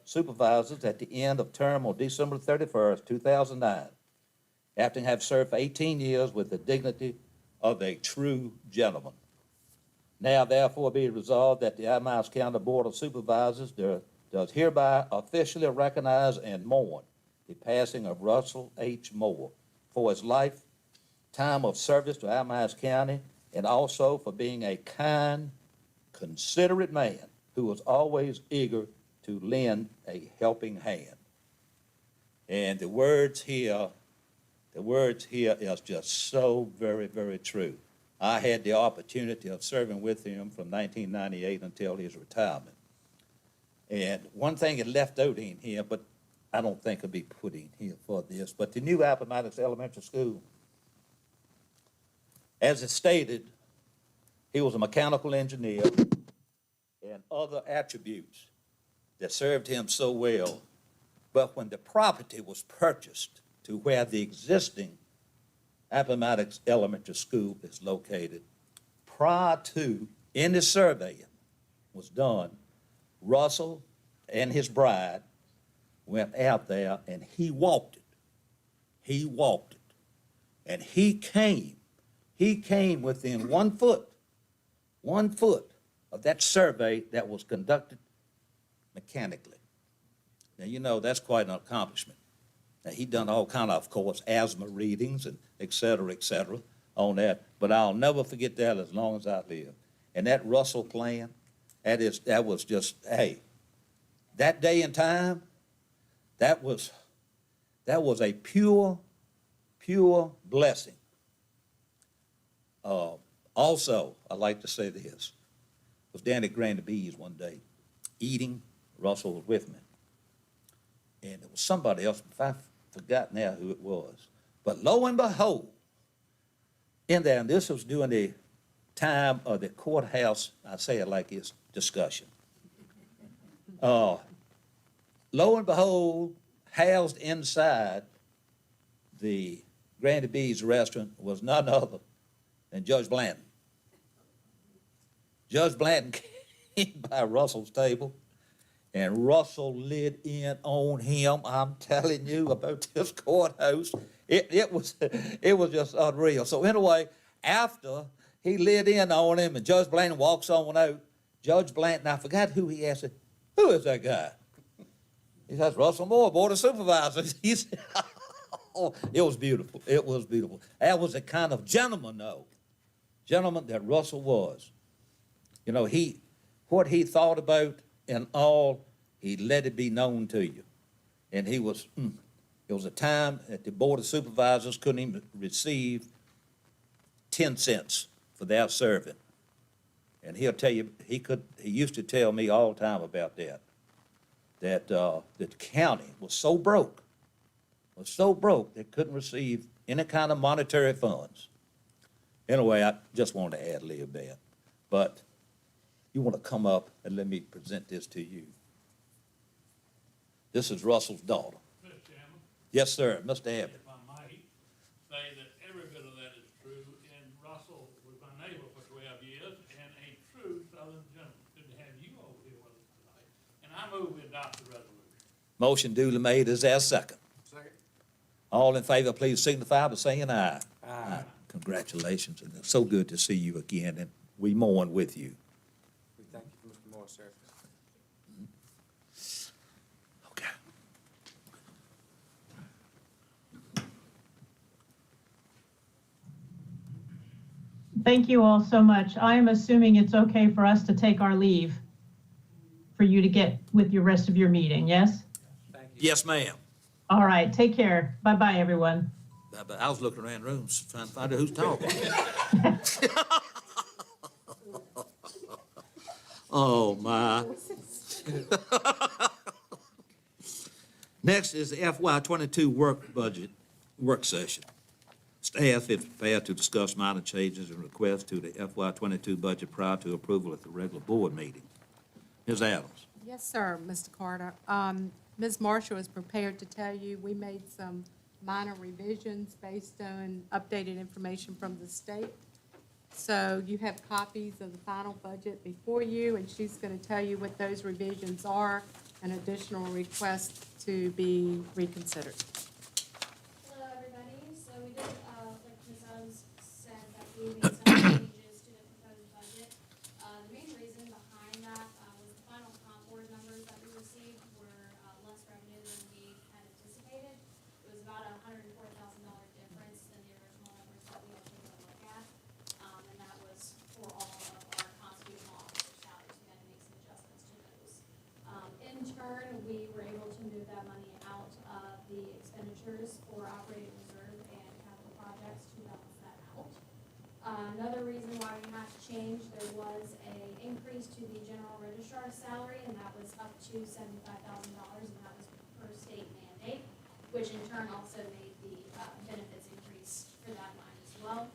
supervisors at the end of term on December 31st, 2009, after having served for 18 years with the dignity of a true gentleman. Now therefore be it resolved that the Appomattox County Board of Supervisors does hereby officially recognize and mourn the passing of Russell H. Moore for his lifetime of service to Appomattox County and also for being a kind, considerate man who was always eager to lend a helping hand. And the words here is just so very, very true. I had the opportunity of serving with him from 1998 until his retirement. And one thing it left out in here, but I don't think it'll be put in here for this, but the new Appomattox Elementary School, as it stated, he was a mechanical engineer and other attributes that served him so well. But when the property was purchased to where the existing Appomattox Elementary School is located, prior to any surveying was done, Russell and his bride went out there and he walked it. He walked it. And he came within 1 foot of that survey that was conducted mechanically. Now, you know, that's quite an accomplishment. Now, he done all kind of course, asthma readings and et cetera, on that. But I'll never forget that as long as I live. And that Russell plan, that was just, hey, that day and time, that was a pure blessing. Also, I'd like to say this. I was down at Granny B's one day, eating. Russell was with me. And it was somebody else, if I forgot now who it was. But lo and behold, in there, and this was during the time of the courthouse, I say it like this, discussion. Lo and behold, housed inside the Granny B's restaurant was none other than Judge Blanton. Judge Blanton came by Russell's table, and Russell lit in on him. I'm telling you about this courthouse. It was just unreal. So anyway, after he lit in on him and Judge Blanton walks on out, Judge Blanton, I forgot who he asked, who is that guy? He says, Russell Moore, Board of Supervisors. He said, oh, it was beautiful. It was beautiful. That was the kind of gentleman, though. Gentleman that Russell was. You know, what he thought about and all, he let it be known to you. And it was a time that the Board of Supervisors couldn't even receive 10 cents for their serving. And he'll tell you, he used to tell me all the time about that the county was so broke they couldn't receive any kind of monetary funds. Anyway, I just wanted to add a little bit. But you want to come up and let me present this to you. This is Russell's daughter. Mr. Chairman? Yes, sir, Mr. Abbott. If I might say that every bit of that is true, and Russell was my neighbor for 12 years and a true Southern gentleman. Good to have you over here with us tonight. And I move we adopt the resolution. Motion duly made. Is there a second? Second. All in favor, please signify by saying aye. Aye. Congratulations, and it's so good to see you again, and we mourn with you. We thank you, Mr. Moore, sir. Okay. Thank you all so much. I am assuming it's okay for us to take our leave for you to get with your rest of your meeting, yes? Thank you. Yes, ma'am. All right, take care. Bye-bye, everyone. But I was looking around rooms trying to find out who's talking. Oh, my. Next is the FY22 work session. Staff is prepared to discuss minor changes and requests to the FY22 budget prior to approval at the regular board meeting. Ms. Adams. Yes, sir, Mr. Carter. Ms. Marshall is prepared to tell you we made some minor revisions based on updated information from the state. So you have copies of the final budget before you, and she's going to tell you what those revisions are an additional request to be reconsidered. Hello, everybody. So we did, like Ms. Adams said, that we made some changes to the proposed budget. The main reason behind that was the final comp board numbers that we received were less revenue than we had anticipated. It was about $104,000 difference than the original numbers that we had taken a look at. And that was for all of our constitutional officer salaries. We had to make some adjustments to those. In turn, we were able to move that money out of the expenditures for operating reserve and capital projects to balance that out. Another reason why we had to change, there was a increase to the general registrar salary, and that was up to $75,000, and that was per state mandate, which in turn also made the benefits increase for that line as well.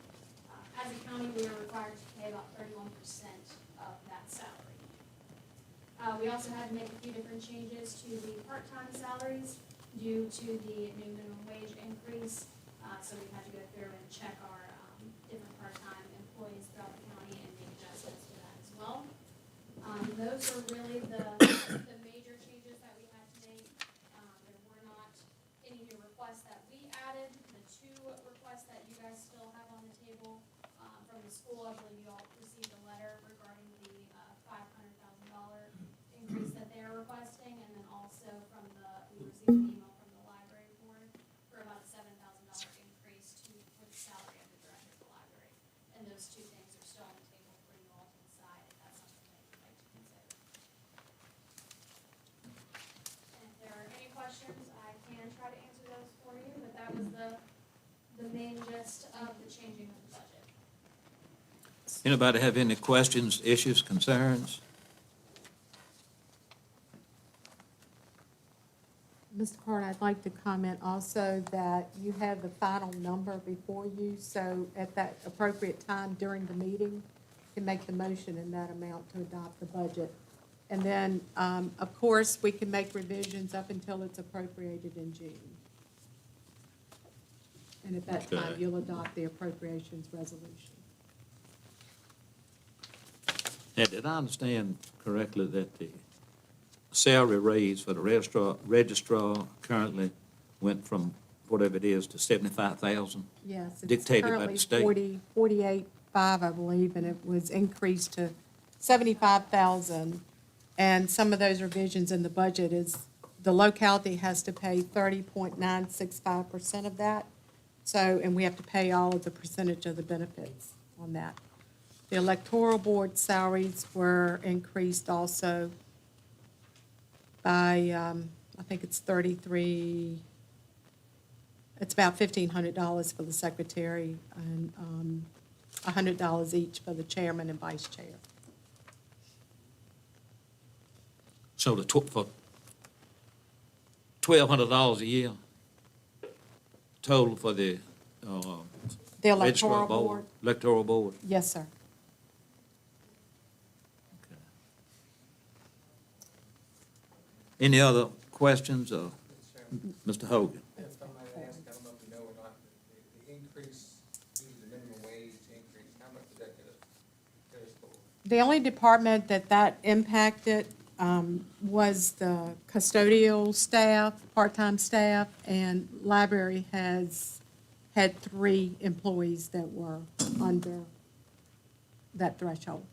As a county, we are required to pay about 31% of that salary. We also had to make a few different changes to the part-time salaries due to the new minimum wage increase. So we had to go through and check our different part-time employees throughout the county and make adjustments to that as well. Those were really the major changes that we had to make. There were not any new requests that we added. The two requests that you guys still have on the table from the school, I believe you all received a letter regarding the $500,000 increase that they're requesting, and then also we received an email from the library board for about a $7,000 increase for the salary of the director of the library. And those two things are still on the table for you all to decide if that's something that you'd like to consider. And if there are any questions, I can try to answer those for you, but that was the main gist of the changing of the budget. Anybody have any questions, issues, concerns? Mr. Carter, I'd like to comment also that you have the final number before you, so at that appropriate time during the meeting, you can make the motion in that amount to adopt the budget. And then, of course, we can make revisions up until it's appropriated in June. And at that time, Okay. you'll adopt the appropriations resolution. Now, did I understand correctly that the salary raise for the registrar currently went from whatever it is to 75,000? Yes, it's Dictated by the currently state. 48.5, I believe, and it was increased to 75,000. And some of those revisions in the budget is, the locality has to pay 30.965% of that. So, and we have to pay all of the percentage of the benefits on that. The electoral board salaries were increased also by, I think it's 33, it's about $1,500 for the secretary and $100 each for the chairman and vice chair. So for $1,200 a year total for the The registrar electoral board, Electoral board. yes, sir. Any other questions, Mr. Hogan? If I might ask, I don't know if you know or not, the increase due to the minimum wage increase, how much did that get us for? The only department that impacted was the custodial staff, part-time staff, and library has had 3 employees that were under that threshold.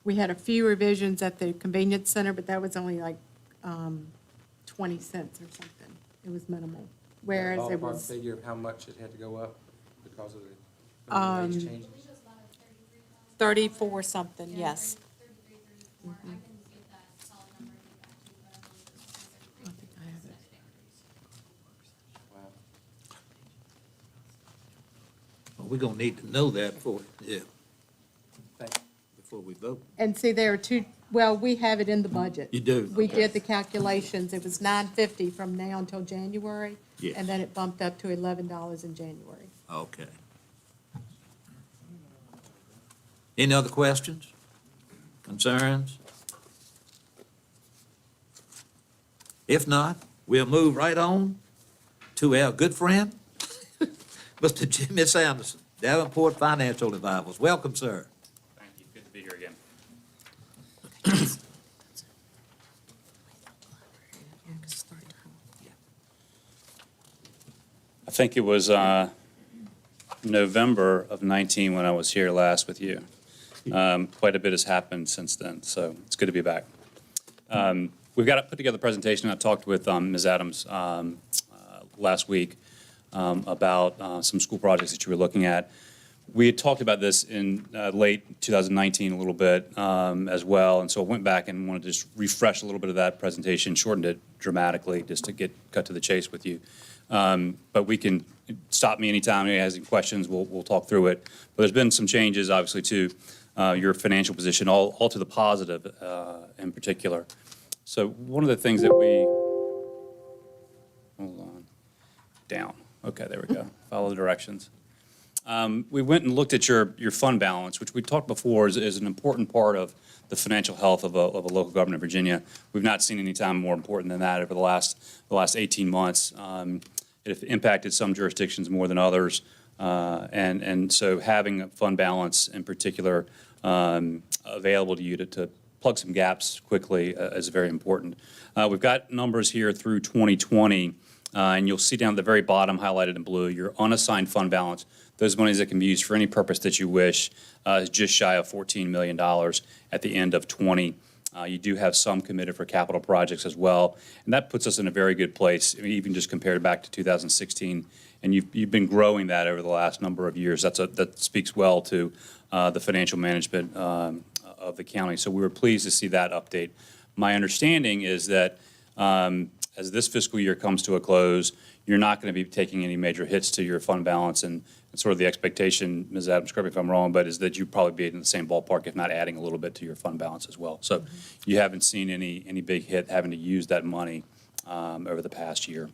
We had a few revisions at the convenience center, but that was only like 20 cents or something. It was minimal, whereas it Ballpark was, figure of how much it had to go up because of the minimum wage changes? I believe it was about a 33,000. 34 something, Yeah, yes. 33, 34. I can get that solid number and get back to you, but I believe it was I think I have it. 33. Wow. Well, we're gonna need to know that before we vote. And see, there are 2, well, we have it in the budget. You do? We did the calculations. It was $9.50 from now until January. Yes. And then it bumped up to $11 in January. Okay. Any other questions, concerns? If not, we'll move right on to our good friend, Mr. Jimmy Sanderson, Davenport Financial Advisors. Welcome, sir. Thank you. Good to be here again. I think it was November of 19 when I was here last with you. Quite a bit has happened since then, so it's good to be back. We've got to put together a presentation. I talked with Ms. Adams last week about some school projects that you were looking at. We had talked about this in late 2019 a little bit as well, and so I went back and wanted to just refresh a little bit of that presentation, shortened it dramatically just to get cut to the chase with you. But we can stop me anytime anybody has any questions. We'll talk through it. But there's been some changes, obviously, to your financial position, all to the positive in particular. So one of the things that we, hold on, down. Okay, there we go. Follow the directions. We went and looked at your fund balance, which we talked before is an important part of the financial health of a local government in Virginia. We've not seen any time more important than that over the last 18 months. It impacted some jurisdictions more than others, and so having a fund balance in particular available to you to plug some gaps quickly is very important. We've got numbers here through 2020, and you'll see down at the very bottom highlighted in blue your unassigned fund balance. Those monies that can be used for any purpose that you wish is just shy of $14 million at the end of 20. You do have some committed for capital projects as well, and that puts us in a very good place, even just compared back to 2016. And you've been growing that over the last number of years. That speaks well to the financial management of the county. So we were pleased to see that update. My understanding is that as this fiscal year comes to a close, you're not going to be taking any major hits to your fund balance, and sort of the expectation, Ms. Adams, correct me if I'm wrong, but is that you probably be in the same ballpark, if not adding a little bit to your fund balance as well. So you haven't seen any big hit having to use that money over the past year.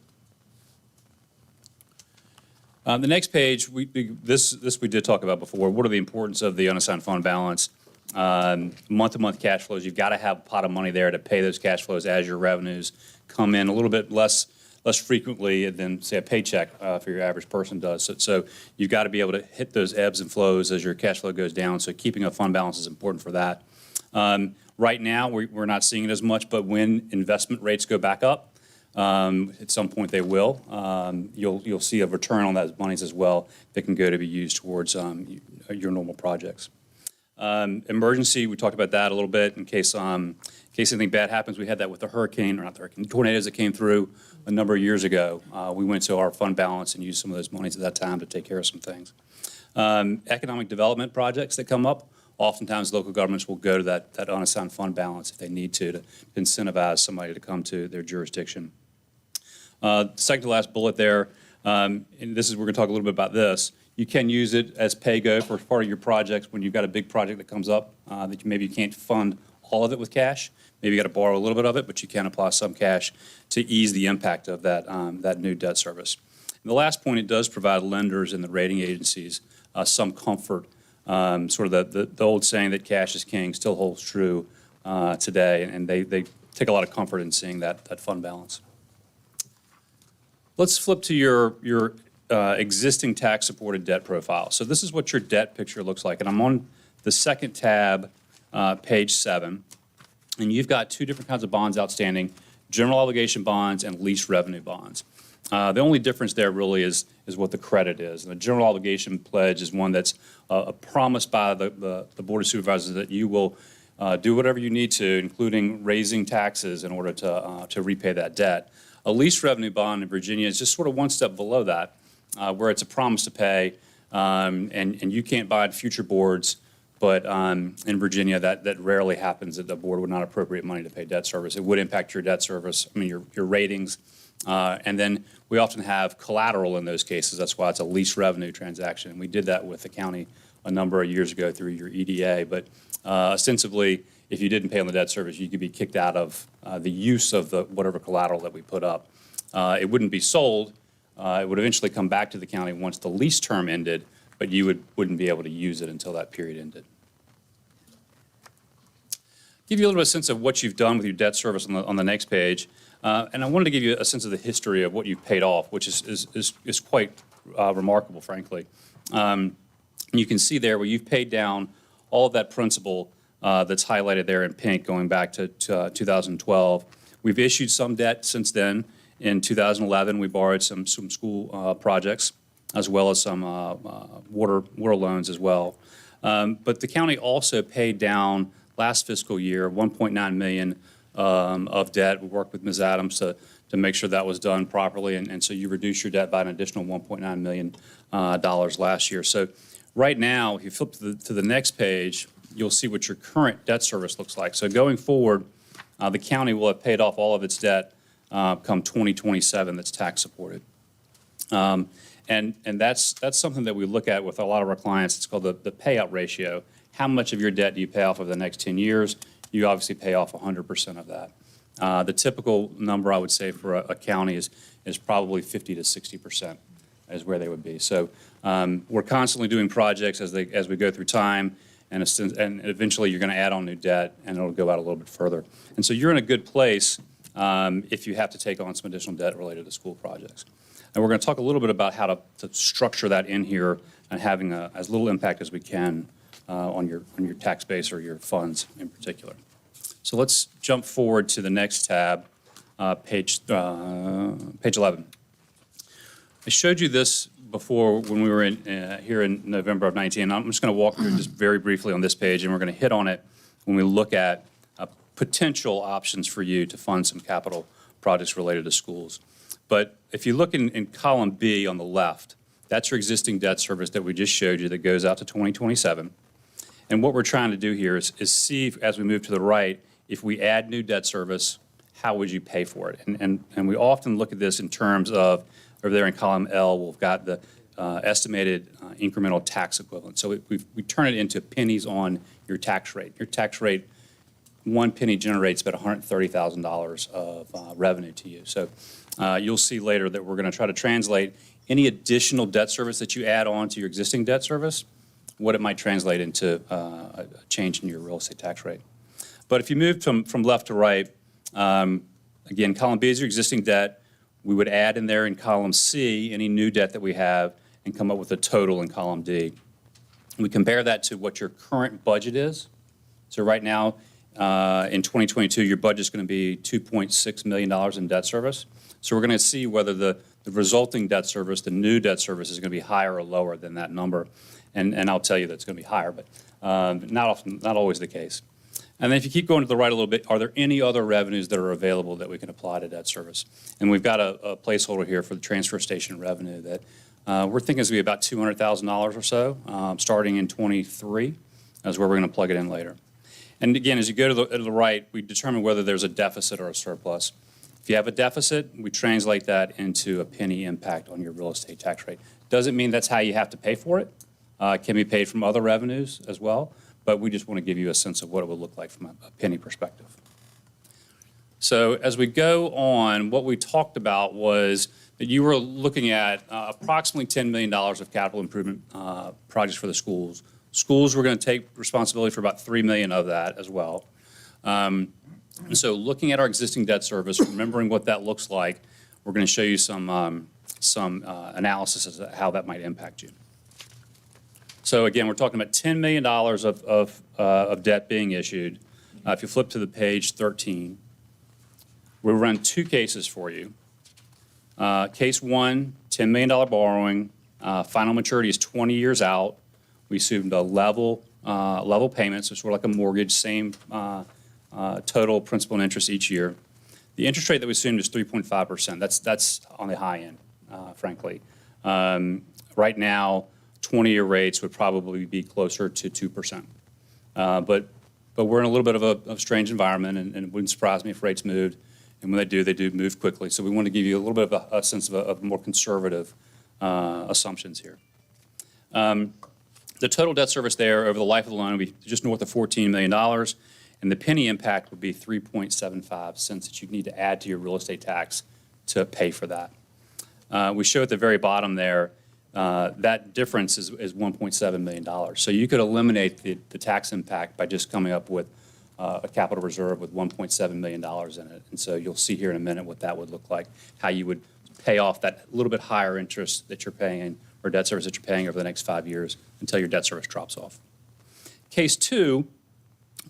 The next page, this we did talk about before. What are the importance of the unassigned fund balance? Month-to-month cash flows. You've got to have a pot of money there to pay those cash flows as your revenues come in a little bit less frequently than, say, a paycheck for your average person does. So you've got to be able to hit those ebbs and flows as your cash flow goes down. So keeping a fund balance is important for that. Right now, we're not seeing it as much, but when investment rates go back up, at some point they will, you'll see a return on those monies as well that can go to be used towards your normal projects. Emergency, we talked about that a little bit in case anything bad happens. We had that with the tornadoes that came through a number of years ago. We went to our fund balance and used some of those monies at that time to take care of some things. Economic development projects that come up, oftentimes local governments will go to that unassigned fund balance if they need to incentivize somebody to come to their jurisdiction. Second to last bullet there, and this is, we're going to talk a little bit about this. You can use it as pay-go for part of your projects when you've got a big project that comes up that maybe you can't fund all of it with cash. Maybe you got to borrow a little bit of it, but you can apply some cash to ease the impact of that new debt service. And the last point, it does provide lenders and the rating agencies some comfort. Sort of the old saying that cash is king still holds true today, and they take a lot of comfort in seeing that fund balance. Let's flip to your existing tax-supported debt profile. So this is what your debt picture looks like, and I'm on the second tab, page 7, and you've got two different kinds of bonds outstanding: general obligation bonds and lease revenue bonds. The only difference there really is what the credit is. And the general obligation pledge is one that's a promise by the Board of Supervisors that you will do whatever you need to, including raising taxes in order to repay that debt. A lease revenue bond in Virginia is just sort of one step below that, where it's a promise to pay, and you can't buy future boards, but in Virginia that rarely happens, that the board would not appropriate money to pay debt service. It would impact your debt service, your ratings, and then we often have collateral in those cases. That's why it's a lease revenue transaction. And we did that with the county a number of years ago through your EDA, but ostensibly, if you didn't pay on the debt service, you could be kicked out of the use of whatever collateral that we put up. It wouldn't be sold. It would eventually come back to the county once the lease term ended, but you wouldn't be able to use it until that period ended. Give you a little bit of sense of what you've done with your debt service on the next page. And I wanted to give you a sense of the history of what you've paid off, which is quite remarkable, frankly. You can see there where you've paid down all of that principal that's highlighted there in pink going back to 2012. We've issued some debt since then. In 2011, we borrowed some school projects, as well as some water loans as well. But the county also paid down last fiscal year $1.9 million of debt. We worked with Ms. Adams to make sure that was done properly, and so you reduce your debt by an additional $1.9 million last year. So right now, if you flip to the next page, you'll see what your current debt service looks like. So going forward, the county will have paid off all of its debt come 2027 that's tax supported. And that's something that we look at with a lot of our clients. It's called the payout ratio. How much of your debt do you pay off over the next 10 years? You obviously pay off 100% of that. The typical number, I would say, for a county is probably 50 to 60% is where they would be. So we're constantly doing projects as we go through time, and eventually you're going to add on new debt, and it'll go out a little bit further. And so you're in a good place if you have to take on some additional debt related to school projects. And we're going to talk a little bit about how to structure that in here and having as little impact as we can on your tax base or your funds in particular. So let's jump forward to the next tab, page 11. I showed you this before when we were here in November of 19. I'm just going to walk through just very briefly on this page, and we're going to hit on it when we look at potential options for you to fund some capital projects related to schools. But if you look in column B on the left, that's your existing debt service that we just showed you that goes out to 2027. And what we're trying to do here is see, as we move to the right, if we add new debt service, how would you pay for it? And we often look at this in terms of, over there in column L, we've got the estimated incremental tax equivalent. So we turn it into pennies on your tax rate. Your tax rate, 1 penny generates about $130,000 of revenue to you. So you'll see later that we're going to try to translate any additional debt service that you add on to your existing debt service, what it might translate into a change in your real estate tax rate. But if you move from left to right, again, column B is your existing debt. We would add in there in column C any new debt that we have and come up with a total in column D. We compare that to what your current budget is. So right now, in 2022, your budget is going to be $2.6 million in debt service. So we're going to see whether the resulting debt service, the new debt service, is going to be higher or lower than that number. And I'll tell you that it's going to be higher, but not always the case. And then if you keep going to the right a little bit, are there any other revenues that are available that we can apply to debt service? And we've got a placeholder here for the transfer station revenue that we're thinking is going to be about $200,000 or so, starting in 23, is where we're going to plug it in later. And again, as you go to the right, we determine whether there's a deficit or a surplus. If you have a deficit, we translate that into a penny impact on your real estate tax rate. Doesn't mean that's how you have to pay for it. It can be paid from other revenues as well, but we just want to give you a sense of what it would look like from a penny perspective. So as we go on, what we talked about was that you were looking at approximately $10 million of capital improvement projects for the schools. Schools were going to take responsibility for about $3 million of that as well. And so looking at our existing debt service, remembering what that looks like, we're going to show you some analysis as to how that might impact you. So again, we're talking about $10 million of debt being issued. If you flip to the page 13, we'll run two cases for you. Case one, $10 million borrowing. Final maturity is 20 years out. We assumed a level payment, so sort of like a mortgage, same total principal and interest each year. The interest rate that we assumed is 3.5%. That's on the high end, frankly. Right now, 20-year rates would probably be closer to 2%. But we're in a little bit of a strange environment, and it wouldn't surprise me if rates moved. And when they do move quickly. So we want to give you a little bit of a sense of more conservative assumptions here. The total debt service there over the life of the loan would be just north of $14 million, and the penny impact would be 3.75 cents that you need to add to your real estate tax to pay for that. We show at the very bottom there, that difference is $1.7 million. So you could eliminate the tax impact by just coming up with a capital reserve with $1.7 million in it. And so you'll see here in a minute what that would look like, how you would pay off that little bit higher interest that you're paying or debt service that you're paying over the next 5 years until your debt service drops off. Case two,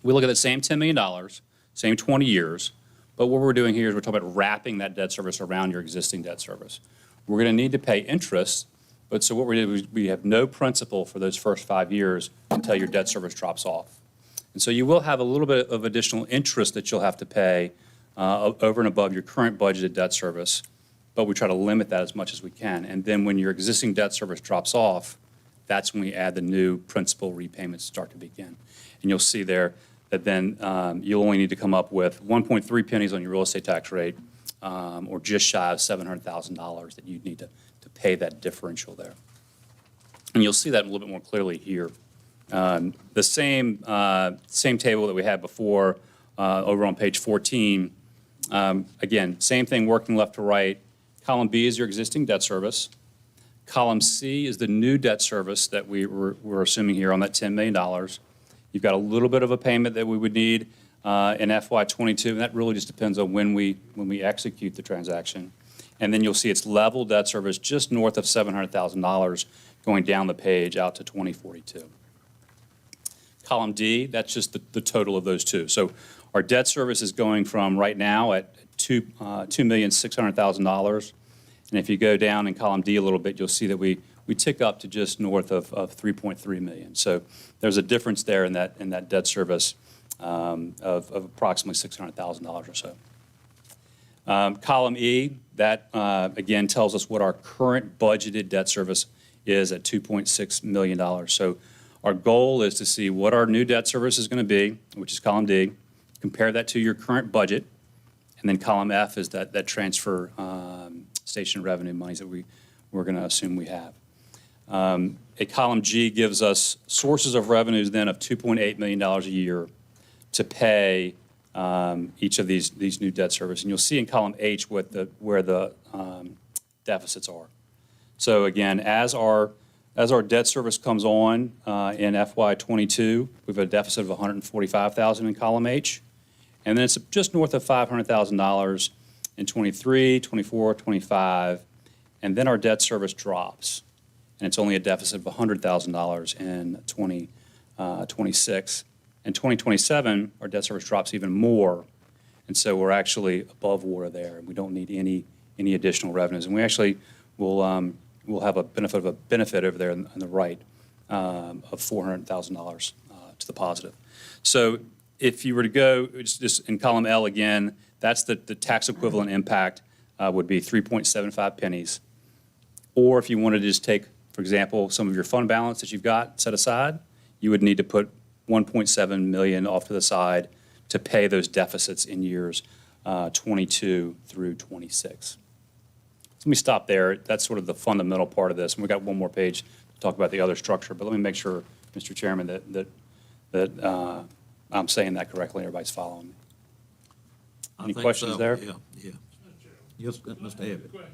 we look at the same $10 million, same 20 years, But what we're doing here is we're talking about wrapping that debt service around your existing debt service. We're going to need to pay interest, but so what we did was we have no principal for those first 5 years until your debt service drops off. And so you will have a little bit of additional interest that you'll have to pay over and above your current budgeted debt service, but we try to limit that as much as we can. And then when your existing debt service drops off, that's when we add the new principal repayments start to begin. And you'll see there that then you'll only need to come up with 1.3 pennies on your real estate tax rate, or just shy of $700,000 that you'd need to pay that differential there. And you'll see that a little bit more clearly here. The same table that we had before over on page 14. Again, same thing, working left to right. Column B is your existing debt service. Column C is the new debt service that we're assuming here on that $10 million. You've got a little bit of a payment that we would need in FY22, and that really just depends on when we execute the transaction. And then you'll see it's level debt service just north of $700,000 going down the page out to 2042. Column D, that's just the total of those two. So our debt service is going from right now at $2,600,000. And if you go down in column D a little bit, you'll see that we tick up to just north of 3.3 million. So there's a difference there in that debt service of approximately $600,000 or so. Column E, that again tells us what our current budgeted debt service is at $2.6 million. So our goal is to see what our new debt service is going to be, which is column D, compare that to your current budget, and then column F is that transfer station revenue monies that we're going to assume we have. A column G gives us sources of revenues then of $2.8 million a year to pay each of these new debt service. And you'll see in column H where the deficits are. So again, as our debt service comes on in FY22, we have a deficit of $145,000 in column H. And then it's just north of $500,000 in 23, 24, 25. And then our debt service drops. And it's only a deficit of $100,000 in 2026. In 2027, our debt service drops even more. And so we're actually above water there, and we don't need any additional revenues. And we actually will have a benefit over there on the right of $400,000 to the positive. So if you were to go just in column L again, that's the tax equivalent impact would be 3.75 pennies. Or if you wanted to just take, for example, some of your fund balance that you've got set aside, you would need to put 1.7 million off to the side to pay those deficits in years 22 through 26. Let me stop there. That's sort of the fundamental part of this. And we've got one more page to talk about the other structure, but let me make sure, Mr. Chairman, that I'm saying that correctly, everybody's following me. Any questions there? Yeah. Yes, Mr. Abbott. Question.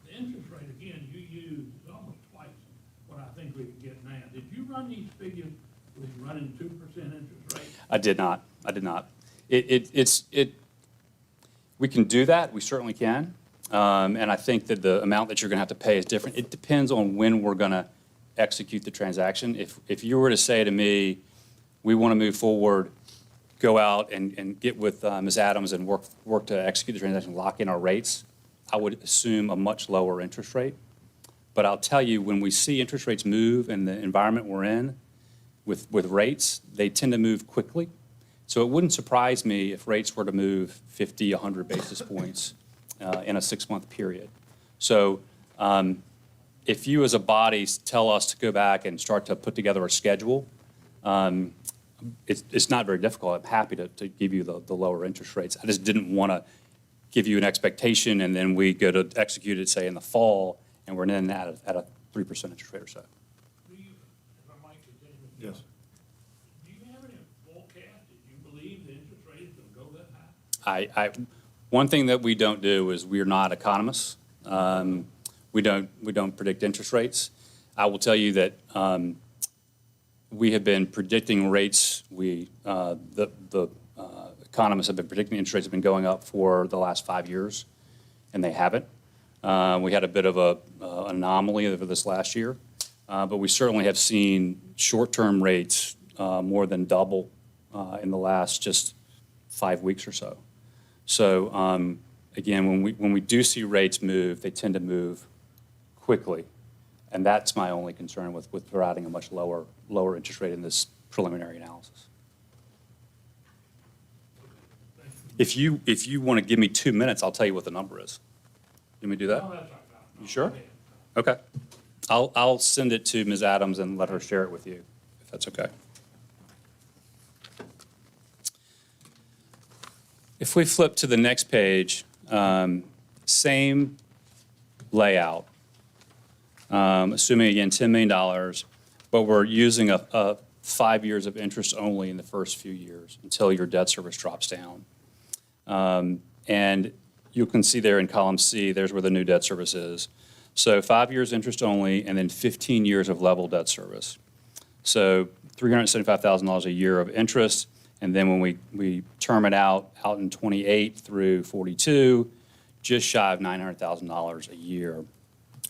The interest rate, again, you used almost twice what I think we could get now. Did you run these figures with running 2% interest rate? I did not. We can do that. We certainly can. And I think that the amount that you're going to have to pay is different. It depends on when we're going to execute the transaction. If you were to say to me, we want to move forward, go out and get with Ms. Adams and work to execute the transaction, lock in our rates, I would assume a much lower interest rate. But I'll tell you, when we see interest rates move in the environment we're in with rates, they tend to move quickly. So it wouldn't surprise me if rates were to move 50, 100 basis points in a 6-month period. So if you as a body tell us to go back and start to put together a schedule, it's not very difficult. I'm happy to give you the lower interest rates. I just didn't want to give you an expectation and then we go to execute it, say, in the fall, and we're then at a 3% interest rate or so. Do you, if I might continue? Yes. Do you have any forecast that you believe the interest rate is going to go that high? One thing that we don't do is we're not economists. We don't predict interest rates. I will tell you that we have been predicting rates. The economists have been predicting interest rates have been going up for the last 5 years, and they haven't. We had a bit of an anomaly over this last year, but we certainly have seen short-term rates more than double in the last just 5 weeks or so. So again, when we do see rates move, they tend to move quickly. And that's my only concern with providing a much lower interest rate in this preliminary analysis. If you want to give me 2 minutes, I'll tell you what the number is. Let me do that? No, that's right. No, You sure? go ahead. Okay. I'll send it to Ms. Adams and let her share it with you, if that's okay. If we flip to the next page, same layout, assuming again $10 million, but we're using a 5 years of interest only in the first few years until your debt service drops down. And you can see there in column C, there's where the new debt service is. So 5 years interest only, and then 15 years of level debt service. So $375,000 a year of interest, and then when we term it out in 28 through 42, just shy of $900,000 a year.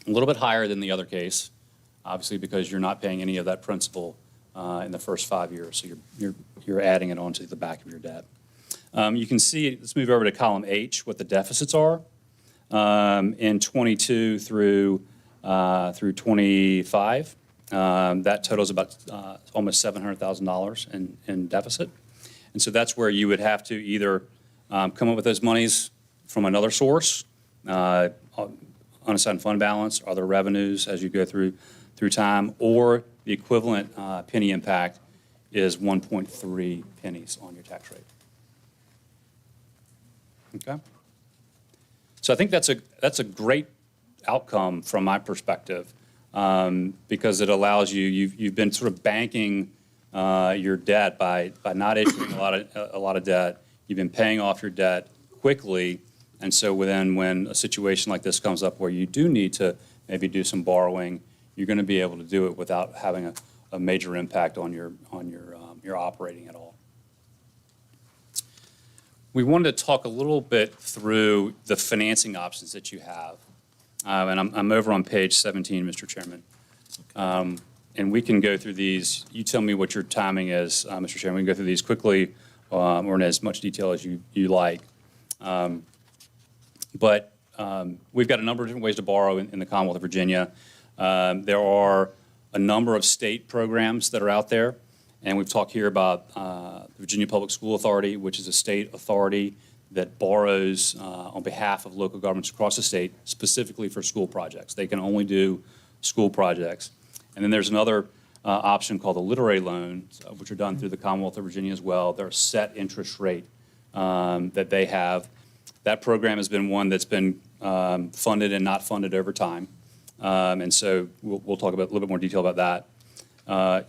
A little bit higher than the other case, obviously because you're not paying any of that principal in the first 5 years, so you're adding it onto the back of your debt. You can see, let's move over to column H, what the deficits are. In 22 through 25, that totals about almost $700,000 in deficit. And so that's where you would have to either come up with those monies from another source, unassigned fund balance, other revenues as you go through time, or the equivalent penny impact is 1.3 pennies on your tax rate. Okay? So I think that's a great outcome from my perspective, because it allows you've been sort of banking your debt by not issuing a lot of debt. You've been paying off your debt quickly, and so when a situation like this comes up where you do need to maybe do some borrowing, you're going to be able to do it without having a major impact on your operating at all. We wanted to talk a little bit through the financing options that you have. And I'm over on page 17, Mr. Chairman. And we can go through these. You tell me what your timing is, Mr. Chairman. We can go through these quickly or in as much detail as you like. But we've got a number of different ways to borrow in the Commonwealth of Virginia. There are a number of state programs that are out there. And we've talked here about the Virginia Public School Authority, which is a state authority that borrows on behalf of local governments across the state, specifically for school projects. They can only do school projects. And then there's another option called the literary loan, which are done through the Commonwealth of Virginia as well. They're a set interest rate that they have. That program has been one that's been funded and not funded over time. And so we'll talk about a little bit more detail about that.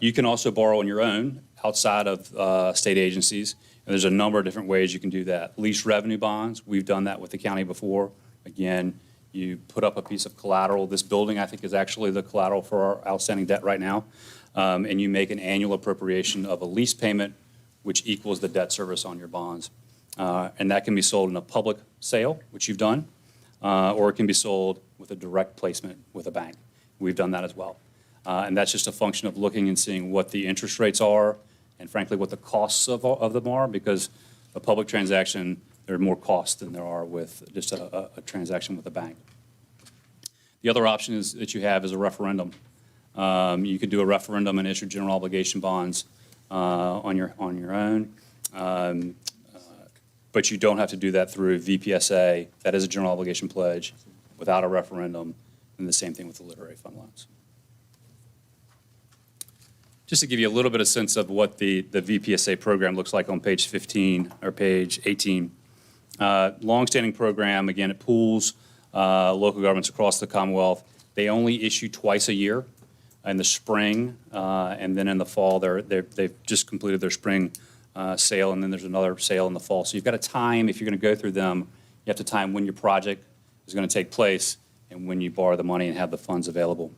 You can also borrow on your own outside of state agencies. And there's a number of different ways you can do that. Lease revenue bonds, we've done that with the county before. Again, you put up a piece of collateral. This building, I think, is actually the collateral for our outstanding debt right now. And you make an annual appropriation of a lease payment, which equals the debt service on your bonds. And that can be sold in a public sale, which you've done, or it can be sold with a direct placement with a bank. We've done that as well. And that's just a function of looking and seeing what the interest rates are and frankly what the costs of them are, because a public transaction, there are more costs than there are with just a transaction with a bank. The other option that you have is a referendum. You could do a referendum and issue general obligation bonds on your own. But you don't have to do that through VPSA. That is a general obligation pledge without a referendum, and the same thing with the literary fund loans. Just to give you a little bit of sense of what the VPSA program looks like on page 15 or page 18. Longstanding program, again, it pools local governments across the Commonwealth. They only issue twice a year, in the spring, and then in the fall. They've just completed their spring sale, and then there's another sale in the fall. So you've got to time, if you're going to go through them, you have to time when your project is going to take place and when you borrow the money and have the funds available.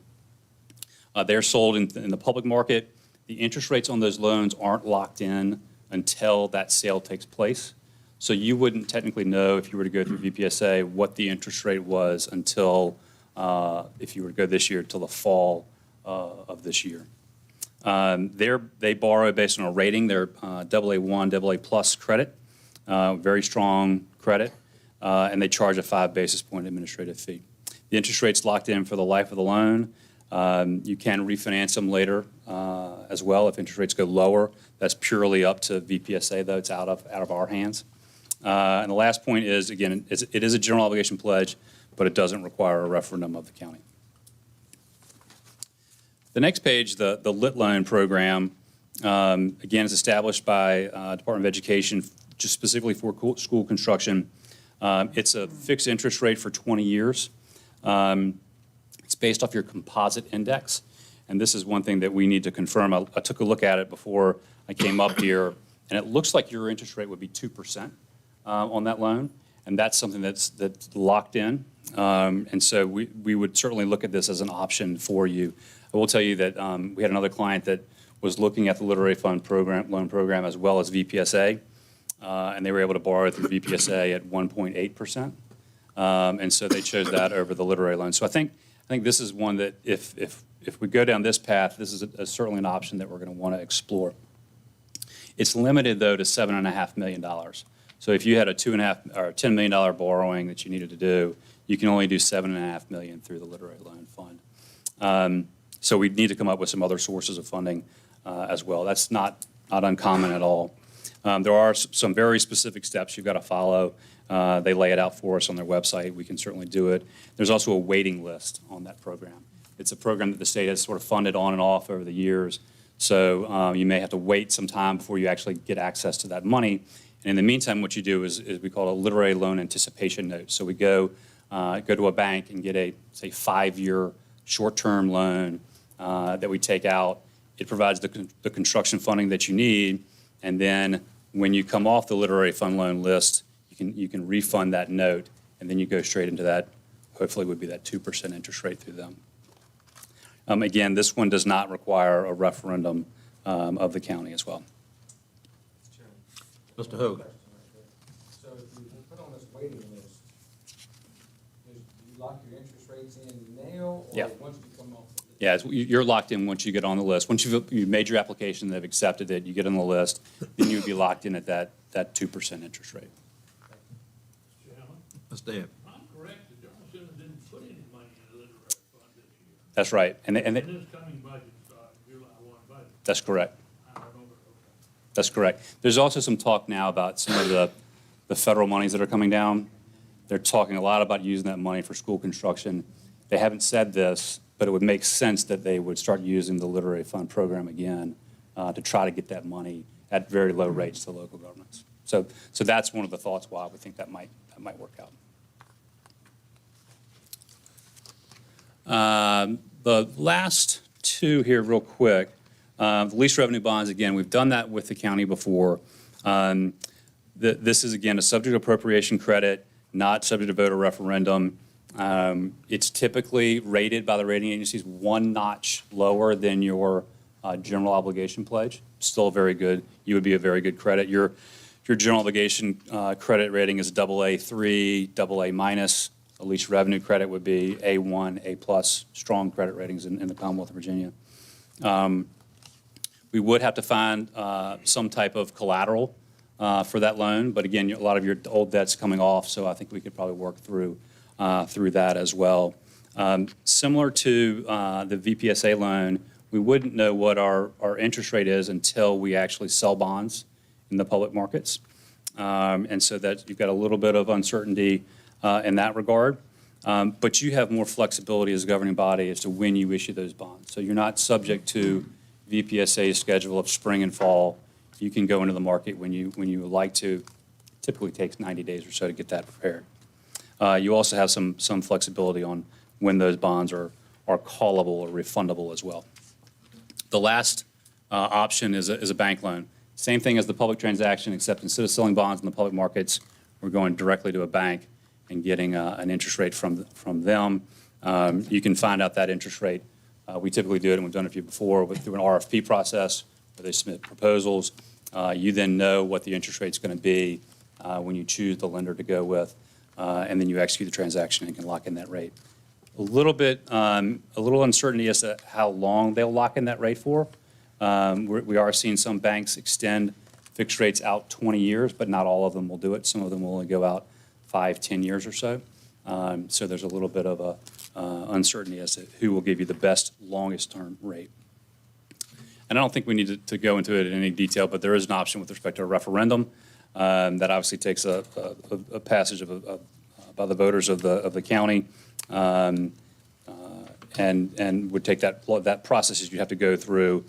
They're sold in the public market. The interest rates on those loans aren't locked in until that sale takes place. So you wouldn't technically know if you were to go through VPSA what the interest rate was until, if you were to go this year, till the fall of this year. They borrow based on a rating. They're AA1, AA plus credit. very strong credit, and they charge a 5 basis point administrative fee. The interest rate's locked in for the life of the loan. You can refinance them later as well if interest rates go lower. That's purely up to VPSA, though. It's out of our hands. And the last point is, again, it is a general obligation pledge, but it doesn't require a referendum of the county. The next page, the LIT loan program, again, is established by Department of Education just specifically for school construction. It's a fixed interest rate for 20 years. It's based off your composite index, and this is one thing that we need to confirm. I took a look at it before I came up here, and it looks like your interest rate would be 2% on that loan, and that's something that's locked in. And so we would certainly look at this as an option for you. I will tell you that we had another client that was looking at the Literary Fund loan program as well as VPSA, and they were able to borrow through VPSA at 1.8%. And so they chose that over the literary loan. So I think this is one that if we go down this path, this is certainly an option that we're going to want to explore. It's limited, though, to $7.5 million. So if you had a $2.5 or $10 million borrowing that you needed to do, you can only do $7.5 million through the literary loan fund. So we need to come up with some other sources of funding as well. That's not uncommon at all. There are some very specific steps you've got to follow. They lay it out for us on their website. We can certainly do it. There's also a waiting list on that program. It's a program that the state has sort of funded on and off over the years. So you may have to wait some time before you actually get access to that money. And in the meantime, what you do is we call a literary loan anticipation note. So we go to a bank and get a, say, 5-year short-term loan that we take out. It provides the construction funding that you need. And then when you come off the literary fund loan list, you can refund that note, and then you go straight into that, hopefully would be that 2% interest rate through them. Again, this one does not require a referendum of the county as well. Mr. Hogan. So if you put on this waiting list, do you lock your interest rates in now, or Yeah. once you come off the list? Yeah, you're locked in once you get on the list. Once you've made your application, they've accepted it, you get on the list, then you would be locked in at that 2% interest rate. Chairman, Mr. Ebb. I'm correct, the General Assembly didn't put any money in the literary fund this year. That's right. And In this coming budget, July 1 budget, that's correct. I don't know, okay. That's correct. There's also some talk now about some of the federal monies that are coming down. They're talking a lot about using that money for school construction. They haven't said this, but it would make sense that they would start using the Literary Fund program again to try to get that money at very low rates to local governments. So that's one of the thoughts why we think that might work out. The last two here real quick. The lease revenue bonds, again, we've done that with the county before. This is, again, a subject appropriation credit, not subject to voter referendum. It's typically rated by the rating agencies one notch lower than your general obligation pledge. Still very good. You would be a very good credit. Your general obligation credit rating is AA3, AA minus. A lease revenue credit would be A1, A plus, strong credit ratings in the Commonwealth of Virginia. We would have to find some type of collateral for that loan, but again, a lot of your old debt's coming off, so I think we could probably work through that as well. Similar to the VPSA loan, we wouldn't know what our interest rate is until we actually sell bonds in the public markets. And so that you've got a little bit of uncertainty in that regard. But you have more flexibility as a governing body as to when you issue those bonds. So you're not subject to VPSA's schedule of spring and fall. You can go into the market when you would like to. Typically takes 90 days or so to get that prepared. You also have some flexibility on when those bonds are callable or refundable as well. The last option is a bank loan. Same thing as the public transaction, except instead of selling bonds in the public markets, we're going directly to a bank and getting an interest rate from them. You can find out that interest rate. We typically do it, and we've done it for you before, through an RFP process where they submit proposals. You then know what the interest rate's going to be when you choose the lender to go with, and then you execute the transaction and can lock in that rate. A little uncertainty as to how long they'll lock in that rate for. We are seeing some banks extend fixed rates out 20 years, but not all of them will do it. Some of them will only go out 5, 10 years or so. So there's a little bit of a uncertainty as to who will give you the best longest-term rate. And I don't think we need to go into it in any detail, but there is an option with respect to a referendum that obviously takes a passage by the voters of the county, and would take that process that you have to go through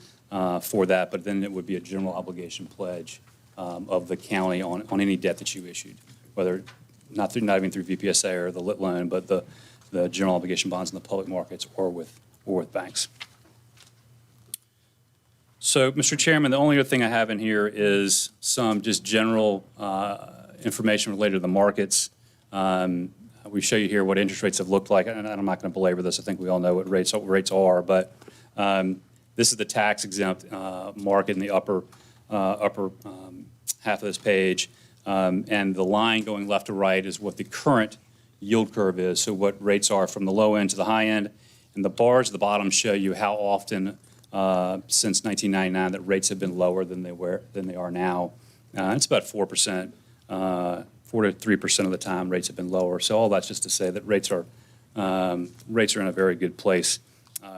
for that, but then it would be a general obligation pledge of the county on any debt that you issued, whether not even through VPSA or the lit loan, but the general obligation bonds in the public markets or with banks. So, Mr. Chairman, the only other thing I have in here is some just general information related to the markets. We show you here what interest rates have looked like, and I'm not going to belabor this. I think we all know what rates are, but this is the tax-exempt market in the upper half of this page, and the line going left to right is what the current yield curve is, so what rates are from the low end to the high end, and the bars at the bottom show you how often since 1999 that rates have been lower than they are now. It's about 4%. 4 to 3% of the time rates have been lower. So all that's just to say that rates are in a very good place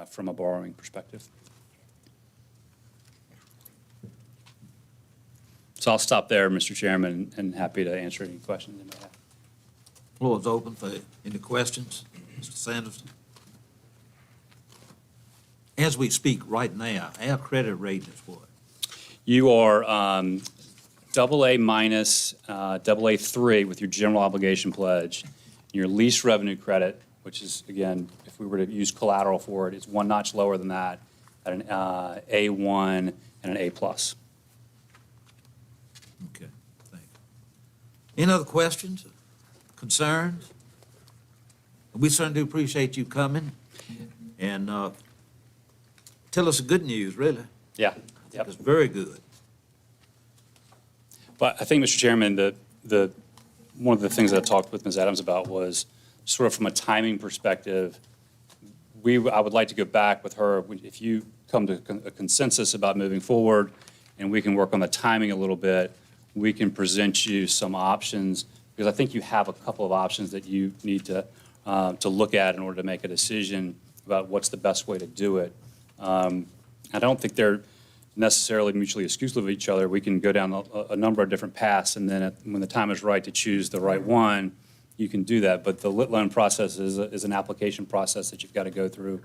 from a borrowing perspective. So I'll stop there, Mr. Chairman, and happy to answer any questions you may have. Floor is open for any questions. Mr. Sanderson? As we speak right now, our credit rating is what? You are AA minus, AA3 with your general obligation pledge. Your lease revenue credit, which is, again, if we were to use collateral for it, it's one notch lower than that at an A1 and an A+. Okay, thank you. Any other questions, concerns? We certainly do appreciate you coming, and tell us the good news, really. Yeah. Yep. It's very good. But I think, Mr. Chairman, one of the things that I talked with Ms. Adams about was sort of from a timing perspective, I would like to go back with her. If you come to a consensus about moving forward and we can work on the timing a little bit, we can present you some options, because I think you have a couple of options that you need to look at in order to make a decision about what's the best way to do it. I don't think they're necessarily mutually exclusive of each other. We can go down a number of different paths, and then when the time is right to choose the right one, you can do that. But the lit loan process is an application process that you've got to go through.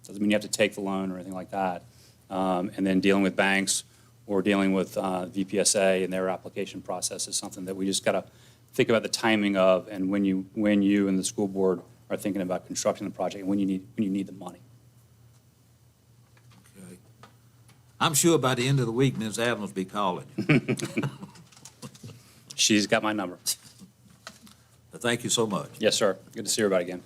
Doesn't mean you have to take the loan or anything like that. And then dealing with banks or dealing with VPSA and their application process is something that we just got to think about the timing of, and when you and the school board are thinking about constructing the project and when you need the money. Okay. I'm sure by the end of the week, Ms. Adams will be calling you. She's got my number. Thank you so much. Yes, sir. Good to see everybody again.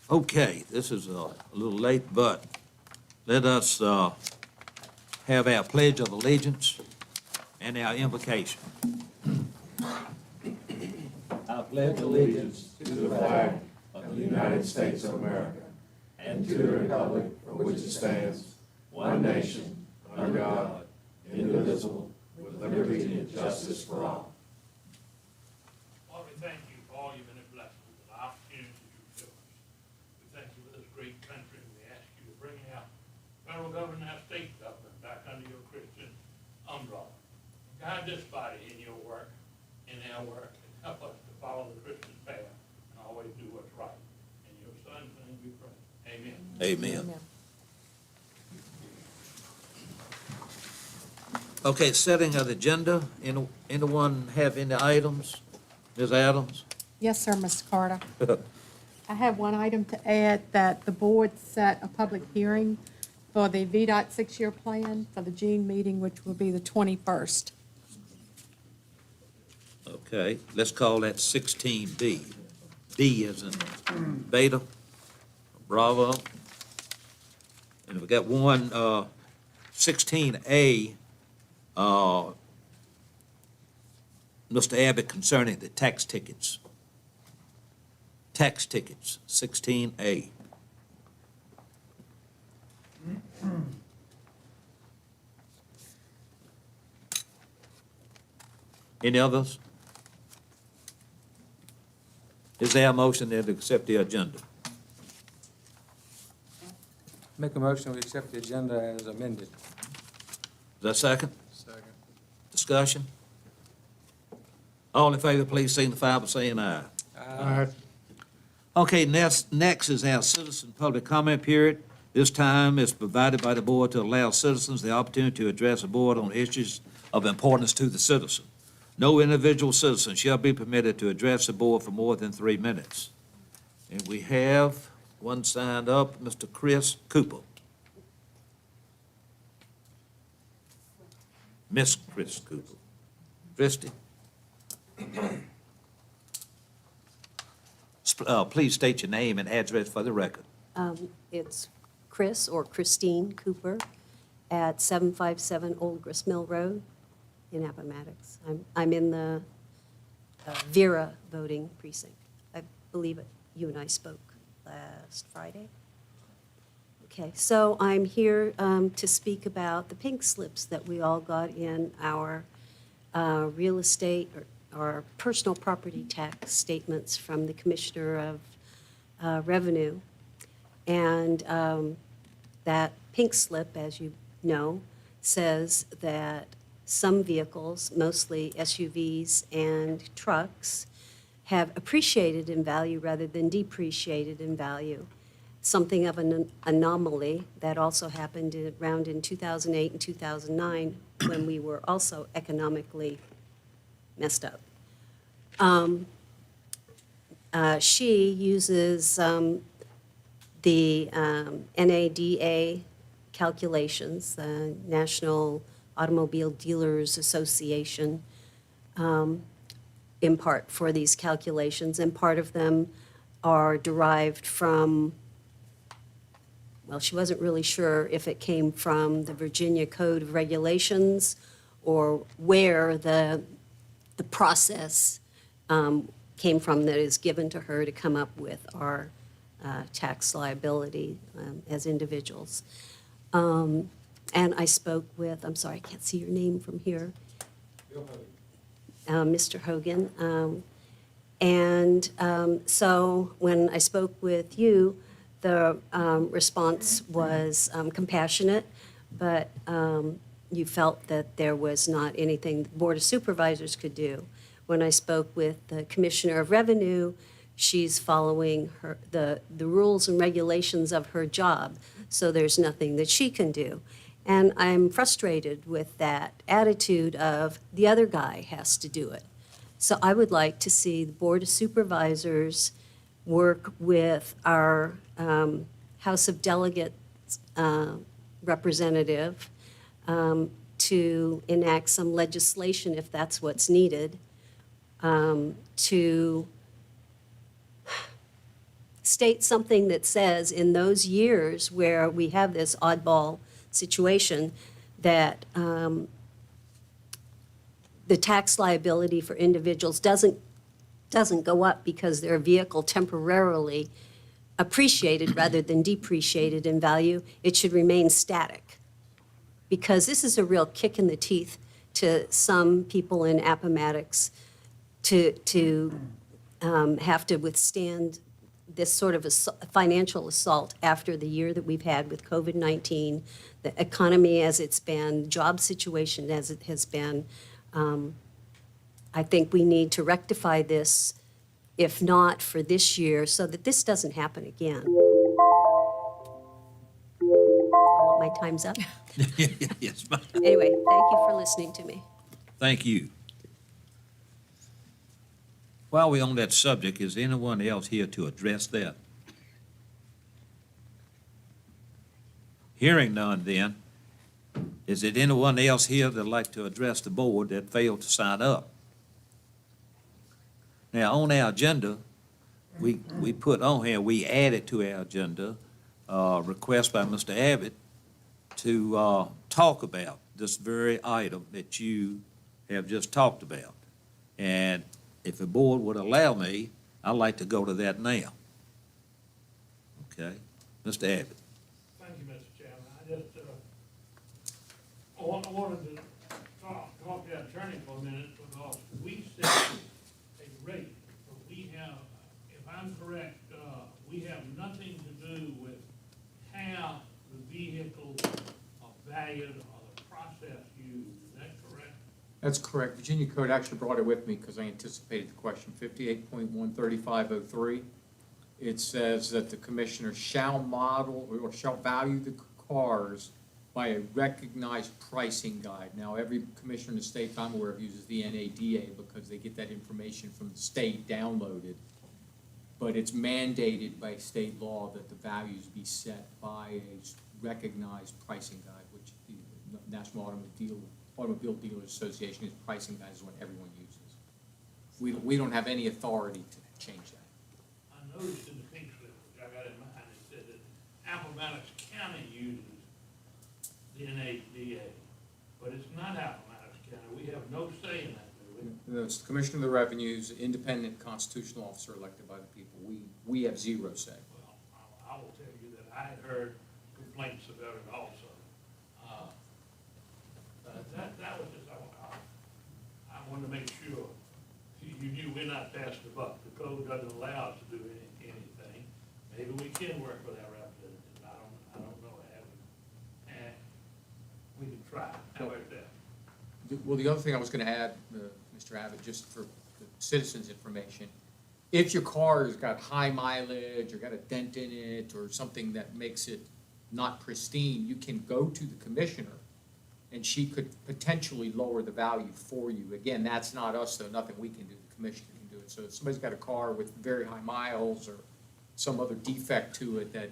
Okay, this is a little late, but let us have our Pledge of Allegiance and our invocation. I pledge allegiance to the flag of the United States of America and to the republic for which it stands, one nation, under God, indivisible, with liberty and justice for all. Lord, we thank you for all you've been a blessing with the opportunities you've given us. We thank you for this great country, and we ask you to bring our federal government and our state government back under your Christian umbrella. Guide this body in your work, in our work, and help us to follow the Christian path and always do what's right. In your Son's name we pray. Amen. Amen. Okay, setting of the agenda. Anyone have any items? Ms. Adams? Yes, sir, Mr. Carter. I have one item to add, that the board set a public hearing for the VDOT six-year plan for the June meeting, which will be the 21st. Okay, let's call that 16B. B as in Beta, Bravo. And we got one, 16A, Mr. Abbott, concerning the tax tickets. Tax tickets, 16A. Any others? Is there a motion to accept the agenda? Make a motion, we accept the agenda as amended. Is that second? Second. Discussion? All in favor, please signify by saying aye. Aye. Okay, next is our citizen public comment period. This time is provided by the board to allow citizens the opportunity to address the board on issues of importance to the citizen. No individual citizen shall be permitted to address the board for more than 3 minutes. And we have one signed up, Mr. Chris Cooper. Miss Chris Cooper. Christie? Please state your name and address for the record. It's Chris or Christine Cooper at 757 Old Grist Mill Road in Appomattox. I'm in the Vera voting precinct. I believe you and I spoke last Friday. Okay, so I'm here to speak about the pink slips that we all got in our real estate or personal property tax statements from the Commissioner of Revenue. And that pink slip, as you know, says that some vehicles, mostly SUVs and trucks, have appreciated in value rather than depreciated in value. Something of an anomaly that also happened around in 2008 and 2009 when we were also economically messed up. She uses the NADA calculations, the National Automobile Dealers Association, in part for these calculations, and part of them are derived from, well, she wasn't really sure if it came from the Virginia Code of Regulations or where the process came from that is given to her to come up with our tax liability as individuals. And I spoke with, I'm sorry, I can't see your name from here. Mr. Hogan. So when I spoke with you, the response was compassionate, but you felt that there was not anything the Board of Supervisors could do. When I spoke with the Commissioner of Revenue, she's following the rules and regulations of her job, so there's nothing that she can do. And I'm frustrated with that attitude of the other guy has to do it. So I would like to see the Board of Supervisors work with our House of Delegates representative to enact some legislation, if that's what's needed, to state something that says in those years where we have this oddball situation that the tax liability for individuals doesn't go up because their vehicle temporarily appreciated rather than depreciated in value. It should remain static, because this is a real kick in the teeth to some people in Appomattox to have to withstand this sort of a financial assault after the year that we've had with COVID-19, the economy as it's been, job situation as it has been. I think we need to rectify this, if not for this year, so that this doesn't happen again. Oh, my time's up. Yes, ma'am. Anyway, thank you for listening to me. Thank you. While we're on that subject, is anyone else here to address that? Hearing none then, is there anyone else here that'd like to address the board that failed to sign up? Now, on our agenda, we put on here, we added to our agenda, request by Mr. Abbott to talk about this very item that you have just talked about. And if the board would allow me, I'd like to go to that now. Okay? Mr. Abbott. Thank you, Mr. Chairman. I just wanted to talk to the attorney for a minute, because we set a rate, but we have, if I'm correct, we have nothing to do with how the vehicles are valued or the process used. Is that correct? That's correct. Virginia Code actually brought it with me because I anticipated the question. 58.13503. It says that the commissioner shall model or shall value the cars by a recognized pricing guide. Now, every commissioner in the state I'm aware of uses the NADA because they get that information from the state downloaded. But it's mandated by state law that the values be set by a recognized pricing guide, which the National Automobile Dealers Association is pricing guide is what everyone uses. We don't have any authority to change that. I noticed in the pink slip, which I got in mind, it said that Appomattox County uses the NADA, but it's not Appomattox County. We have no say in that, do we? The Commissioner of the Revenues, independent constitutional officer elected by the people. We have zero say. Well, I will tell you that I had heard complaints about it also. That was just, I wanted to make sure you knew we're not past the buck. The code doesn't allow us to do anything. Maybe we can work with our representatives. I don't know. And we can try. How about that? Well, the other thing I was going to add, Mr. Abbott, just for the citizens' information, if your car has got high mileage or got a dent in it or something that makes it not pristine, you can go to the commissioner and she could potentially lower the value for you. Again, that's not us, though, nothing we can do, the commissioner can do it. So if somebody's got a car with very high miles or some other defect to it that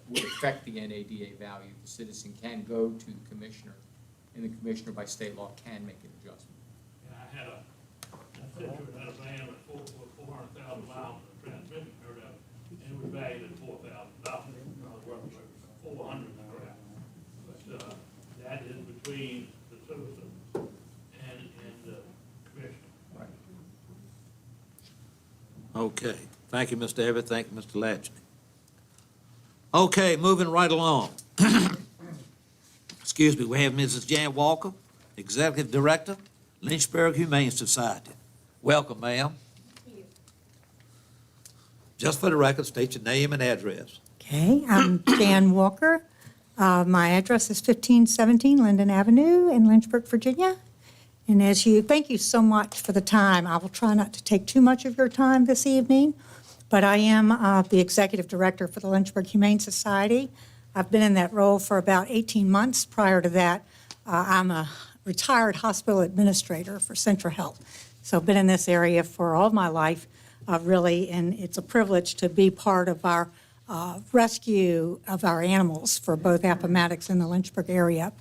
would affect the NADA value, the citizen can go to the commissioner, and the commissioner by state law can make an adjustment. Yeah, I had a van with 400,000 miles of transmission, heard of it, and it was valued at $4,000. Worth $400 now. But that is between the citizens and the commission. Right. Okay, thank you, Mr. Everett, thank you, Mr. Latchney. Okay, moving right along. Excuse me, we have Mrs. Jan Walker, Executive Director, Lynchburg Humane Society. Welcome, ma'am. Thank you. Just for the record, state your name and address. Okay, I'm Jan Walker. My address is 1517 Linden Avenue in Lynchburg, Virginia. And thank you so much for the time. I will try not to take too much of your time this evening, but I am the Executive Director for the Lynchburg Humane Society. I've been in that role for about 18 months. Prior to that, I'm a retired hospital administrator for Centra Health. So I've been in this area for all my life, really, and it's a privilege to be part of our rescue of our animals for both Appomattox and the Lynchburg area.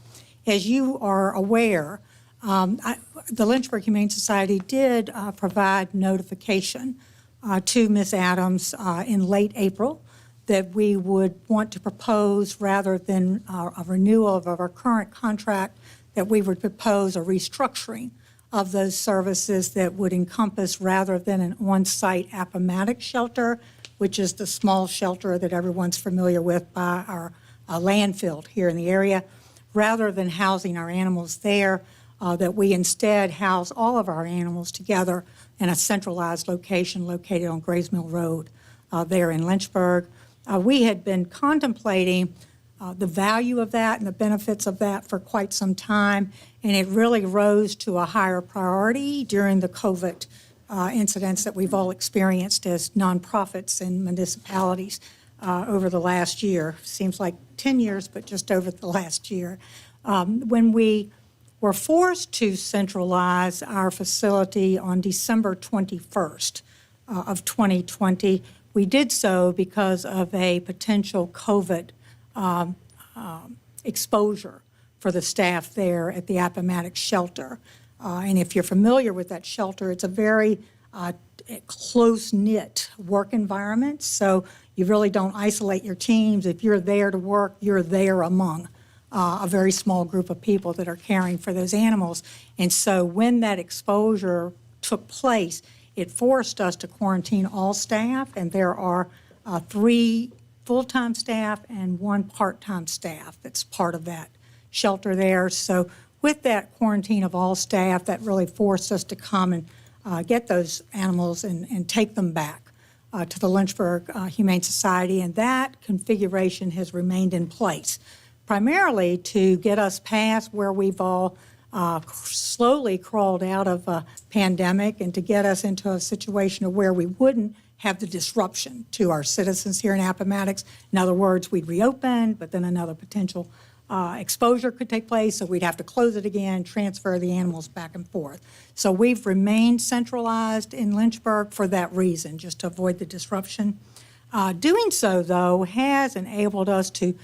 As you are aware, the Lynchburg Humane Society did provide notification to Ms. Adams in late April that we would want to propose, rather than a renewal of our current contract, that we would propose a restructuring of those services that would encompass, rather than an on-site Appomattox shelter, which is the small shelter that everyone's familiar with by our landfill here in the area, rather than housing our animals there, that we instead house all of our animals together in a centralized location located on Grays Mill Road there in Lynchburg. We had been contemplating the value of that and the benefits of that for quite some time, and it really rose to a higher priority during the COVID incidents that we've all experienced as nonprofits and municipalities over the last year. Seems like 10 years, but just over the last year. When we were forced to centralize our facility on December 21st of 2020, we did so because of a potential COVID exposure for the staff there at the Appomattox shelter. And if you're familiar with that shelter, it's a very close-knit work environment, so you really don't isolate your teams. If you're there to work, you're there among a very small group of people that are caring for those animals. And so when that exposure took place, it forced us to quarantine all staff, and there are 3 full-time staff and 1 part-time staff that's part of that shelter there. So with that quarantine of all staff, that really forced us to come and get those animals and take them back to the Lynchburg Humane Society, and that configuration has remained in place, primarily to get us past where we've all slowly crawled out of a pandemic and to get us into a situation of where we wouldn't have the disruption to our citizens here in Appomattox. In other words, we'd reopen, but then another potential exposure could take place, so we'd have to close it again, transfer the animals back and forth. So we've remained centralized in Lynchburg for that reason, just to avoid the disruption. Doing so, though, has enabled us to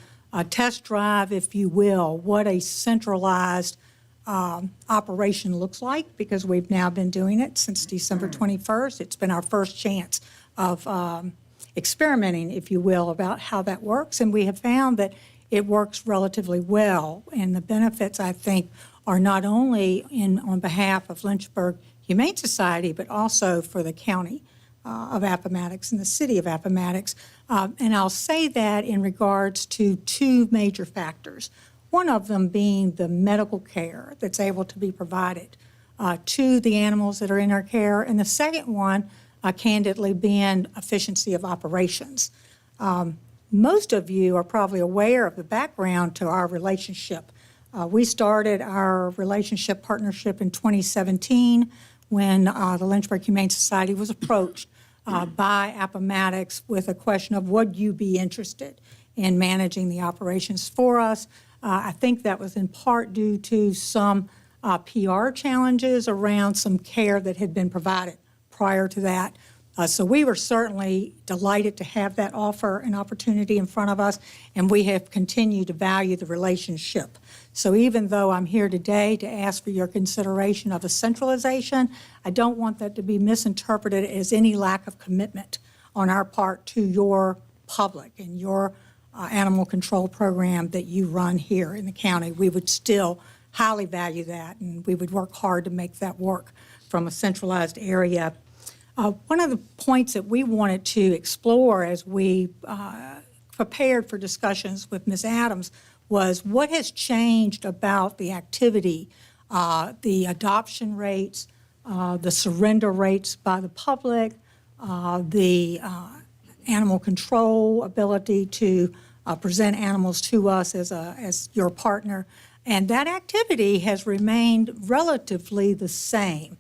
test drive, if you will, what a centralized operation looks like, because we've now been doing it since December 21st. It's been our first chance of experimenting, if you will, about how that works, and we have found that it works relatively well. And the benefits, I think, are not only on behalf of Lynchburg Humane Society, but also for the county of Appomattox and the city of Appomattox. And I'll say that in regards to two major factors. One of them being the medical care that's able to be provided to the animals that are in our care. And the second one, candidly, being efficiency of operations. Most of you are probably aware of the background to our relationship. We started our relationship partnership in 2017 when the Lynchburg Humane Society was approached by Appomattox with a question of, would you be interested in managing the operations for us? I think that was in part due to some PR challenges around some care that had been provided prior to that. So we were certainly delighted to have that offer and opportunity in front of us, and we have continued to value the relationship. So even though I'm here today to ask for your consideration of a centralization, I don't want that to be misinterpreted as any lack of commitment on our part to your public and your animal control program that you run here in the county. We would still highly value that, and we would work hard to make that work from a centralized area. One of the points that we wanted to explore as we prepared for discussions with Ms. Adams was what has changed about the activity, the adoption rates, the surrender rates by the public, the animal control ability to present animals to us as your partner. And that activity has remained relatively the same.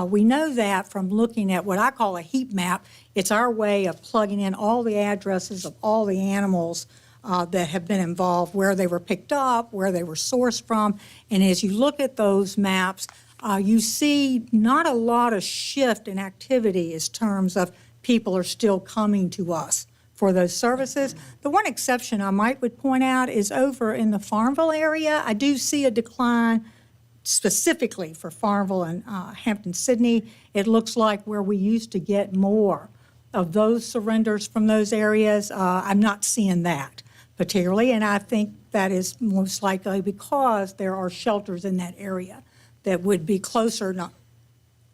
We know that from looking at what I call a heat map. It's our way of plugging in all the addresses of all the animals that have been involved, where they were picked up, where they were sourced from. And as you look at those maps, you see not a lot of shift in activity in terms of people are still coming to us for those services. The one exception I would point out is over in the Farmville area. I do see a decline specifically for Farmville and Hampton-Sydney. It looks like where we used to get more of those surrenders from those areas, I'm not seeing that particularly, and I think that is most likely because there are shelters in that area that would be closer,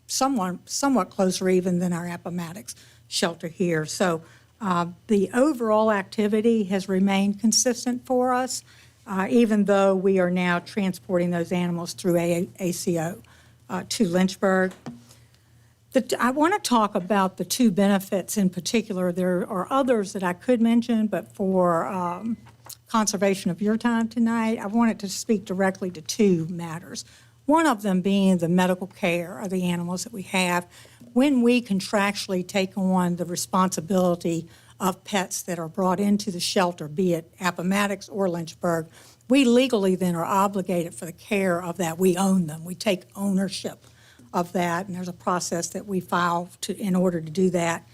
somewhat closer even than our Appomattox shelter here. So the overall activity has remained consistent for us, even though we are now transporting those animals through ACO to Lynchburg. I want to talk about the two benefits in particular. There are others that I could mention, but for conservation of your time tonight, I wanted to speak directly to two matters. One of them being the medical care of the animals that we have. When we contractually take on the responsibility of pets that are brought into the shelter, be it Appomattox or Lynchburg, we legally then are obligated for the care of that. We own them. We take ownership of that, and there's a process that we file in order to do that,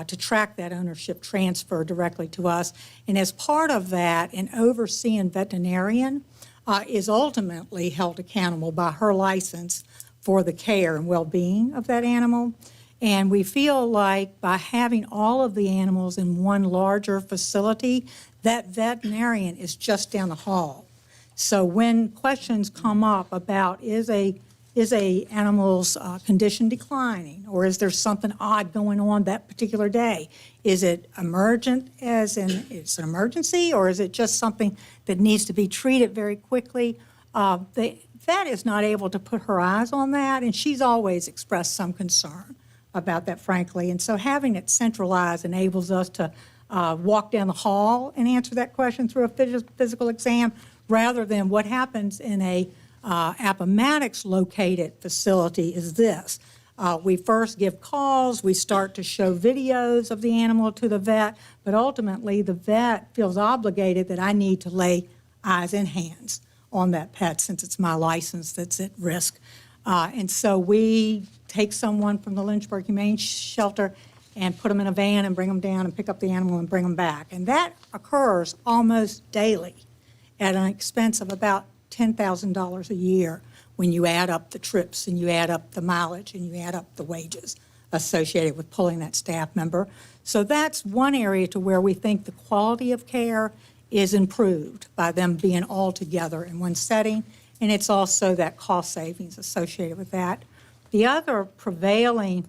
to track that ownership transfer directly to us. And as part of that, an overseeing veterinarian is ultimately held accountable by her license for the care and well-being of that animal. And we feel like by having all of the animals in one larger facility, that veterinarian is just down the hall. So when questions come up about is a is a animal's condition declining, or is there something odd going on that particular day? Is it emergent, as in it's an emergency, or is it just something that needs to be treated very quickly? The vet is not able to put her eyes on that, and she's always expressed some concern about that, frankly. And so having it centralized enables us to walk down the hall and answer that question through a physical exam, rather than what happens in a Appomattox located facility is this. We first give calls, we start to show videos of the animal to the vet, but ultimately the vet feels obligated that I need to lay eyes and hands on that pet since it's my license that's at risk. And so we take someone from the Lynchburg Humane Shelter and put them in a van and bring them down and pick up the animal and bring them back. And that occurs almost daily at an expense of about $10,000 a year when you add up the trips and you add up the mileage and you add up the wages associated with pulling that staff member. So that's one area to where we think the quality of care is improved by them being all together in one setting, and it's also that cost savings associated with that. The other prevailing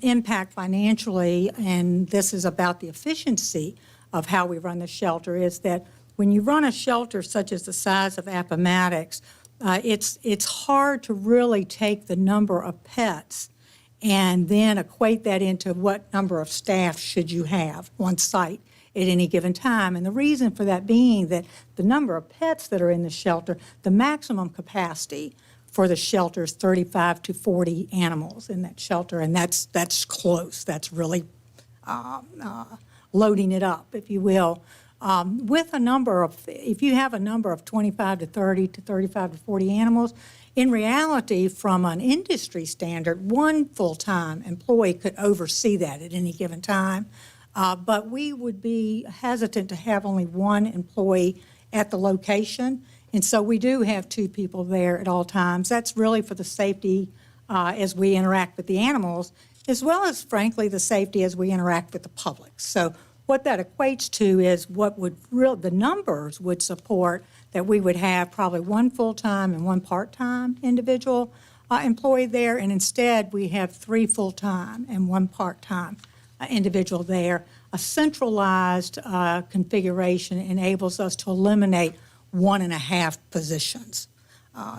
impact financially, and this is about the efficiency of how we run the shelter, is that when you run a shelter such as the size of Appomattox, it's hard to really take the number of pets and then equate that into what number of staff should you have on site at any given time. And the reason for that being that the number of pets that are in the shelter, the maximum capacity for the shelter is 35 to 40 animals in that shelter, and that's close. That's really loading it up, if you will. With a number of, if you have a number of 25 to 30 to 35 to 40 animals, in reality, from an industry standard, one full-time employee could oversee that at any given time. But we would be hesitant to have only one employee at the location. And so we do have two people there at all times. That's really for the safety as we interact with the animals, as well as, frankly, the safety as we interact with the public. So what that equates to is what would the numbers would support that we would have probably one full-time and one part-time individual employee there, and instead we have three full-time and one part-time individual there. A centralized configuration enables us to eliminate 1.5 positions.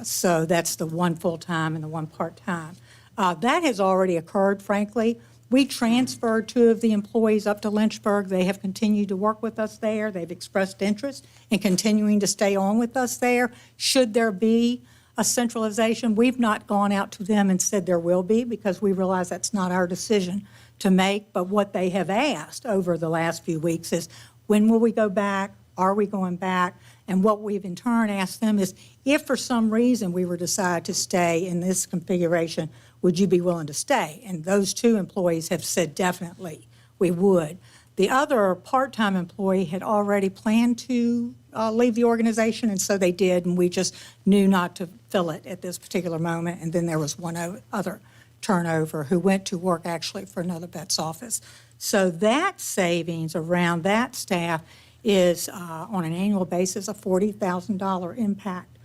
So that's the one full-time and the one part-time. That has already occurred, frankly. We transferred 2 of the employees up to Lynchburg. They have continued to work with us there. They've expressed interest in continuing to stay on with us there. Should there be a centralization, we've not gone out to them and said there will be, because we realize that's not our decision to make. But what they have asked over the last few weeks is, when will we go back? Are we going back? And what we've in turn asked them is, if for some reason we were to decide to stay in this configuration, would you be willing to stay? And those 2 employees have said definitely we would. The other part-time employee had already planned to leave the organization, and so they did, and we just knew not to fill it at this particular moment. And then there was one other turnover who went to work actually for another vet's office. So that savings around that staff is on an annual basis a $40,000 impact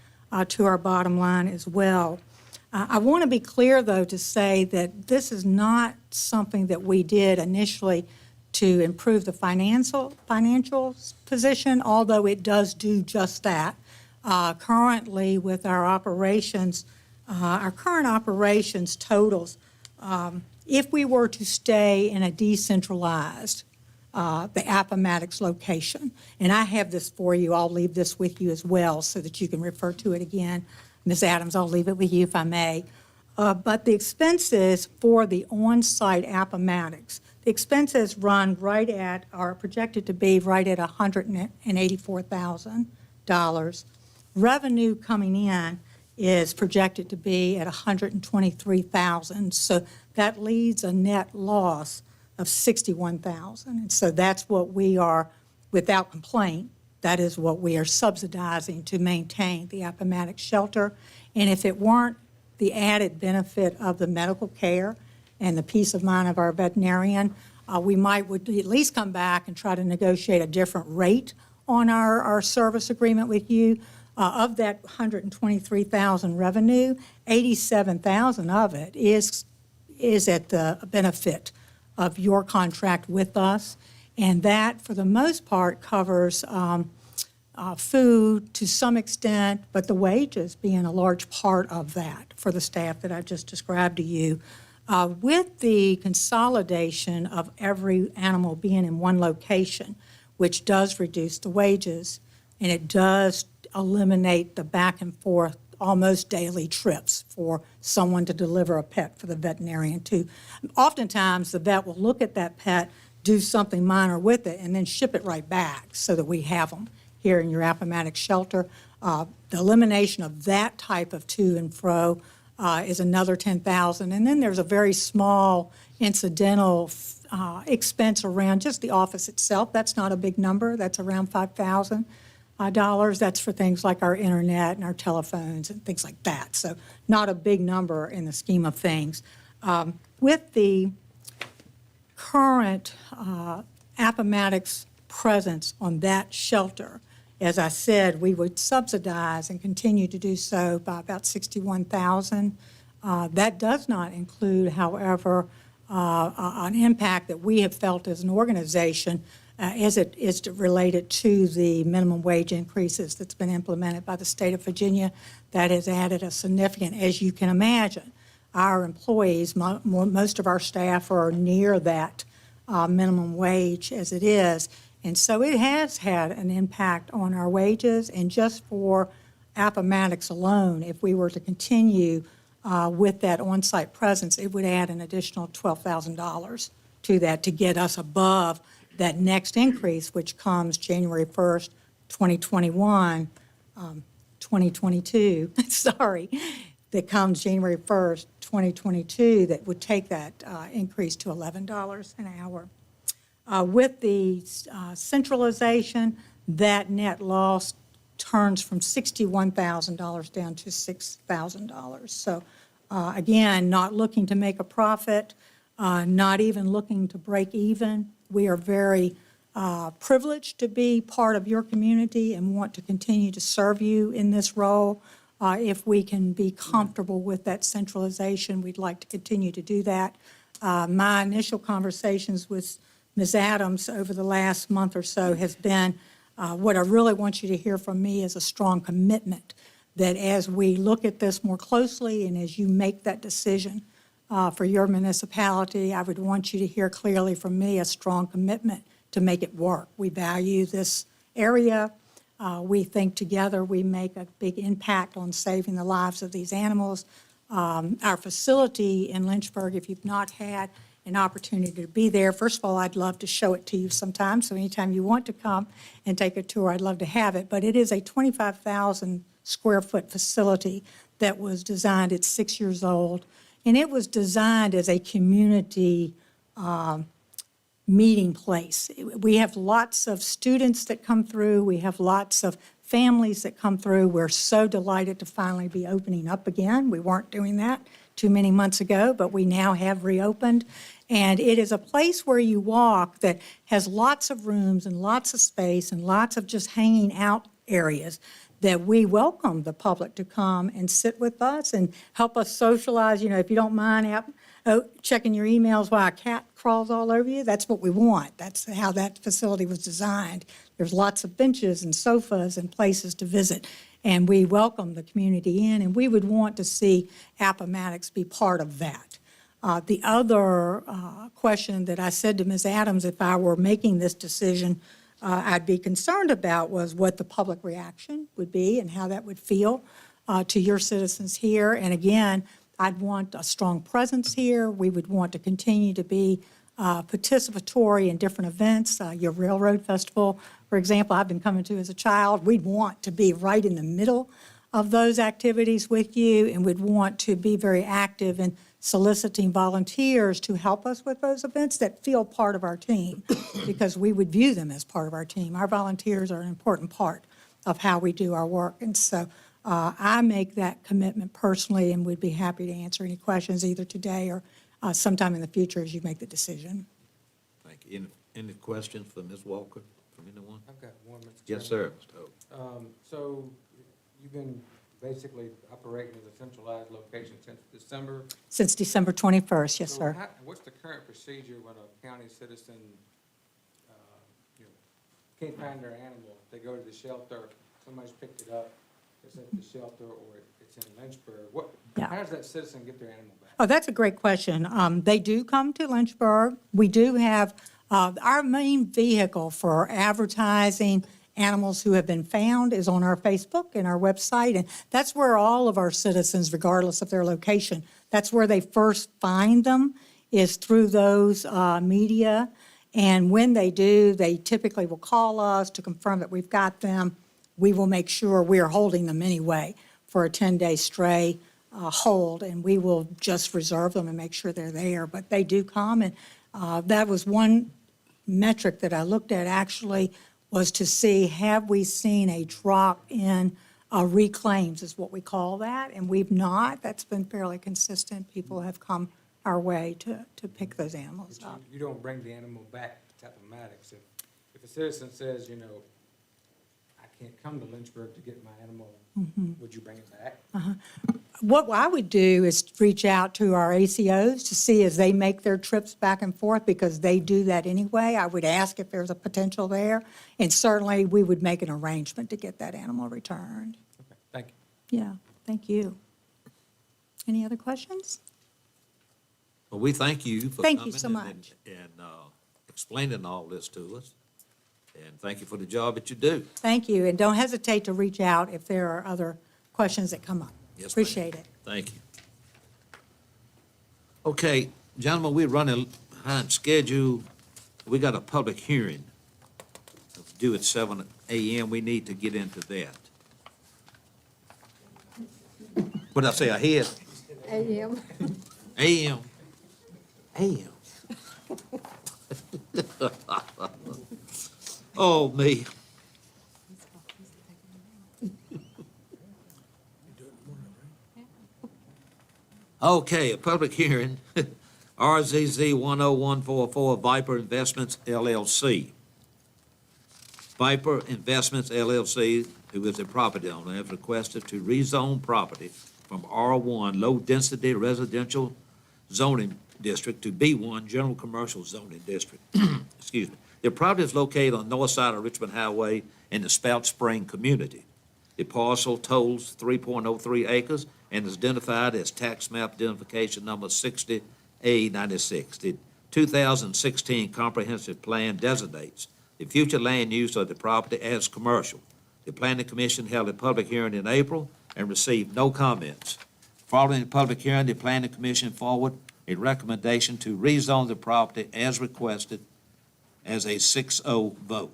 to our bottom line as well. I want to be clear, though, to say that this is not something that we did initially to improve the financial position, although it does do just that. Currently, with our operations, our current operations totals, if we were to stay in a decentralized, the Appomattox location, and I have this for you, I'll leave this with you as well so that you can refer to it again. Ms. Adams, I'll leave it with you if I may. But the expenses for the on-site Appomattox, the expenses run right at, are projected to be right at $184,000. Revenue coming in is projected to be at $123,000. So that leaves a net loss of $61,000. And so that's what we are, without complaint, that is what we are subsidizing to maintain the Appomattox shelter. And if it weren't the added benefit of the medical care and the peace of mind of our veterinarian, we would at least come back and try to negotiate a different rate on our service agreement with you. Of that 123,000 revenue, 87,000 of it is at the benefit of your contract with us. And that, for the most part, covers food to some extent, but the wages being a large part of that for the staff that I just described to you. With the consolidation of every animal being in one location, which does reduce the wages, and it does eliminate the back and forth, almost daily trips for someone to deliver a pet for the veterinarian to. Oftentimes, the vet will look at that pet, do something minor with it, and then ship it right back so that we have them here in your Appomattox shelter. The elimination of that type of to and fro is another 10,000. And then there's a very small incidental expense around just the office itself. That's not a big number. That's around $5,000. That's for things like our internet and our telephones and things like that. So not a big number in the scheme of things. With the current Appomattox presence on that shelter, as I said, we would subsidize and continue to do so by about 61,000. That does not include, however, an impact that we have felt as an organization as it is related to the minimum wage increases that's been implemented by the state of Virginia. That has added a significant, as you can imagine, our employees, most of our staff are near that minimum wage as it is. And so it has had an impact on our wages. And just for Appomattox alone, if we were to continue with that on-site presence, it would add an additional $12,000 to that to get us above that next increase, which comes January 1st, 2021, 2022, sorry, that comes January 1st, 2022, that would take that increase to $11 an hour. With the centralization, that net loss turns from $61,000 down to $6,000. So again, not looking to make a profit, not even looking to break even. We are very privileged to be part of your community and want to continue to serve you in this role. If we can be comfortable with that centralization, we'd like to continue to do that. My initial conversations with Ms. Adams over the last month or so has been what I really want you to hear from me is a strong commitment that as we look at this more closely and as you make that decision for your municipality, I would want you to hear clearly from me a strong commitment to make it work. We value this area. We think together we make a big impact on saving the lives of these animals. Our facility in Lynchburg, if you've not had an opportunity to be there, first of all, I'd love to show it to you sometime. So anytime you want to come and take a tour, I'd love to have it. But it is a 25,000 square foot facility that was designed, it's 6 years old. And it was designed as a community meeting place. We have lots of students that come through. We have lots of families that come through. We're so delighted to finally be opening up again. We weren't doing that too many months ago, but we now have reopened. And it is a place where you walk that has lots of rooms and lots of space and lots of just hanging out areas that we welcome the public to come and sit with us and help us socialize. You know, if you don't mind checking your emails while a cat crawls all over you, that's what we want. That's how that facility was designed. There's lots of benches and sofas and places to visit, and we welcome the community in, and we would want to see Appomattox be part of that. The other question that I said to Ms. Adams, if I were making this decision, I'd be concerned about was what the public reaction would be and how that would feel to your citizens here. And again, I'd want a strong presence here. We would want to continue to be participatory in different events. Your Railroad Festival, for example, I've been coming to as a child. We'd want to be right in the middle of those activities with you, and we'd want to be very active in soliciting volunteers to help us with those events that feel part of our team, because we would view them as part of our team. Our volunteers are an important part of how we do our work. And so I make that commitment personally and would be happy to answer any questions either today or sometime in the future as you make the decision. Thank you. Any questions for Ms. Walker from anyone? I've got one, Mr. Chairman. Yes, sir. Mr. Hope. So you've been basically operating as a centralized location since December. Since December 21st, yes, So sir. what's the current procedure when a county citizen, you know, can't find their animal? They go to the shelter, somebody's picked it up, it's at the shelter, or it's in Lynchburg. Yeah. How does that citizen get their animal back? Oh, that's a great question. They do come to Lynchburg. We do have, our main vehicle for advertising animals who have been found is on our Facebook and our website, and that's where all of our citizens, regardless of their location, that's where they first find them, is through those media. And when they do, they typically will call us to confirm that we've got them. We will make sure we are holding them anyway for a 10-day stray hold, and we will just reserve them and make sure they're there. But they do come, and that was one metric that I looked at actually, was to see, have we seen a drop in reclaims, is what we call that, and we've not. That's been fairly consistent. People have come our way to pick those animals But up. you don't bring the animal back to Appomattox. If a citizen says, you know, I can't come to Lynchburg to get my animal, would you bring it back? What I would do is reach out to our ACOs to see as they make their trips back and forth, because they do that anyway. I would ask if there's a potential there, and certainly we would make an arrangement to get that animal returned. Okay, thank you. Yeah, thank you. Any other questions? Well, we thank you for Thank coming. you so and- much. And explaining all this to us. And thank you for the job that you do. Thank you, and don't hesitate to reach out if there are other questions that come up. Yes, ma'am. Appreciate it. Thank you. Okay, gentlemen, we're running behind schedule. We got a public hearing due at 7 a.m. We need to get into that. What did I say, ahead? AM. A.m. A.m. Oh, me. Okay, a public hearing, RZZ 10144 Viper Investments LLC. Viper Investments LLC, who is a property owner, has requested to rezone property from R1 Low Density Residential Zoning District to B1 General Commercial Zoning District. Excuse me. The property is located on the north side of Richmond Highway in the Spout Spring community. The parcel totals 3.03 acres and is identified as tax map identification number 60A96. The 2016 comprehensive plan designates the future land use of the property as commercial. The Planning Commission held a public hearing in April and received no comments. Following the public hearing, the Planning Commission forwarded a recommendation to rezone the property as requested as a 6-0 vote.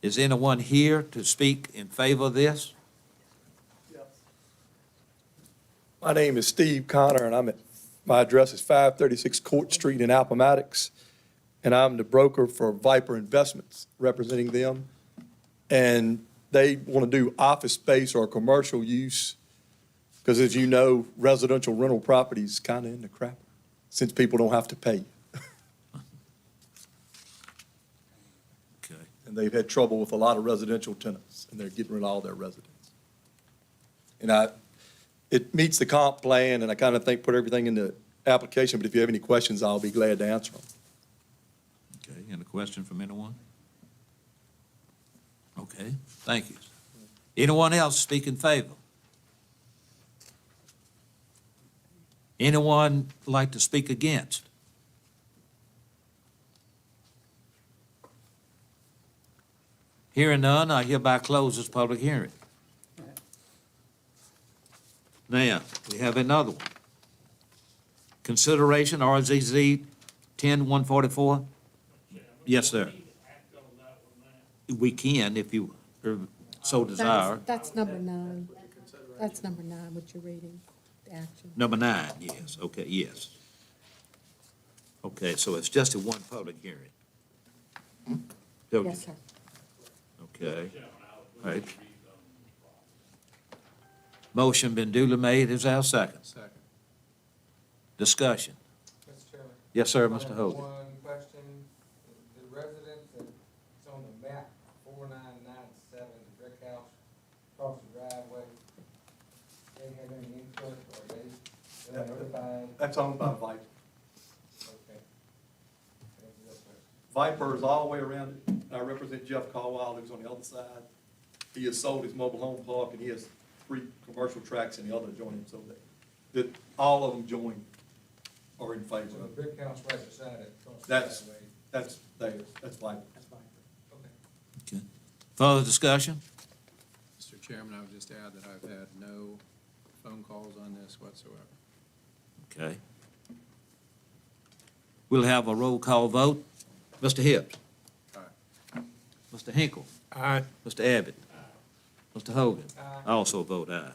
Is anyone here to speak in favor of this? My name is Steve Connor, and my address is 536 Court Street in Appomattox, and I'm the broker for Viper Investments, representing them. And they want to do office space or commercial use, because as you know, residential rental property is kind of in the crap, since people don't have to pay. Okay. And they've had trouble with a lot of residential tenants, and they're getting rid of all their residents. And it meets the comp plan, and I kind of think put everything in the application, but if you have any questions, I'll be glad to answer them. Okay, any question from anyone? Okay, thank you. Anyone else speak in favor? Anyone like to speak against? Hearing none, I hereby close this public hearing. Now, we have another one. Consideration RZZ 10144. Yes, sir. We need to act on that one now. We can if you so desire. That's number 9. That's number 9, what you're reading, the action. Number 9, yes, okay, yes. Okay, so it's just a one public hearing. Yes, sir. Okay, all right. Motion been duly made, is our second. Second. Discussion. Mr. Chairman. Yes, sir, I Mr. have Hogan. one question. The residence that's on the map, 4997, the brick house, across the drive Certified, That's owned by Viper. okay. Thank you, sir. Viper is all the way around it. I represent Jeff Caldwell, who's on the other side. He has sold his mobile home park, and he has 3 commercial tracks and the other joining, so that all of them join are in favor So of the it. brick house right beside it, across the That's, highway. that's theirs, that's Viper. That's fine. Okay. Okay. Further discussion? Mr. Chairman, I would just add that I've had no phone calls on this whatsoever. Okay. We'll have a roll call vote. Mr. Hibbs? Aye. Mr. Hinkle? Aye. Mr. Abbott? Mr. Hogan? Aye. I also vote aye.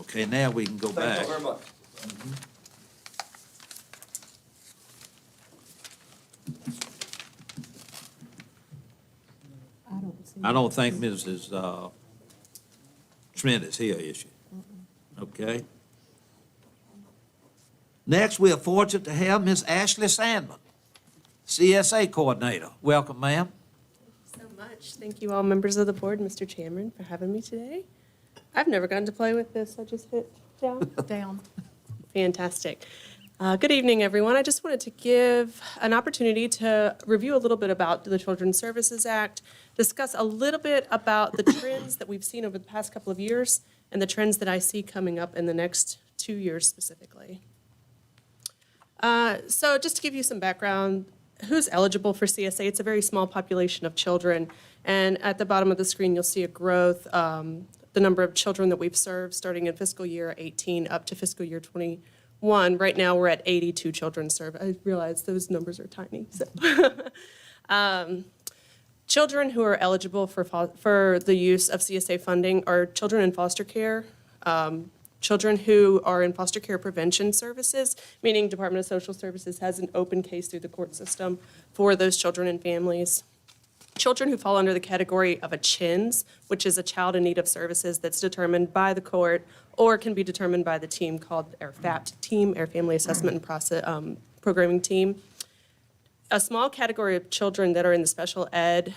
Okay, now we can go Thank back. you very much. I don't see. I don't think Mrs. Trent is here, is she? Okay. Next, we are fortunate to have Ms. Ashley Sandman, CSA Coordinator. Welcome, ma'am. So much. Thank you all members of the board, Mr. Chairman, for having me today. I've never gotten to play with this. I just hit down. Down. Fantastic. Good evening, everyone. I just wanted to give an opportunity to review a little bit about the Children's Services Act, discuss a little bit about the trends that we've seen over the past couple of years, and the trends that I see coming up in the next 2 years specifically. So just to give you some background, who's eligible for CSA? It's a very small population of children. And at the bottom of the screen, you'll see a growth, the number of children that we've served starting in fiscal year 18 up to fiscal year 21. Right now, we're at 82 children served. I realize those numbers are tiny. So. Children who are eligible for the use of CSA funding are children in foster care, children who are in foster care prevention services, meaning Department of Social Services has an open case through the court system for those children and families. Children who fall under the category of a CHINS, which is a child in need of services that's determined by the court or can be determined by the team called our FAPT team, our Family Assessment and Process Programming Team. A small category of children that are in the special ed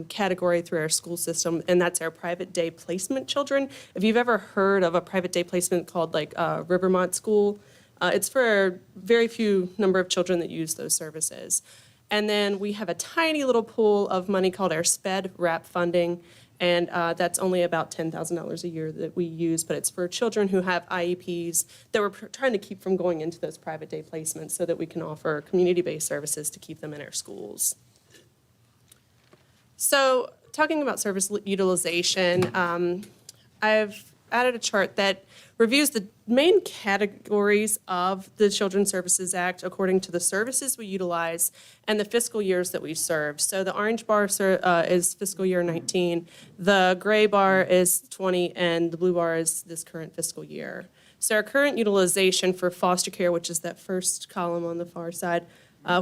category through our school system, and that's our private day placement children. If you've ever heard of a private day placement called like Rivermont School, it's for a very few number of children that use those services. And then we have a tiny little pool of money called our SPED RAP funding, and that's only about $10,000 a year that we use, but it's for children who have IEPs that we're trying to keep from going into those private day placements so that we can offer community-based services to keep them in our schools. So talking about service utilization, I've added a chart that reviews the main categories of the Children's Services Act according to the services we utilize and the fiscal years that we served. So the orange bar is fiscal year 19, the gray bar is 20, and the blue bar is this current fiscal year. So our current utilization for foster care, which is that first column on the far side,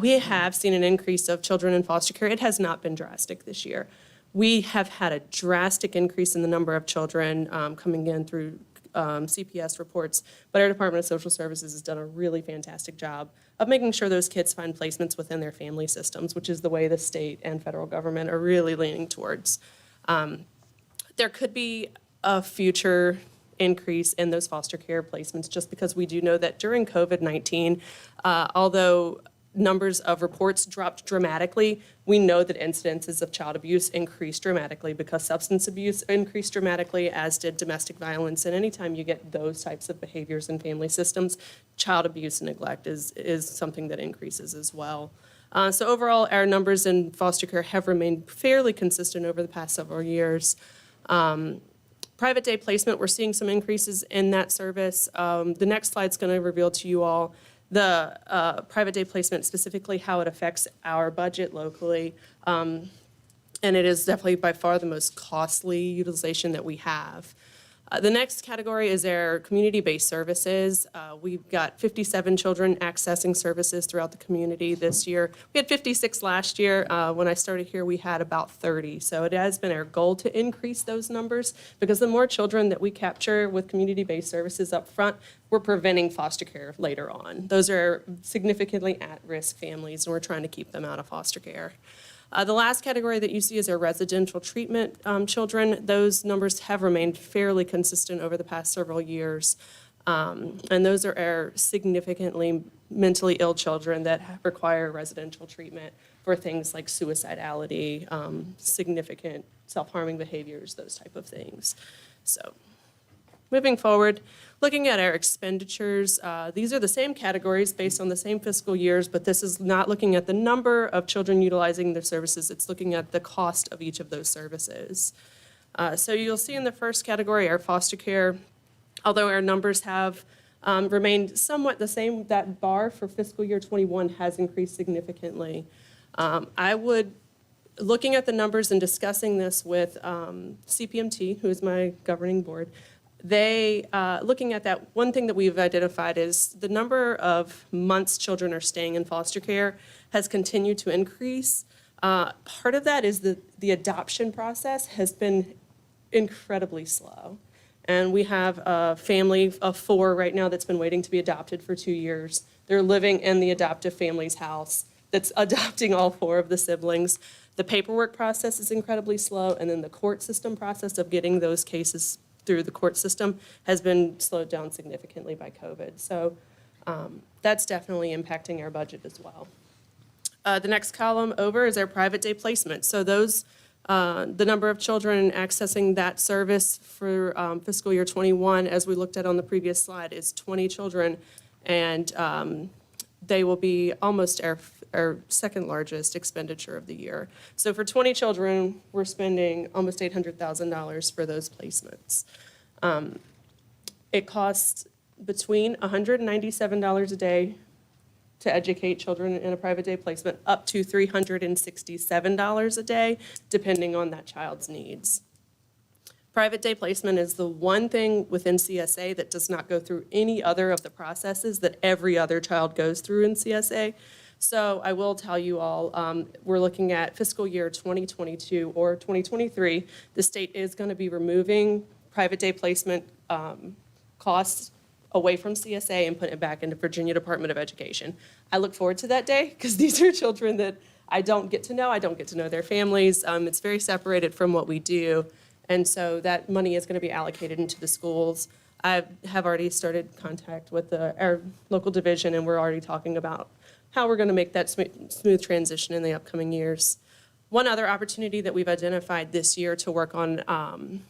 we have seen an increase of children in foster care. It has not been drastic this year. We have had a drastic increase in the number of children coming in through CPS reports, but our Department of Social Services has done a really fantastic job of making sure those kids find placements within their family systems, which is the way the state and federal government are really leaning towards. There could be a future increase in those foster care placements just because we do know that during COVID-19, although numbers of reports dropped dramatically, we know that incidences of child abuse increased dramatically because substance abuse increased dramatically, as did domestic violence. And anytime you get those types of behaviors in family systems, child abuse and neglect is something that increases as well. So overall, our numbers in foster care have remained fairly consistent over the past several years. Private day placement, we're seeing some increases in that service. The next slide's going to reveal to you all the private day placement, specifically how it affects our budget locally. And it is definitely by far the most costly utilization that we have. The next category is our community-based services. We've got 57 children accessing services throughout the community this year. We had 56 last year. When I started here, we had about 30. So it has been our goal to increase those numbers because the more children that we capture with community-based services up front, we're preventing foster care later on. Those are significantly at-risk families, and we're trying to keep them out of foster care. The last category that you see is our residential treatment children. Those numbers have remained fairly consistent over the past several years. And those are our significantly mentally ill children that require residential treatment for things like suicidality, significant self-harming behaviors, those type of things. So, moving forward, looking at our expenditures, these are the same categories based on the same fiscal years, but this is not looking at the number of children utilizing their services. It's looking at the cost of each of those services. So you'll see in the first category, our foster care, although our numbers have remained somewhat the same, that bar for fiscal year 21 has increased significantly. Looking at the numbers and discussing this with CPMT, who is my governing board, looking at that, one thing that we've identified is the number of months children are staying in foster care has continued to increase. Part of that is the adoption process has been incredibly slow. And we have a family of 4 right now that's been waiting to be adopted for 2 years. They're living in the adoptive family's house that's adopting all 4 of the siblings. The paperwork process is incredibly slow, and then the court system process of getting those cases through the court system has been slowed down significantly by COVID. So that's definitely impacting our budget as well. The next column over is our private day placement. So those, the number of children accessing that service for fiscal year 21, as we looked at on the previous slide, is 20 children, and they will be almost our second largest expenditure of the year. So for 20 children, we're spending almost $800,000 for those placements. It costs between $197 a day to educate children in a private day placement, up to $367 a day, depending on that child's needs. Private day placement is the one thing within CSA that does not go through any other of the processes that every other child goes through in CSA. So I will tell you all, we're looking at fiscal year 2022 or 2023. The state is going to be removing private day placement costs away from CSA and put it back into Virginia Department of Education. I look forward to that day because these are children that I don't get to know. I don't get to know their families. It's very separated from what we do. And so that money is going to be allocated into the schools. I have already started contact with our local division, and we're already talking about how we're going to make that smooth transition in the upcoming years. One other opportunity that we've identified this year to work on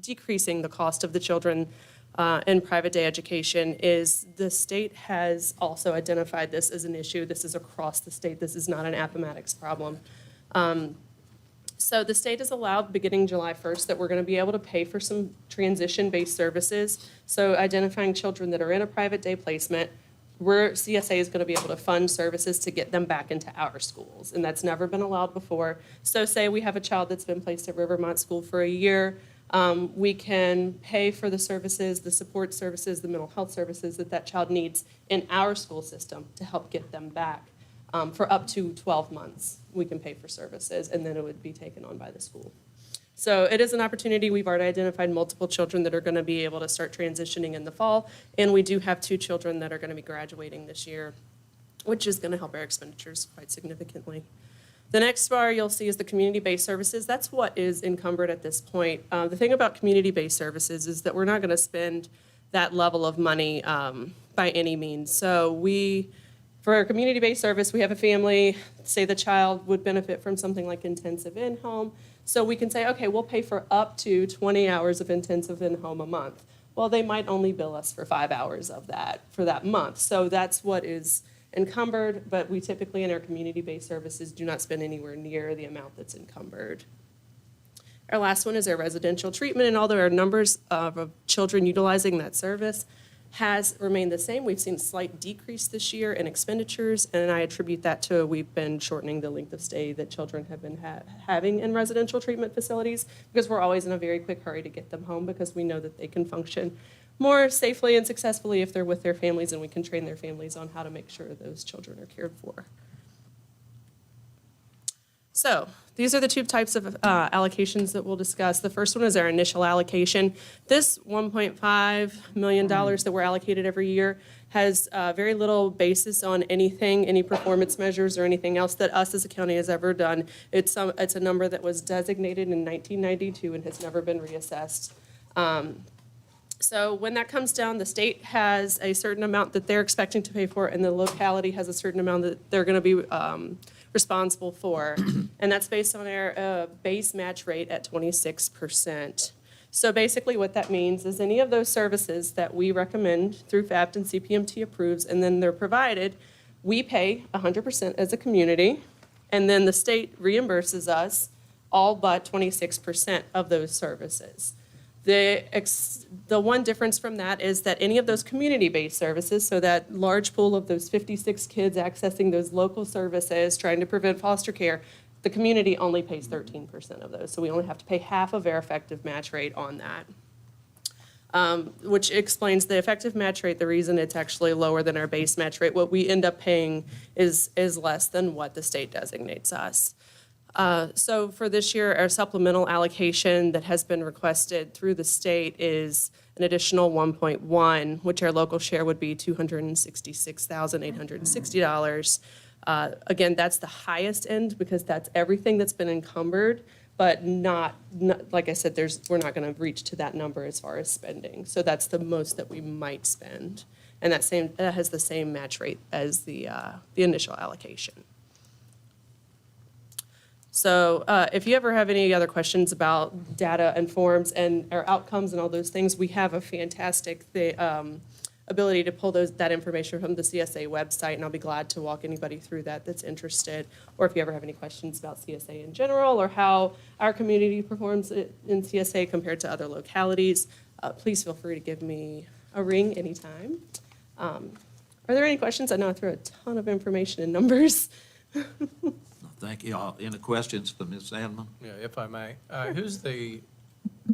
decreasing the cost of the children in private day education is the state has also identified this as an issue. This is across the state. This is not an Appomattox problem. So the state has allowed, beginning July 1st, that we're going to be able to pay for some transition-based services. So identifying children that are in a private day placement, where CSA is going to be able to fund services to get them back into our schools, and that's never been allowed before. So say we have a child that's been placed at Rivermont School for a year, we can pay for the services, the support services, the mental health services that child needs in our school system to help get them back. For up to 12 months, we can pay for services, and then it would be taken on by the school. So it is an opportunity. We've already identified multiple children that are going to be able to start transitioning in the fall, and we do have 2 children that are going to be graduating this year, which is going to help our expenditures quite significantly. The next bar you'll see is the community-based services. That's what is encumbered at this point. The thing about community-based services is that we're not going to spend that level of money by any means. So for our community-based service, we have a family, say the child would benefit from something like intensive in-home. So we can say, okay, we'll pay for up to 20 hours of intensive in-home a month. Well, they might only bill us for 5 hours of that for that month. So that's what is encumbered, but we typically in our community-based services do not spend anywhere near the amount that's encumbered. Our last one is our residential treatment, and although our numbers of children utilizing that service has remained the same, we've seen a slight decrease this year in expenditures, and I attribute that to we've been shortening the length of stay that children have been having in residential treatment facilities, because we're always in a very quick hurry to get them home because we know that they can function more safely and successfully if they're with their families, and we can train their families on how to make sure those children are cared for. So these are the two types of allocations that we'll discuss. The first one is our initial allocation. This $1.5 million that we're allocated every year has very little basis on anything, any performance measures or anything else that us as a county has ever done. It's a number that was designated in 1992 and has never been reassessed. So when that comes down, the state has a certain amount that they're expecting to pay for, and the locality has a certain amount that they're going to be responsible for. And that's based on our base match rate at 26%. So basically what that means is any of those services that we recommend through FAPT and CPMT approves, and then they're provided, we pay 100% as a community, and then the state reimburses us all but 26% of those services. The one difference from that is that any of those community-based services, so that large pool of those 56 kids accessing those local services, trying to prevent foster care, the community only pays 13% of those. So we only have to pay half of our effective match rate on that, which explains the effective match rate, the reason it's actually lower than our base match rate. What we end up paying is less than what the state designates us. So for this year, our supplemental allocation that has been requested through the state is an additional 1.1, which our local share would be $266,860. Again, that's the highest end because that's everything that's been encumbered, but not like I said, we're not going to reach to that number as far as spending. So that's the most that we might spend. And that has the same match rate as the initial allocation. So if you ever have any other questions about data and forms and our outcomes and all those things, we have a fantastic ability to pull that information from the CSA website, and I'll be glad to walk anybody through that that's interested. Or if you ever have any questions about CSA in general or how our community performs in CSA compared to other localities, please feel free to give me a ring anytime. Are there any questions? I know I threw a ton of information and numbers. Thank you. Any questions for Ms. Sandman? Yeah, if I may. Who's the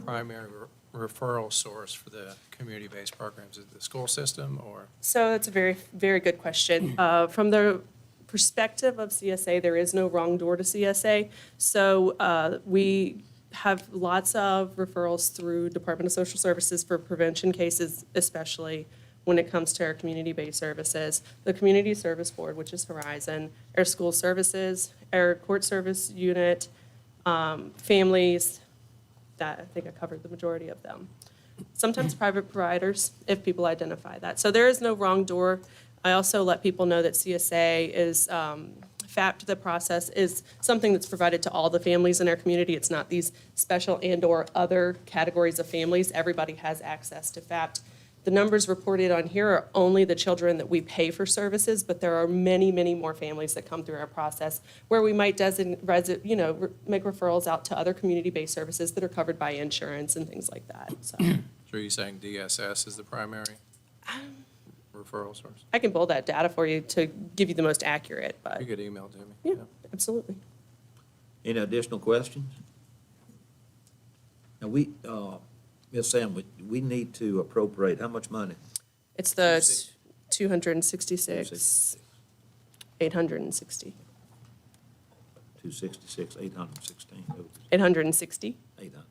primary referral source for the community-based programs? Is it the school system or? So that's a very, very good question. From the perspective of CSA, there is no wrong door to CSA. So we have lots of referrals through Department of Social Services for prevention cases, especially when it comes to our community-based services. The Community Service Board, which is Horizon, our school services, our court service unit, families, that I think I covered the majority of them. Sometimes private providers, if people identify that. So there is no wrong door. I also let people know that CSA is, FAPT, the process, is something that's provided to all the families in our community. It's not these special and/or other categories of families. Everybody has access to FAPT. The numbers reported on here are only the children that we pay for services, but there are many, many more families that come through our process where we might make referrals out to other community-based services that are covered by insurance and things like that. So So are you saying DSS is the primary referral source? I can pull that data for you to give you the most accurate, but You could email to me. yeah, absolutely. Any additional questions? Now, Ms. Sam, we need to appropriate how much money? It's the 266, 860. 266, 816. 860. 860.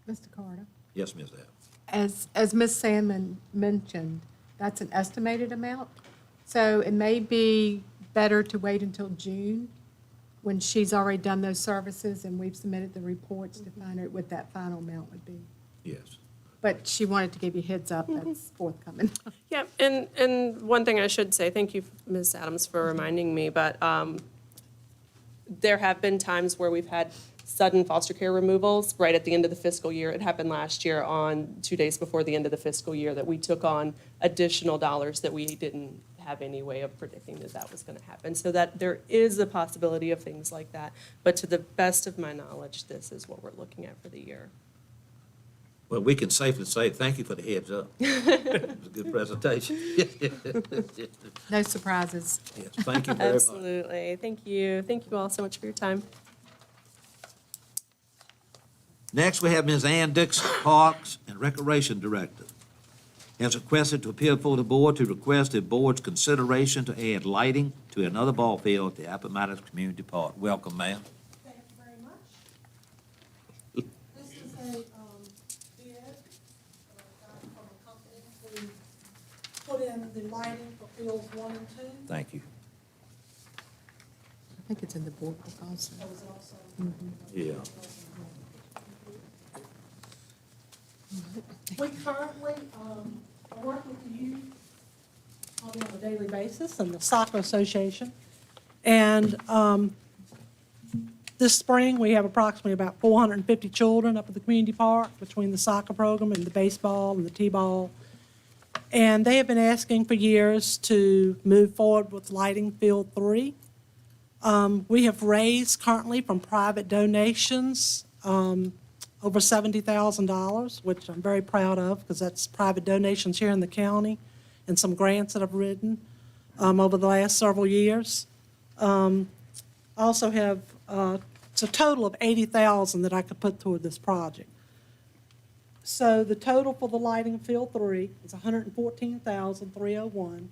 Mr. Carter? Yes, Ms. Abbott. As Ms. Sandman mentioned, that's an estimated amount. So it may be better to wait until June when she's already done those services and we've submitted the reports to find out what that final amount would be. Yes. But she wanted to give you heads up that's forthcoming. Yeah, and one thing I should say, thank you, Ms. Adams, for reminding me, but there have been times where we've had sudden foster care removals right at the end of the fiscal year. It happened last year on 2 days before the end of the fiscal year that we took on additional dollars that we didn't have any way of predicting that was going to happen. So that there is a possibility of things like that. But to the best of my knowledge, this is what we're looking at for the year. Well, we can safely say thank you for the heads up. It was a good presentation. No surprises. Yes, thank you very much. Absolutely. Thank you. Thank you all so much for your time. Next, we have Ms. Ann Dixon, Parks and Recreation Director. has requested to appear before the board to request the board's consideration to add lighting to another ball field at the Appomattox Community Park. Welcome, ma'am. Thank you very much. This is a bid got from a company to put in the lighting for fields 1 and 2. Thank you. I think it's in the board book also. That was also. Yeah. We currently work with the youth probably on a daily basis and the soccer association. And this spring, we have approximately about 450 children up at the community park between the soccer program and the baseball and the t-ball. And they have been asking for years to move forward with lighting Field 3. We have raised currently from private donations over $70,000, which I'm very proud of because that's private donations here in the county and some grants that I've written over the last several years. I also have, it's a total of $80,000 that I could put toward this project. So the total for the lighting Field 3 is $114,301.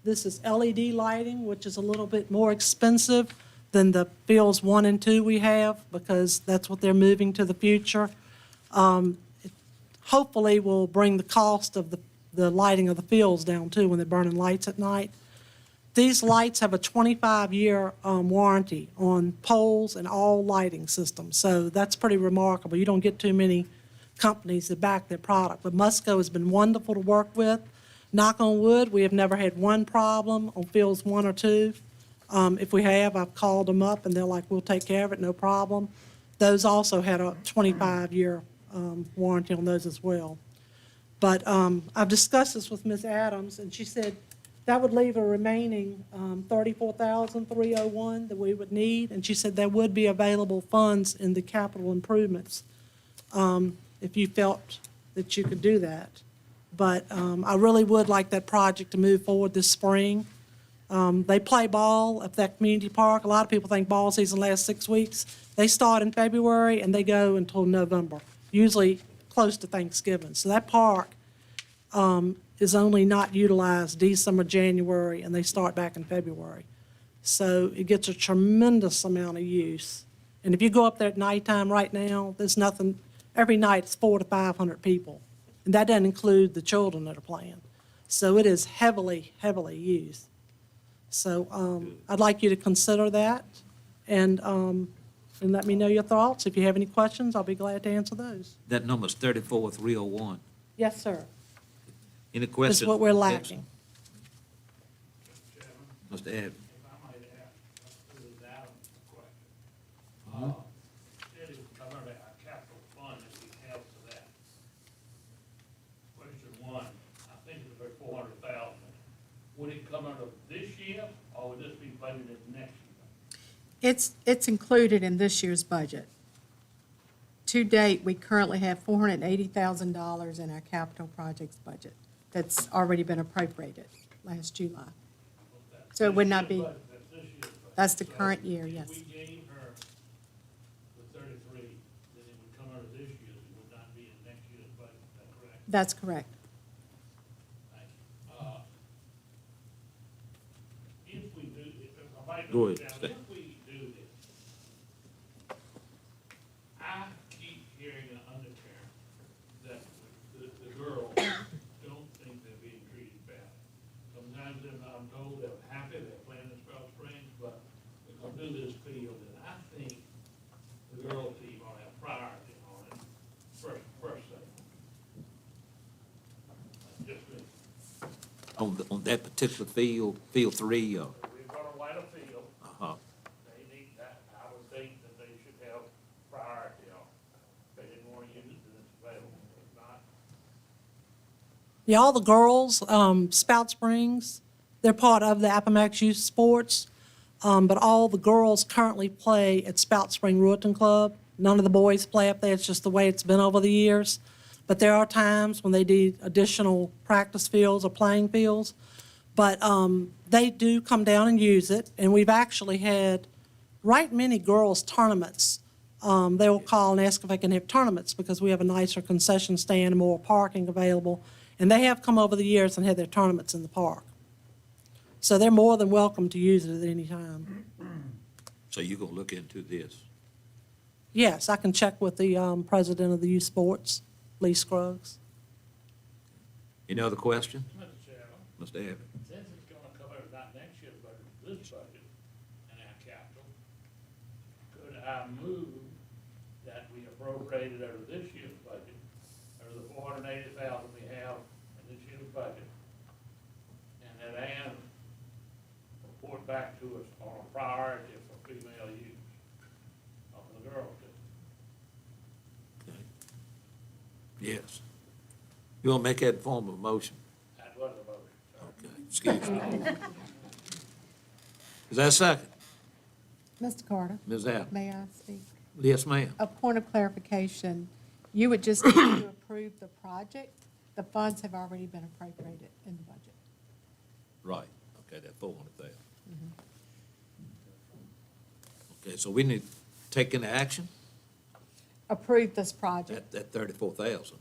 This is LED lighting, which is a little bit more expensive than the fields 1 and 2 we have, because that's what they're moving to the future. It hopefully will bring the cost of the lighting of the fields down too when they're burning lights at night. These lights have a 25-year warranty on poles and all lighting systems, so that's pretty remarkable. You don't get too many companies that back their product, but Musco has been wonderful to work with. Knock on wood, we have never had one problem on fields 1 or 2. If we have, I've called them up and they're like, we'll take care of it, no problem. Those also had a 25-year warranty on those as well. But I've discussed this with Ms. Adams, and she said that would leave a remaining $34,301 that we would need, and she said there would be available funds in the capital improvements if you felt that you could do that. But I really would like that project to move forward this spring. They play ball at that community park. A lot of people think ball season lasts 6 weeks. They start in February and they go until November, usually close to Thanksgiving. So that park is only not utilized December, January, and they start back in February. So it gets a tremendous amount of use. And if you go up there at nighttime right now, there's nothing, every night it's 400 to 500 people. And that doesn't include the children that are playing. So it is heavily, heavily used. So I'd like you to consider that and let me know your thoughts. If you have any questions, I'll be glad to answer those. That number's 34,301. Yes, sir. Any questions? That's what we're lacking. Mr. Adams. If I might ask, Mrs. Adams a question. It is covered our capital fund that we have for that. Question 1, I think it's about 400,000. Would it come out of this year, or would this be budgeted next year? It's included in this year's budget. To date, we currently have $480,000 in our capital projects budget that's already been appropriated last July. So it would not be, That's this year's budget. that's the current year, yes. If we gave her the 33, then it would come out of this year's, it would not be in next year's budget, is that correct? That's correct. Thank you. If we do, if I might Go ahead, down, Stan. if we do this, I keep hearing an undercurrent that the girls don't think they're being treated fair. Sometimes I'm told they're happy, they're playing in Spell Springs, but we're gonna do this field, and I think the girls team ought to have priority on it, first thing. Just me. On that particular field, Field 3, We're gonna light a field. uh-huh. They need that, I would think that they should have priority on it. If they didn't want to use it, then it's available. If not, Yeah, all the girls, Spout Springs, they're part of the Appomattox Youth Sports, but all the girls currently play at Spout Spring Rueton Club. None of the boys play up there, it's just the way it's been over the years. But there are times when they need additional practice fields or playing fields. But they do come down and use it, and we've actually had right many girls' tournaments they will call and ask if they can have tournaments because we have a nicer concession stand and more parking available. And they have come over the years and had their tournaments in the park. So they're more than welcome to use it at any time. So you're gonna look into this? Yes, I can check with the president of the youth sports, Lee Scruggs. Any other questions? Mr. Chairman, Mr. Abbott? since it's gonna come out of not next year's budget, this budget and our capital, could I move that we appropriate it out of this year's budget, out of the $480,000 we have in this year's budget, and that Ann report back to us on a priority for female use of the girls' team? Yes. You wanna make that form of motion? That was a motion. Okay, excuse me. Is that a second? Mr. Carter, Ms. Abbott? may I speak? Yes, ma'am. A point of clarification, you would just need to approve the project. The funds have already been appropriated in the budget. Right, okay, that 400,000. Okay, so we need to take into action Approve this project. that 34,000.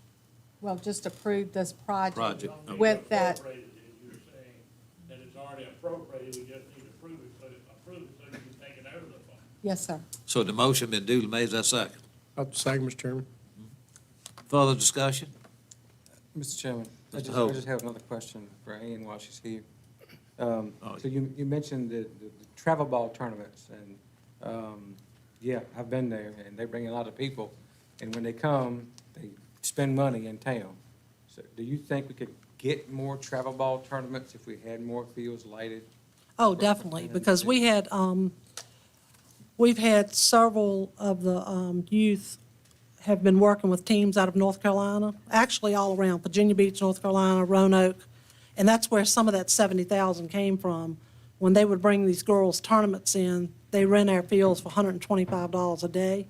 Well, just approve this project Project, okay. with that. Appropriated it, you're saying that it's already appropriated, we just need to approve it, so you can take it out of the fund. Yes, sir. So the motion been duly made, is that second? Second, Mr. Chairman. Further discussion? Mr. Chairman, Mr. I Hope. just have another question for Ann while she's here. Oh, So you mentioned the travel ball tournaments, and, yeah, I've been there, and they bring a lot of people, and when they come, they spend money in town. So do you think we could get more travel ball tournaments if we had more fields lighted? Oh, definitely, because we've had several of the youth have been working with teams out of North Carolina, actually all around, Virginia Beach, North Carolina, Roanoke, and that's where some of that 70,000 came from. When they would bring these girls' tournaments in, they rent our fields for $125 a day,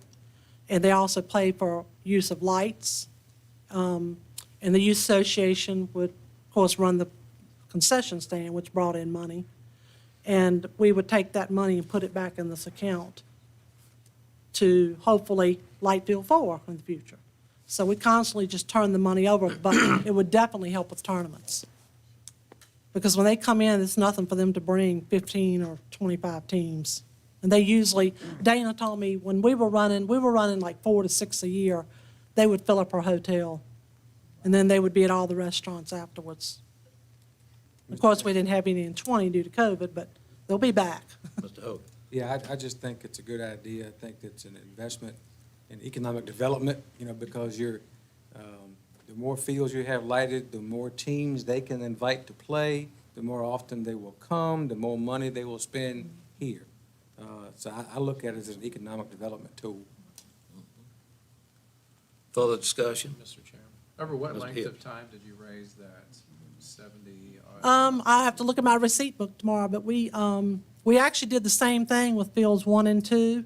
and they also pay for use of lights. And the youth association would, of course, run the concession stand, which brought in money. And we would take that money and put it back in this account to hopefully light Field 4 in the future. So we constantly just turn the money over, but it would definitely help with tournaments. Because when they come in, it's nothing for them to bring 15 or 25 teams. And they usually, Dana told me, when we were running like 4 to 6 a year, they would fill up our hotel. And then they would be at all the restaurants afterwards. Of course, we didn't have any in 20 due to COVID, but they'll be back. Mr. Hope? Yeah, I just think it's a good idea. I think it's an investment in economic development, because the more fields you have lighted, the more teams they can invite to play, the more often they will come, the more money they will spend here. So I look at it as an economic development tool. Further discussion? Mr. Chairman. Over what Mr. length Hill. of time did you raise that 70? I'll have to look at my receipt book tomorrow, but we actually did the same thing with fields 1 and 2.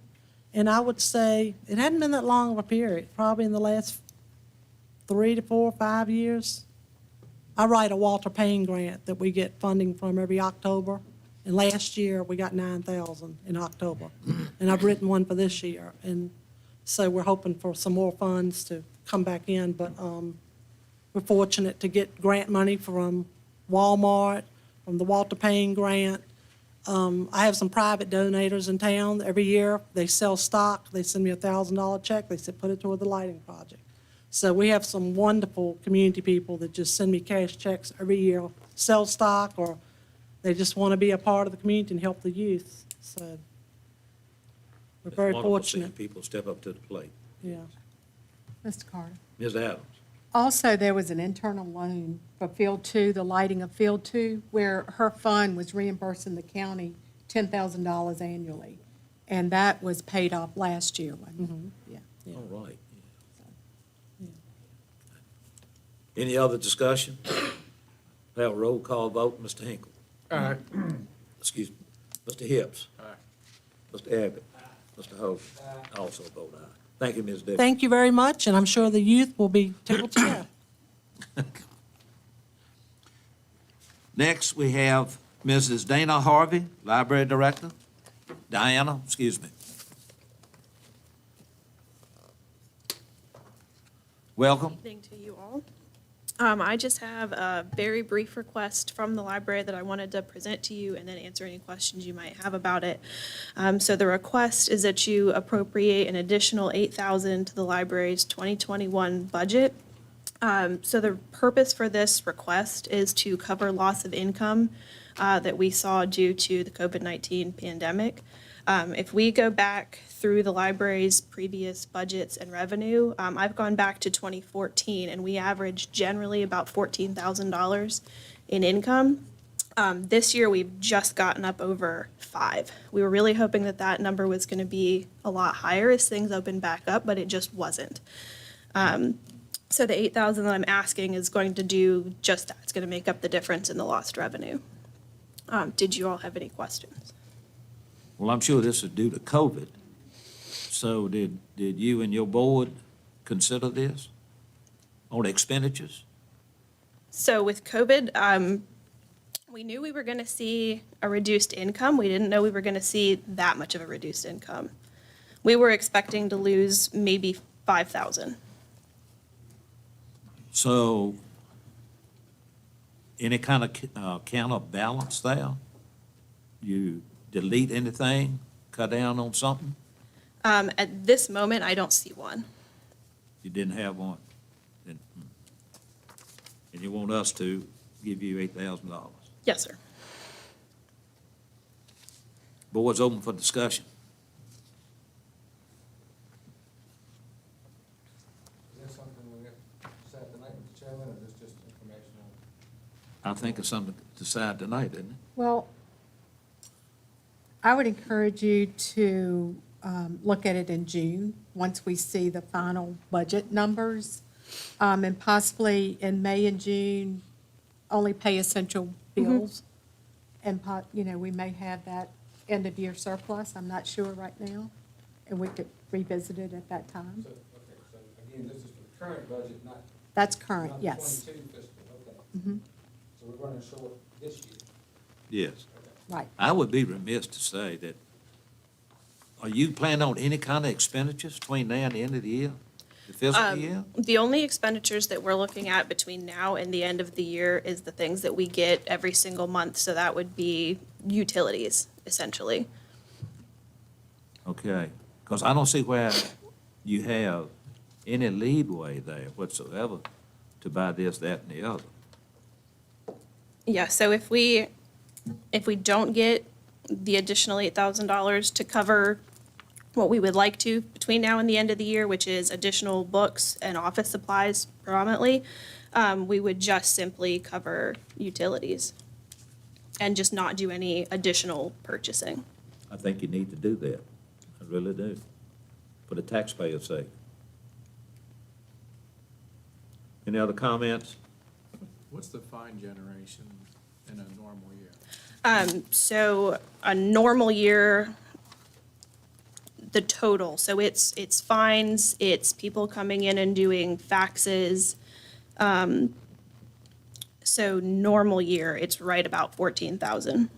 And I would say it hadn't been that long of a period, probably in the last 3 to 4 or 5 years. I write a Walter Payne grant that we get funding from every October. And last year, we got $9,000 in October. And I've written one for this year. And so we're hoping for some more funds to come back in. But we're fortunate to get grant money from Walmart, from the Walter Payne grant. I have some private donators in town. Every year, they sell stock. They send me a $1,000 check. They said, put it toward the lighting project. So we have some wonderful community people that just send me cash checks every year, sell stock, or they just want to be a part of the community and help the youth. So we're very It's wonderful seeing fortunate. people step up to the plate. Yeah. Mr. Carter. Ms. Adams? Also, there was an internal loan for Field 2, the lighting of Field 2, where her fund was reimbursing the county $10,000 annually. And that was paid off last year, wasn't it? Yeah. Yeah. All right. Yeah. Any other discussion? Have a roll call vote, Mr. Hinkle. Aye. Excuse me. Mr. Hips. Aye. Mr. Abbott. Mr. Hope. I also vote aye. Thank you, Ms. Dixon. Thank you very much, and I'm sure the youth will be tickled to death. Next, we have Mrs. Dana Harvey, Library Director. Diana, excuse me. Welcome. Evening to you all. I just have a very brief request from the library that I wanted to present to you and then answer any questions you might have about it. So the request is that you appropriate an additional $8,000 to the library's 2021 budget. So the purpose for this request is to cover loss of income that we saw due to the COVID-19 pandemic. If we go back through the library's previous budgets and revenue, I've gone back to 2014, and we averaged generally about $14,000 in income. This year, we've just gotten up over 5. We were really hoping that that number was going to be a lot higher as things opened back up, but it just wasn't. So the $8,000 that I'm asking is going to do just that. It's going to make up the difference in the lost revenue. Did you all have any questions? Well, I'm sure this is due to COVID. So did you and your board consider this on expenditures? So with COVID, we knew we were going to see a reduced income. We didn't know we were going to see that much of a reduced income. We were expecting to lose maybe 5,000. So any kind of counterbalance there? You delete anything, cut down on something? At this moment, I don't see one. You didn't have one? Then, and you want us to give you $8,000? Yes, sir. Board's open for discussion. Is that something we get decided tonight, Mr. Chairman, or is this just informational? I think it's something to decide tonight, isn't it? Well, I would encourage you to look at it in June, once we see the final budget numbers, and possibly in May and June, only pay essential bills. And, we may have that end-of-year surplus, I'm not sure right now, and we could revisit it at that time. So, okay, so again, this is for the current budget, not. That's current, not the yes. 22 fiscal, okay. Mhm. So we're running short this year. Yes. Right. I would be remiss to say that, are you planning on any kind of expenditures between now and the end of the year, the fiscal year? The only expenditures that we're looking at between now and the end of the year is the things that we get every single month. So that would be utilities, essentially. Okay, because I don't see where you have any leeway there whatsoever to buy this, that, and the other. Yeah, so if we don't get the additional $8,000 to cover what we would like to between now and the end of the year, which is additional books and office supplies predominantly, we would just simply cover utilities and just not do any additional purchasing. I think you need to do that. I really do, for the taxpayer's sake. Any other comments? What's the fine generation in a normal year? So a normal year, the total, so it's fines, it's people coming in and doing faxes. So normal year, it's right about 14,000.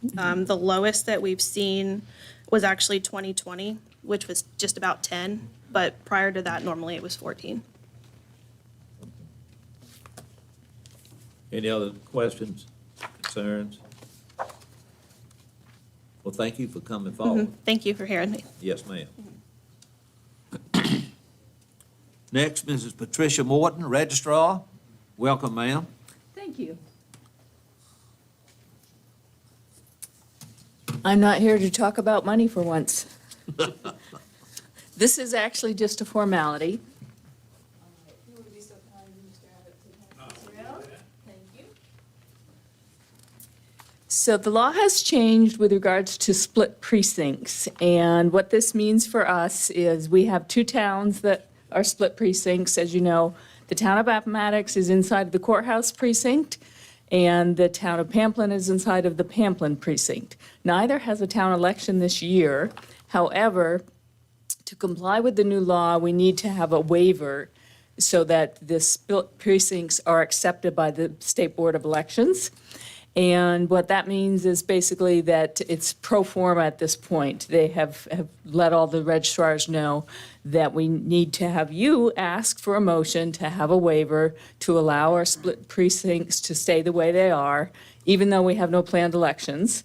The lowest that we've seen was actually 2020, which was just about 10, but prior to that, normally it was 14. Any other questions, concerns? Well, thank you for coming forward. Thank you for hearing me. Yes, ma'am. Next, Mrs. Patricia Morton, Registrar. Welcome, ma'am. Thank you. I'm not here to talk about money for once. This is actually just a formality. Who would be so kind, Mr. Abbott, to pass this around? Thank you. So the law has changed with regards to split precincts, and what this means for us is we have two towns that are split precincts. As you know, the town of Appomattox is inside of the courthouse precinct, and the town of Pamplin is inside of the Pamplin precinct. Neither has a town election this year. However, to comply with the new law, we need to have a waiver so that the split precincts are accepted by the State Board of Elections. And what that means is basically that it's pro forma at this point. They have let all the registrars know that we need to have you ask for a motion to have a waiver to allow our split precincts to stay the way they are, even though we have no planned elections.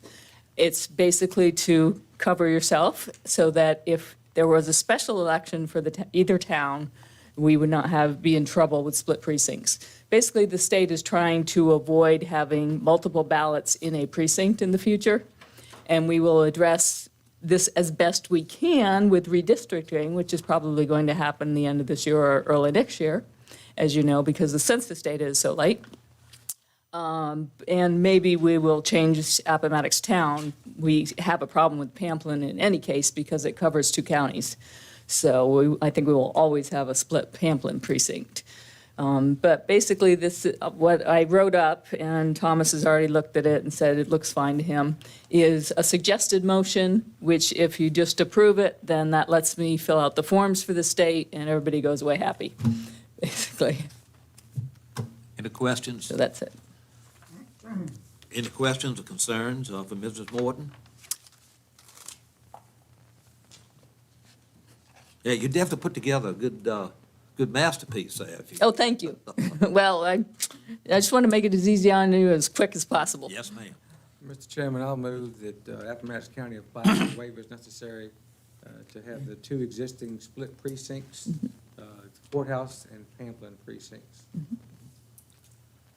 It's basically to cover yourself so that if there was a special election for either town, we would not be in trouble with split precincts. Basically, the state is trying to avoid having multiple ballots in a precinct in the future, and we will address this as best we can with redistricting, which is probably going to happen the end of this year or early next year, as you know, because the census data is so late. And maybe we will change Appomattox Town. We have a problem with Pamplin in any case because it covers 2 counties. So I think we will always have a split Pamplin precinct. But basically, this what I wrote up, and Thomas has already looked at it and said it looks fine to him, is a suggested motion, which if you just approve it, then that lets me fill out the forms for the state, and everybody goes away happy, basically. Any questions? So that's it. Any questions or concerns for Mrs. Morton? Yeah, you definitely put together a good masterpiece there. Oh, thank you. Well, I just want to make it as easy on you as quick as possible. Yes, ma'am. Mr. Chairman, I'll move that Appomattox County applies for waivers necessary to have the 2 existing split precincts, courthouse and Pamplin precincts.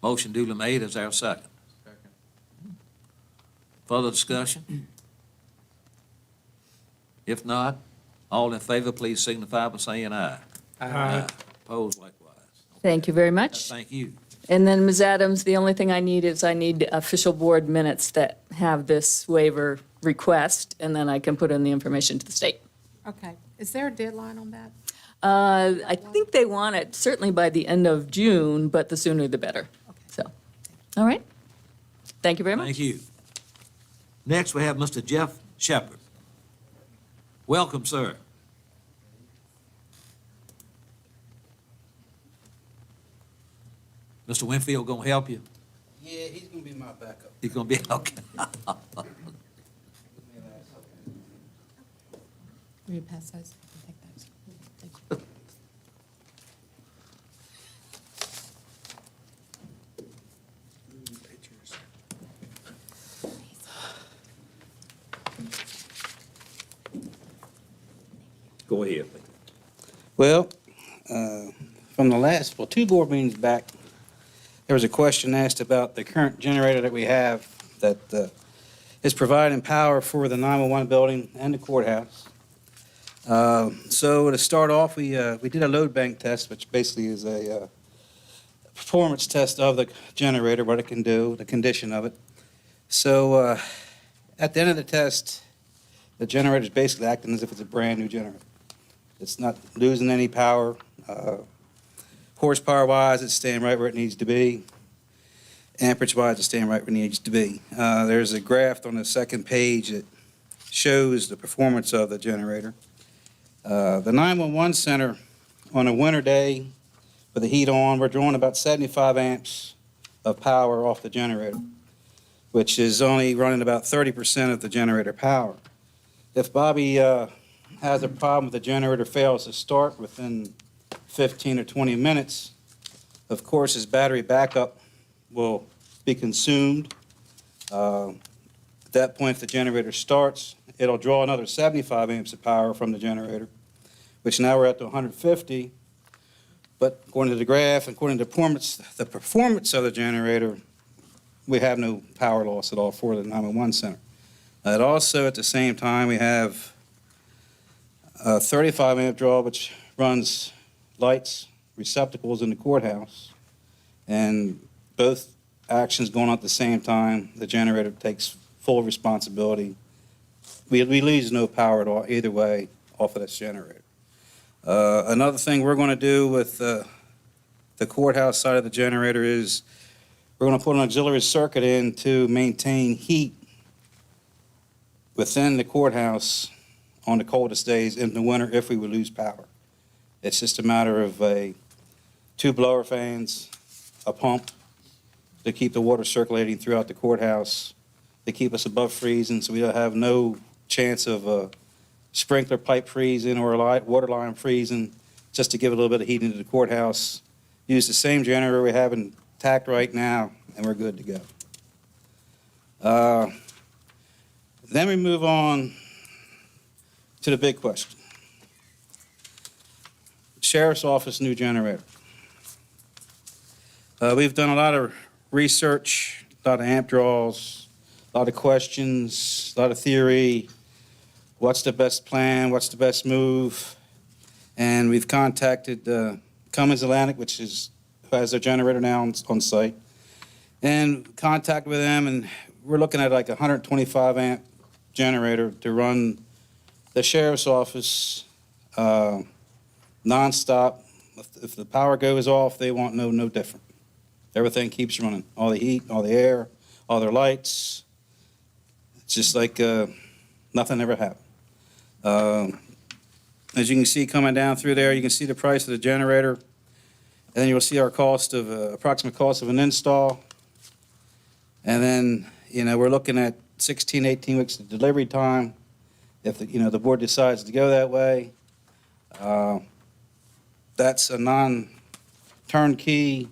Motion duly made. Is there a second? Further discussion? If not, all in favor, please signify by saying aye. Aye. Opposed likewise. Thank you very much. Thank you. And then, Ms. Adams, the only thing I need is official board minutes that have this waiver request, and then I can put in the information to the state. Okay. Is there a deadline on that? I think they want it certainly by the end of June, but the sooner the better. So, all right. Thank you very much. Thank you. Next, we have Mr. Jeff Shepherd. Welcome, sir. Mr. Winfield gonna help you? Yeah, he's gonna be my backup. He's gonna be, okay. Will you pass those? I can take those. Thank you. Go ahead. Well, from the last, 2 board meetings back, there was a question asked about the current generator that we have that is providing power for the 911 building and the courthouse. So to start off, we did a load bank test, which basically is a performance test of the generator, what it can do, the condition of it. So at the end of the test, the generator is basically acting as if it's a brand-new generator. It's not losing any power. Horsepower-wise, it's staying right where it needs to be. Amperage-wise, it's staying right where it needs to be. There's a graph on the second page that shows the performance of the generator. The 911 center, on a winter day with the heat on, we're drawing about 75 amps of power off the generator, which is only running about 30% of the generator power. If Bobby has a problem with the generator fails to start within 15 or 20 minutes, of course, his battery backup will be consumed. At that point, if the generator starts, it'll draw another 75 amps of power from the generator, which now we're at to 150. But according to the graph, according to the performance of the generator, we have no power loss at all for the 911 center. And also, at the same time, we have a 35 amp draw, which runs lights, receptacles in the courthouse, and both actions going on at the same time. The generator takes full responsibility. We lose no power at all, either way, off of this generator. Another thing we're going to do with the courthouse side of the generator is we're going to put an auxiliary circuit in to maintain heat within the courthouse on the coldest days in the winter if we would lose power. It's just a matter of 2 blower fans, a pump, to keep the water circulating throughout the courthouse, to keep us above freezing, so we don't have no chance of a sprinkler pipe freezing or a water line freezing, just to give a little bit of heat into the courthouse. Use the same generator we have intact right now, and we're good to go. Then we move on to the big question. Sheriff's Office new generator. We've done a lot of research, a lot of amp draws, a lot of questions, a lot of theory. What's the best plan? What's the best move? And we've contacted Cummins Atlantic, which is who has their generator now on site, and contacted with them, and we're looking at like a 125 amp generator to run the sheriff's office nonstop. If the power goes off, they won't know no different. Everything keeps running. All the heat, all the air, all their lights. It's just like nothing ever happened. As you can see coming down through there, you can see the price of the generator. And then you'll see our cost of, approximate cost of an install. And then, we're looking at 16, 18 weeks of delivery time. If the board decides to go that way, that's a non-turnkey,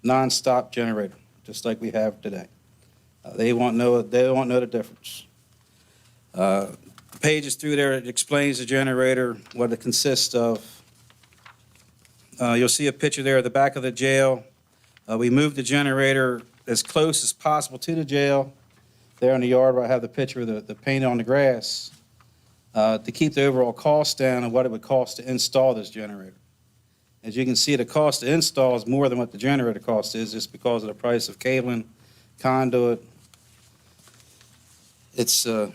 non-stop generator, just like we have today. They won't know the difference. Pages through there, it explains the generator, what it consists of. You'll see a picture there at the back of the jail. We moved the generator as close as possible to the jail. There in the yard where I have the picture of the paint on the grass, to keep the overall cost down and what it would cost to install this generator. As you can see, the cost to install is more than what the generator cost is, just because of the price of cabling, conduit. It's a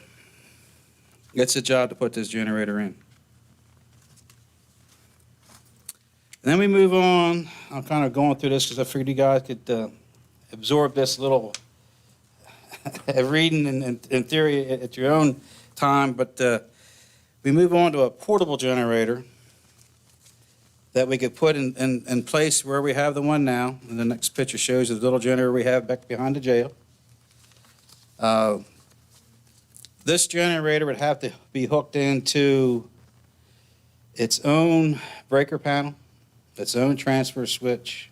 job to put this generator in. And then we move on. I'm kind of going through this because I figured you guys could absorb this little reading in theory at your own time. But we move on to a portable generator that we could put in place where we have the one now. And the next picture shows the little generator we have back behind the jail. This generator would have to be hooked into its own breaker panel, its own transfer switch.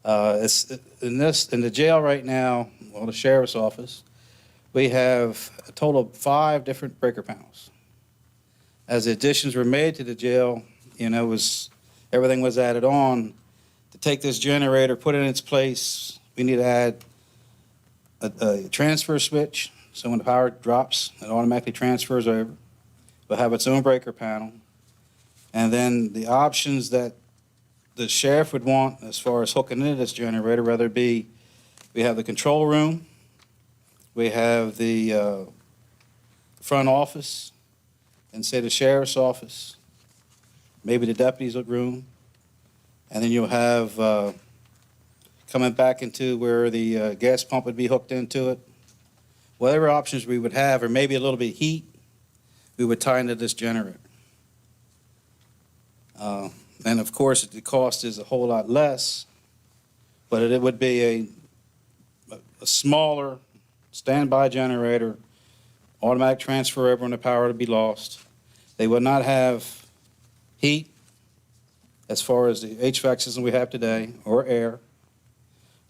It's in the jail right now, well, the sheriff's office, we have a total of 5 different breaker panels. As the additions were made to the jail, everything was added on. To take this generator, put it in its place, we need to add a transfer switch. So when the power drops, it automatically transfers over. It'll have its own breaker panel. And then the options that the sheriff would want as far as hooking into this generator, whether it be, we have the control room, we have the front office, and say the sheriff's office, maybe the deputy's room, and then you'll have coming back into where the gas pump would be hooked into it. Whatever options we would have, or maybe a little bit of heat, we would tie into this generator. And of course, the cost is a whole lot less, but it would be a smaller standby generator, automatic transfer over when the power would be lost. They would not have heat as far as the HVAC system we have today, or air,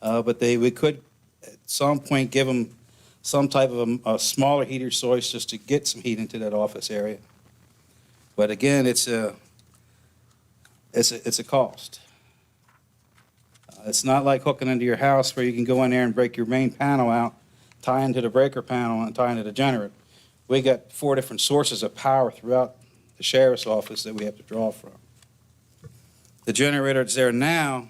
but we could at some point give them some type of a smaller heater source just to get some heat into that office area. But again, it's a cost. It's not like hooking into your house where you can go in there and break your main panel out, tie into the breaker panel, and tie into the generator. We got 4 different sources of power throughout the sheriff's office that we have to draw from. The generator that's there now,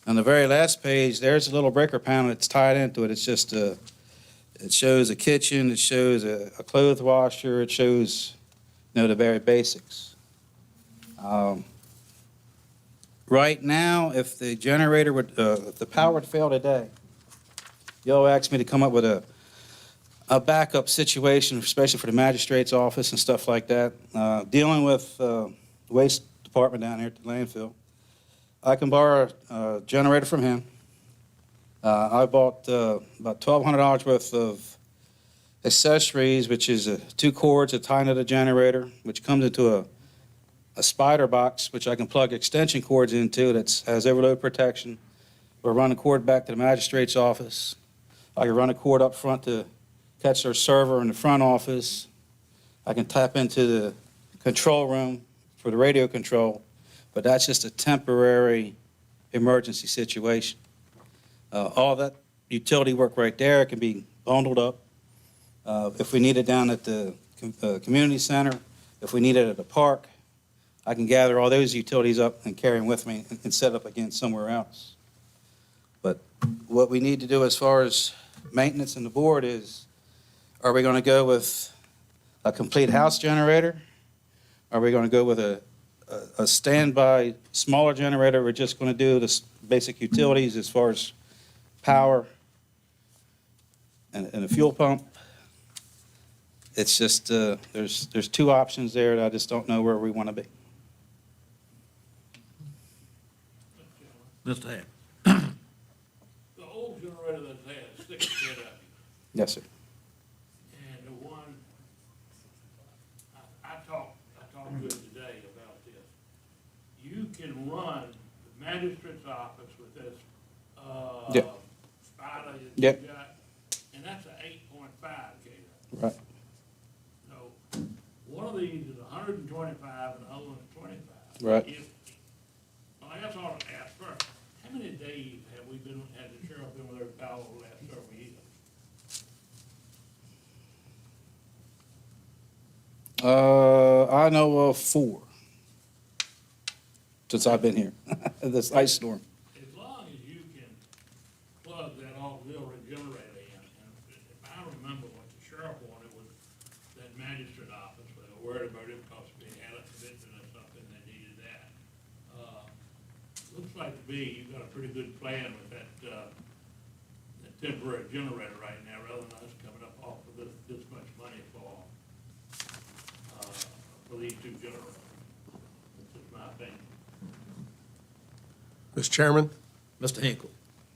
on the very last page, there's a little breaker panel that's tied into it. It's just it shows a kitchen, it shows a clothes washer, it shows, the very basics. Right now, if the generator if the power would fail today, y'all asked me to come up with a backup situation, especially for the magistrate's office and stuff like that. Dealing with the waste department down here at the landfill, I can borrow a generator from him, I bought about $1,200 worth of accessories, which is 2 cords to tie into the generator, which comes into a spider box, which I can plug extension cords into that has overload protection. Or run a cord back to the magistrate's office. I can run a cord up front to catch their server in the front office. I can tap into the control room for the radio control, but that's just a temporary emergency situation. All that utility work right there can be bundled up. If we need it down at the community center, if we need it at the park, I can gather all those utilities up and carry them with me and set up again somewhere else. But what we need to do as far as maintenance and the board is, are we going to go with a complete house generator? Are we going to go with a standby smaller generator? We're just going to do the basic utilities as far as power and a fuel pump. It's just, there's 2 options there that I just don't know where we want to be. Mr. Hack. The old generator that's had 6 set up, Yes, sir. and the one, I talked to him today about this. You can run the magistrate's office with this, Yep. spider that you Yep. got, and that's a 8.5 kW. Right. So, one of these is 125 and the other one's 25. Right. Well, I guess I ought to ask first, how many days have the sheriff been with their power the last several years? I know of 4 since I've been here, this ice storm. As long as you can plug that auxiliary generator in, and if I remember what the sheriff wanted was that magistrate office, they were worried about it because they had a commitment or something, they needed that. Looks like to me, you've got a pretty good plan with that temporary generator right now, rather than us coming up off of this much money for these 2 generators. That's just my opinion. Mr. Chairman, Mr. Hinkle.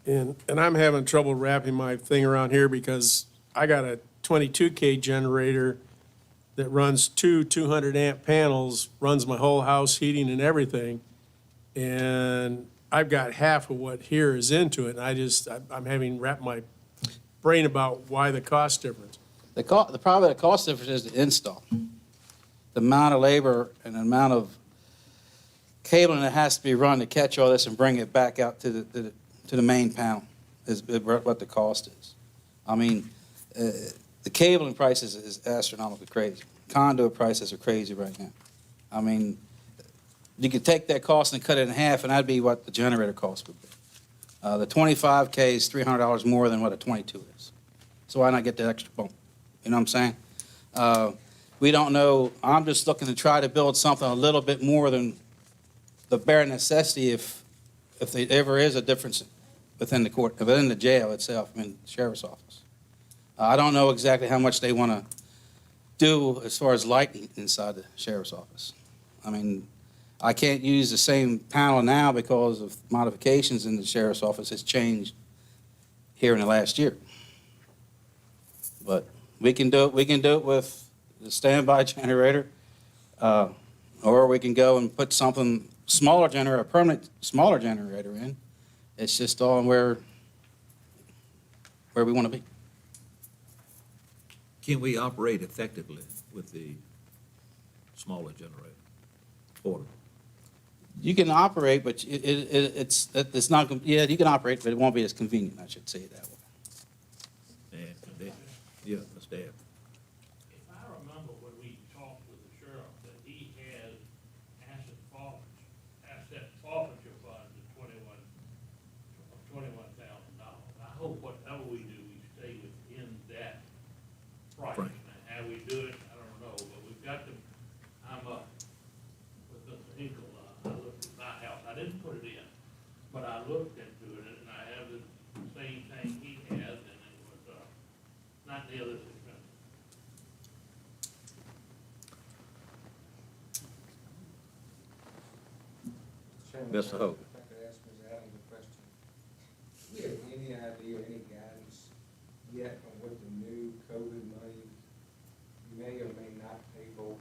and I'm having trouble wrapping my thing around here because I got a 22K generator that runs 2 200-amp panels, runs my whole house, heating and everything. And I've got half of what here is into it, and I'm having wrapped my brain about why the cost difference. The problem with the cost difference is the install. The amount of labor and the amount of cabling that has to be run to catch all this and bring it back out to the main panel is what the cost is. I mean, the cabling prices is astronomically crazy. Conduit prices are crazy right now. I mean, you could take that cost and cut it in half, and that'd be what the generator cost would be. The 25K is $300 more than what a 22 is. So why not get that extra bump? You know what I'm saying? We don't know. I'm just looking to try to build something a little bit more than the bare necessity if there ever is a difference within the jail itself, I mean, sheriff's office. I don't know exactly how much they want to do as far as lighting inside the sheriff's office. I mean, I can't use the same panel now because of modifications in the sheriff's office has changed here in the last year. But we can do it with the standby generator, or we can go and put something smaller generator, a permanent smaller generator in. It's just all where we want to be. Can we operate effectively with the smaller generator? Order. You can operate, but it's not, yeah, you can operate, but it won't be as convenient, I should say it that way. And, yeah, Mr. Dad. If I remember when we talked with the sheriff, that he has asset forfeiture funds of $21,000. I hope whatever we do, we stay within that price. Right. And how we do it, I don't know, but we've got to, with Mr. Hinkle, I looked at my house, I didn't put it in, but I looked into it, and I have the same thing he has, and it was, not near this expensive. Mr. Hogan. If I could ask Ms. Adams a question. Do we have any idea yet on what the new COVID money may or may not pay for?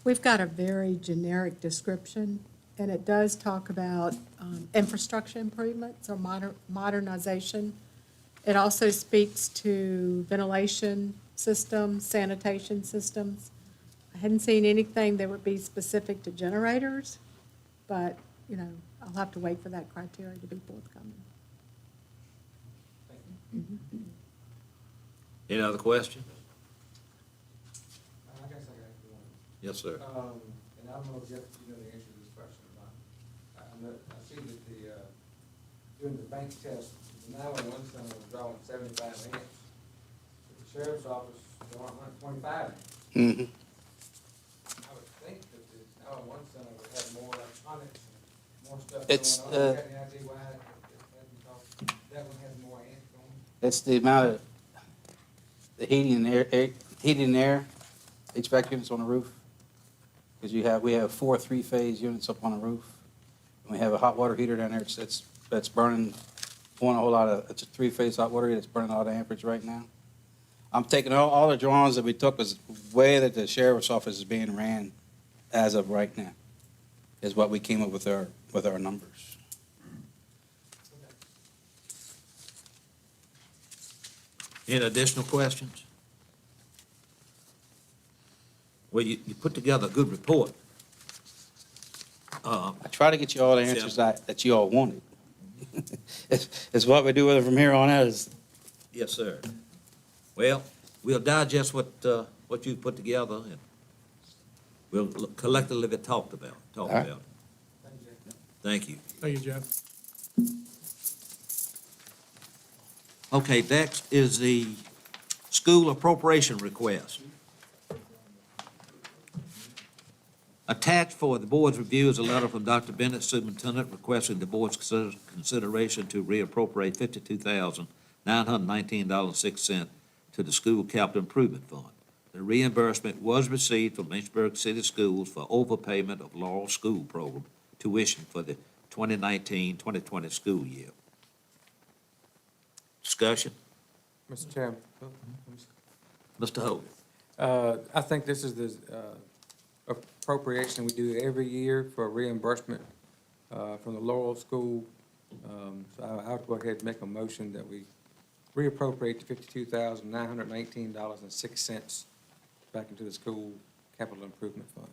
We've got a very generic description, and it does talk about infrastructure improvements or modernization. It also speaks to ventilation systems, sanitation systems. I hadn't seen anything that would be specific to generators, but, you know, I'll have to wait for that criteria to be forthcoming. Any other questions? I guess I got one. Yes, sir. And I don't know if Jeff, you know the answer to this question or not. I see that during the bank test, the 911 center was drawing 75 amps. The sheriff's office drawing 125 amps. Mm-hmm. I would think that the 911 center would have more electronics and more stuff It's, going on. You got any idea why that one has more amps going? It's the amount of the heating and air, HVAC units on the roof. Because we have 4 3-phase units up on the roof. And we have a hot water heater down there that's burning, it's a 3-phase hot water heater that's burning all the amperage right now. I'm taking all the drawings that we took was the way that the sheriff's office is being ran as of right now, is what we came up with our numbers. Any additional questions? Well, you put together a good report. I try to get you all the answers that you all wanted. It's what we do with it from here on out is. Yes, sir. Well, we'll digest what you put together, and we'll collectively talk about right. it. Thank you. Thank you, Jeff. Okay, next is the school appropriation request. Attached for the board's review is a letter from Dr. Bennett, superintendent, requesting the board's consideration to reappropriate $52,919.06 to the school capital improvement fund. The reimbursement was received from Lynchburg City Schools for overpayment of Laurel School Program tuition for the 2019-2020 school year. Discussion? Mr. Chairman. Mr. Hogan. I think this is the appropriation we do every year for reimbursement from the Laurel School. So I'll go ahead and make a motion that we reappropriate the $52,919.06 back into the school capital improvement fund.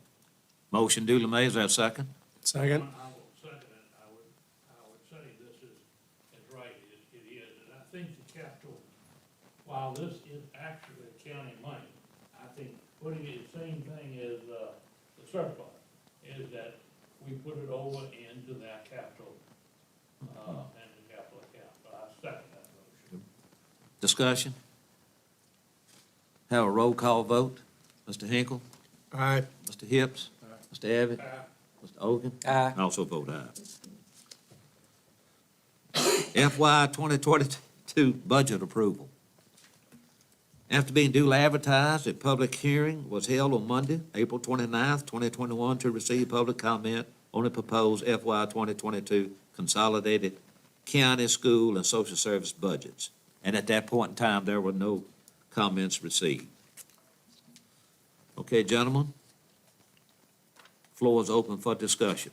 Motion duly made. Is there a second? Second. I will second it. I would say this is right, it is. And I think the capital, while this is actually county money, I think putting it, same thing as the surplus, is that we put it over into that capital, and the capital account. But I second that motion. Discussion? Have a roll call vote. Mr. Hinkle? Aye. Mr. Hips? Mr. Abbott? Mr. Ogen? Aye. I also vote aye. FY 2022 budget approval. After being duly advertised, a public hearing was held on Monday, April 29th, 2021, to receive public comment on the proposed FY 2022 consolidated county, school, and social service budgets. And at that point in time, there were no comments received. Okay, gentlemen, floor is open for discussion.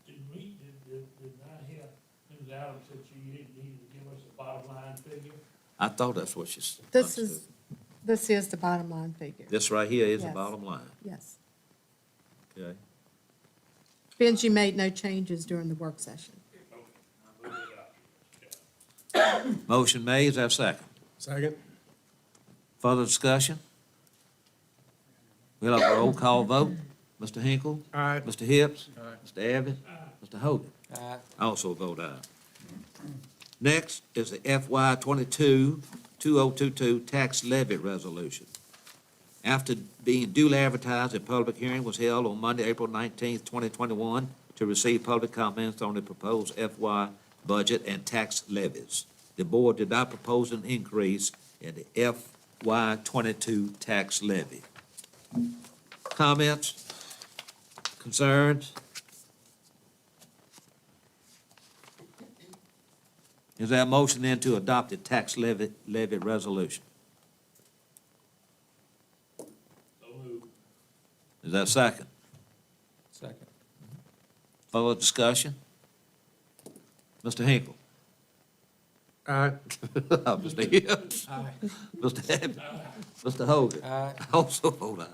Did I hear Ms. Adams that you needed to give us a bottom line figure? I thought that's what she said. This is the bottom line figure. This right here is the Yes. bottom line, Yes. okay? Benji made no changes during the work session. Motion made, is there a second? Second. Further discussion? We'll have a roll call vote. Mr. Hinkle? Aye. Mr. Hips? Mr. Abbott? Mr. Hogan? Aye. I also vote aye. Next is the FY 2022 tax levy resolution. After being duly advertised, a public hearing was held on Monday, April 19th, 2021, to receive public comments on the proposed FY budget and tax levies. The board did not propose an increase in the FY 22 tax levy. Comments? Concerns? Is there a motion then to adopt the tax levy resolution? So moved. Is there a second? Second. Further discussion? Mr. Hinkle? Aye. Mr. Hibbs? Aye. Mr. Abbott? Mr. Hogan? Aye. I also vote aye.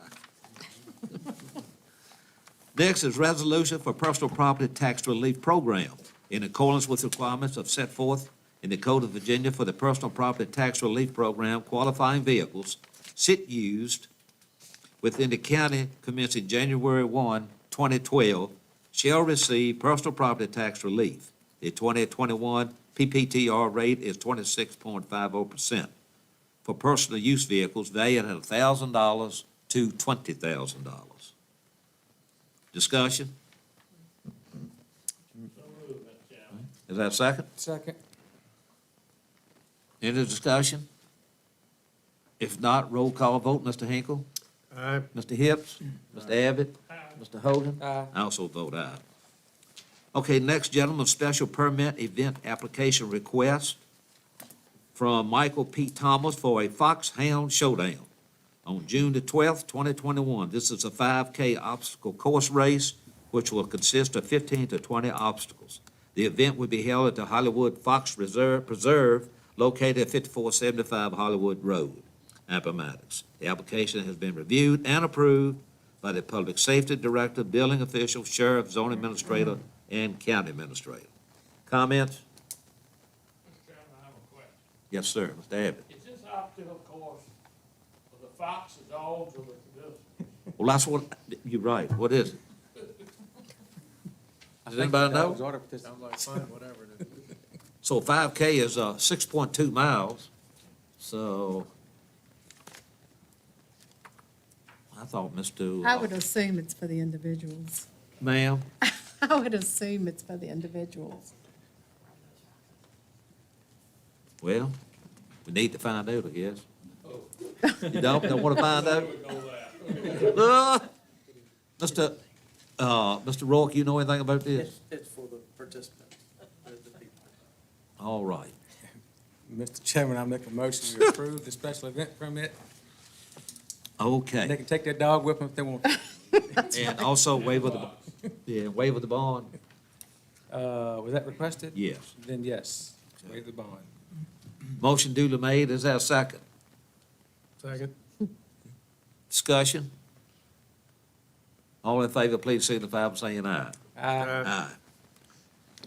Next is resolution for personal property tax relief program in accordance with requirements of set forth in the Code of Virginia for the personal property tax relief program. Qualifying vehicles sit used within the county commencing January 1, 2012 shall receive personal property tax relief. The 2021 PPTR rate is 26.50%. For personal use vehicles valued at $1,000 to $20,000. Discussion? So moved, Mr. Chairman. Is that a second? Second. Any discussion? If not, roll call vote. Mr. Hinkle? Aye. Mr. Hibbs? Mr. Abbott? Aye. Mr. Hogan? Aye. I also vote aye. Okay, next, gentlemen, special permit event application request from Michael P. Thomas for a Foxhound Showdown on June the 12th, 2021. This is a 5K obstacle course race, which will consist of 15 to 20 obstacles. The event will be held at the Hollywood Fox Preserve located at 5475 Hollywood Road, Appomattox. The application has been reviewed and approved by the Public Safety Director, Building Official, Sheriff, Zone Administrator, and County Administrator. Comments? Mr. Chairman, I have a question. Yes, sir. Mr. Abbott. Is this obstacle course for the fox, the dogs, or the pedestrians? Well, that's what, you're right. What is it? Does anybody know? Sounds like fun, whatever it is. So 5K is 6.2 miles, so I thought Mr. I would assume it's for the individuals. Ma'am, I would assume it's for the individuals. well, we need to find out, I guess. You don't want to find out? Mr. Rourke, you know anything about this? It's for the participants, the people. All right. Mr. Chairman, I make a motion to approve the special event permit. They Okay. can take their dog with them if they want. And also waiver the bond? Was that requested? Yes. Then yes, waive the bond. Motion duly made. Is there a second? Second. Discussion? All in favor, please signify by saying aye. Aye. Aye.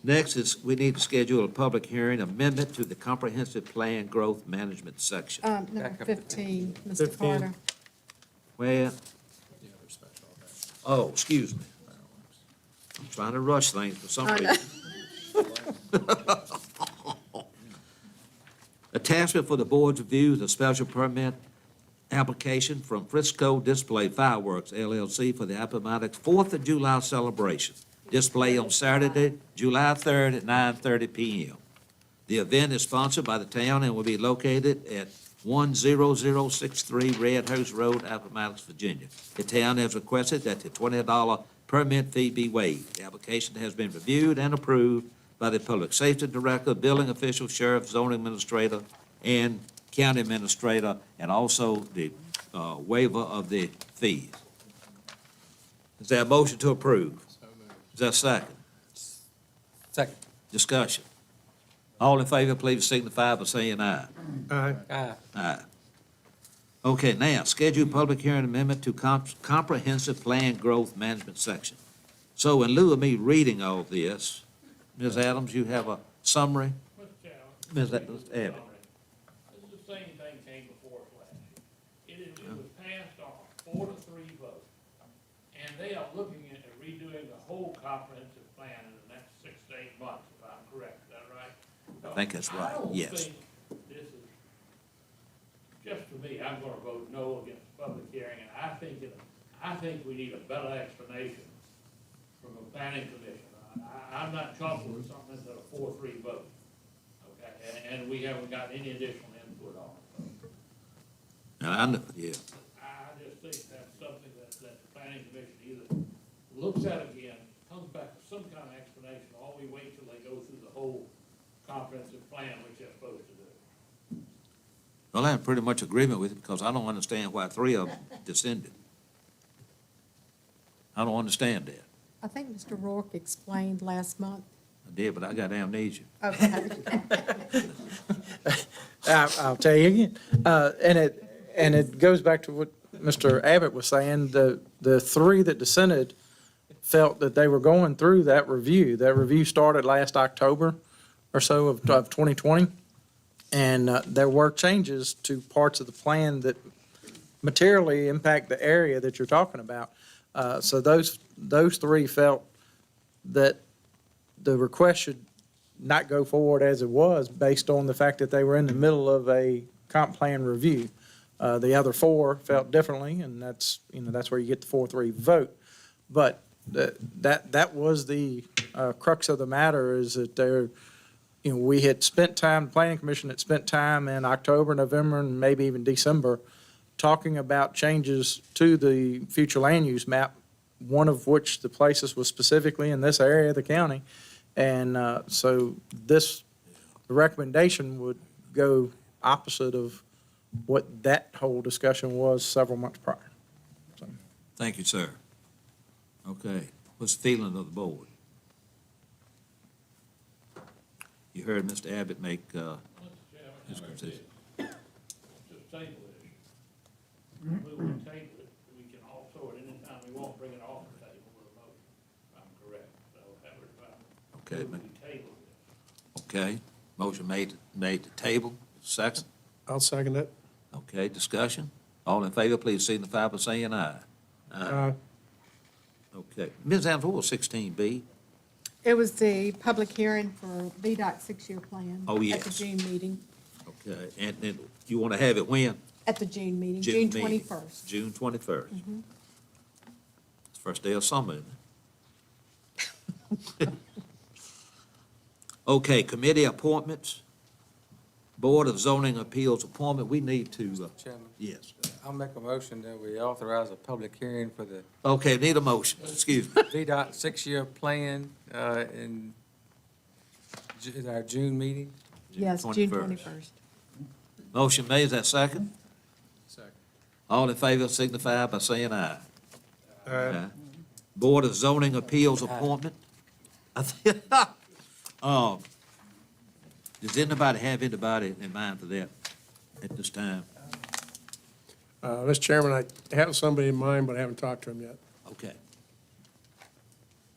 Next is, we need to schedule a public hearing amendment to the Comprehensive Plan Growth Management section. Number Back up to 15, Mr. 15. Carter. Where, oh, excuse me. I'm trying to rush things for some Oh, no. reason. Attachment for the board's review is a special permit application from Frisco Display Fireworks LLC for the Appomattox 4th of July celebration. Display on Saturday, July 3rd at 9:30 p.m. The event is sponsored by the town and will be located at 10063 Red House Road, Appomattox, Virginia. The town has requested that the $20 permit fee be waived. The application has been reviewed and approved by the Public Safety Director, Building Official, Sheriff, Zoning Administrator, and County Administrator, and also the waiver of the fees. Is there a motion to approve? Is there a second? Second. Discussion. All in favor, please signify by saying aye. Aye. Aye. Aye. Okay, now, scheduled public hearing amendment to Comprehensive Plan Growth Management section. So in lieu of me reading all this, Ms. Adams, you have a summary? Mr. Chairman. Ms. Abbott. This is the same thing came before us last year. It was passed on a 4-3 vote. And they are looking at redoing the whole comprehensive plan in the next 6 to 8 months, if I'm correct. Is that right? I think that's right, yes. I don't think this is, just for me, I'm gonna vote no against the public hearing, and I think we need a better explanation from a planning commission. I'm not comfortable with something that's a 4-3 vote, okay? And we haven't got any additional input on it. And I know, yeah. I just think that's something that the planning commission either looks at again, comes back with some kind of explanation, or we wait till they go through the whole comprehensive plan, which they're supposed to do. Well, I'm pretty much agreement with you because I don't understand why 3 of them descended. I don't understand that. I think Mr. Rourke explained last month. I did, but I got amnesia. Okay. I'll tell you again. And it goes back to what Mr. Abbott was saying, the 3 that dissented felt that they were going through that review. That review started last October or so of 2020. And there were changes to parts of the plan that materially impact the area that you're talking about. So those 3 felt that the request should not go forward as it was based on the fact that they were in the middle of a comp plan review. The other 4 felt differently, and that's where you get the 4-3 vote. But that was the crux of the matter, is that we had spent time, the Planning Commission had spent time in October, November, and maybe even December talking about changes to the future land use map, one of which the places was specifically in this area of the county. And so the recommendation would go opposite of what that whole discussion was several months prior. So. Thank you, sir. Okay, what's the feeling of the board? You heard Mr. Abbott make his concession. Just table it. Move and table it, we can also, at any time we want, bring it off the table with a motion, if I'm correct, so that would, Okay, we table it. okay, motion made to table, second. I'll second it. Okay, discussion. All in favor, please signify by saying aye. Okay, Ms. Adams, what was 16B? It was the public hearing for VDOT 6-year plan. Oh, At the yes. June meeting, Okay, and you want to have it when? at the June meeting, June June meeting. 21st. June 21st. Mhm. It's the first day of summer, isn't it? Okay, committee appointments. Board of Zoning Appeals appointment, we need to, Chairman, yes. I'll make a motion that we authorize a public hearing for the Okay, need a motion, excuse me. VDOT 6-year plan in our June meeting. Yes, June 21st. 21st. Motion made, is that second? Second. All in favor signify by saying aye. Aye. Board of Zoning Appeals appointment. Does anybody have anybody in mind for that at this time? Mr. Chairman, I have somebody in mind, but I haven't talked to him yet. Okay.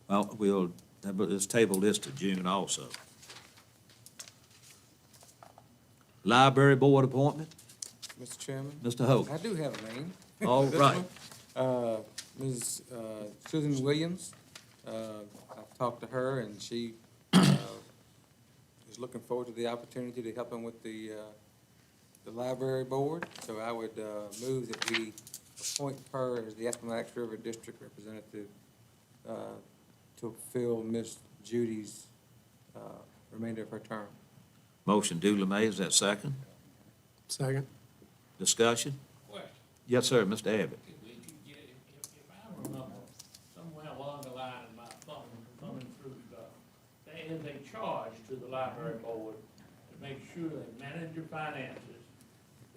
Well, let's table this to June also. Library Board appointment, Mr. Chairman? Mr. Hogan. I do have a name. All This right. one, Ms. Susan Williams, I've talked to her, and she is looking forward to the opportunity to help him with the library board. So I would move that we appoint her as the Appomattox River District Representative to fill Ms. Judy's remainder of her term. Motion duly made, is that second? Second. Discussion? Question. Yes, sir, Mr. Abbott. If I remember, somewhere along the line in my thumbing through stuff, there is a charge to the library board to make sure they manage your finances,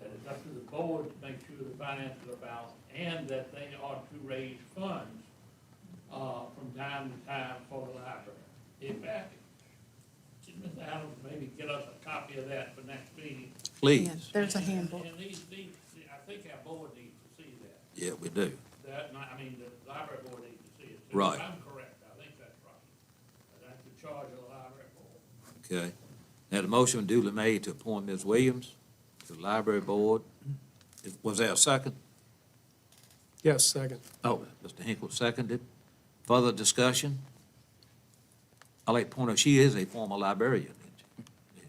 that it's up to the board to make sure the finances are balanced, and that they are to raise funds, from time to time for the library. In fact, should Ms. Adams maybe get us a copy of that for next meeting? Please. Yeah, there's a handbook. And I think our board needs to see that. Yeah, we do. The library board needs to see it too. Right. If I'm correct, I think that's right. That's the charge of the library board. Okay. Now, the motion duly made to appoint Ms. Williams to the library board. Was there a second? Yes, second. Oh, Mr. Hinkle seconded. Further discussion? I'd like to point out, she is a former librarian. Isn't she? Yeah.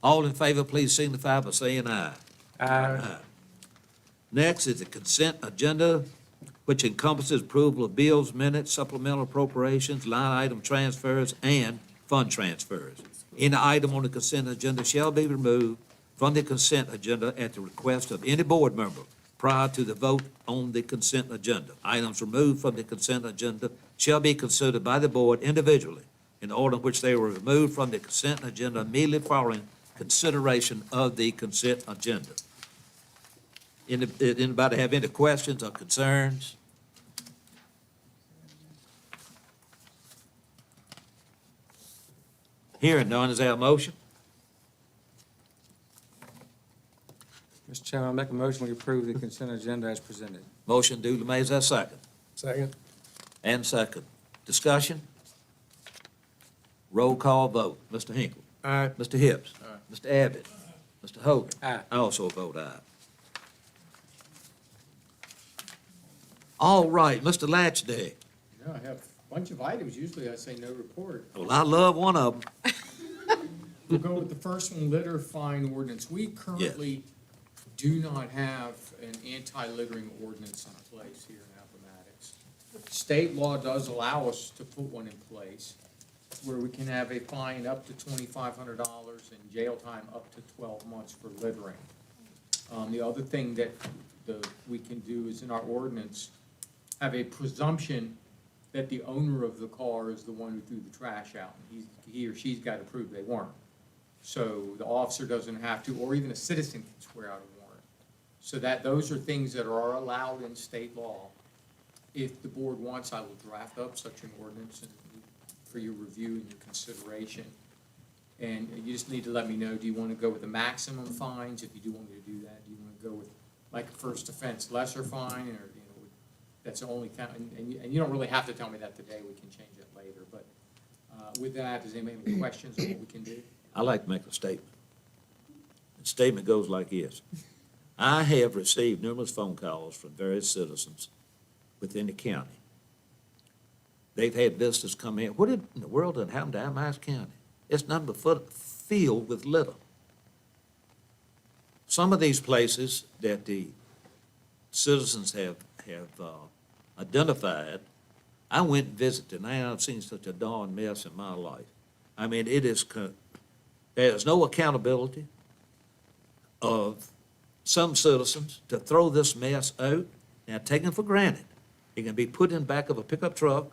All in favor, please signify by saying aye. Aye. Next is the consent agenda, which encompasses approval of bills, minutes, supplemental appropriations, line item transfers, and fund transfers. Any item on the consent agenda shall be removed from the consent agenda at the request of any board member prior to the vote on the consent agenda. Items removed from the consent agenda shall be considered by the board individually in the order in which they were removed from the consent agenda immediately following consideration of the consent agenda. Anybody have any questions or concerns? Hearing none, is there a motion? Mr. Chairman, I make a motion we approve the consent agenda as presented. Motion duly made, is there a second? Second. And second. Discussion? Roll call vote. Mr. Hinkle. Aye. Mr. Hibbs. Mr. Abbott. Mr. Hogan. Aye. I also vote aye. All right, Mr. Latchdale. No, I have a bunch of items. Usually I say no report. Well, I love one of them. We'll go with the first one, litter fine ordinance. We currently do not have an anti-littering ordinance in place here in Appomattox. State law does allow us to put one in place where we can have a fine up to $2,500 and jail time up to 12 months for littering. The other thing that we can do is in our ordinance, have a presumption that the owner of the car is the one who threw the trash out. He or she's got to prove they weren't. So the officer doesn't have to, or even a citizen can swear out a warrant. So those are things that are allowed in state law. If the board wants, I will draft up such an ordinance for your review and your consideration. And you just need to let me know, do you want to go with the maximum fines? If you do want me to do that, do you want to go with like a first offense lesser fine, or, that's the only kind, and you don't really have to tell me that today, we can change it later, but, with that, does anybody have any questions on what we can do? I like to make a statement. The statement goes like this. I have received numerous phone calls from various citizens within the county. They've had visitors come in. What in the world did happen to Appomattox County? It's nothing but filled with litter. Some of these places that the citizens have identified, I went and visited, and I haven't seen such a darn mess in my life. I mean, there's no accountability of some citizens to throw this mess out. Now, taken for granted, it can be put in the back of a pickup truck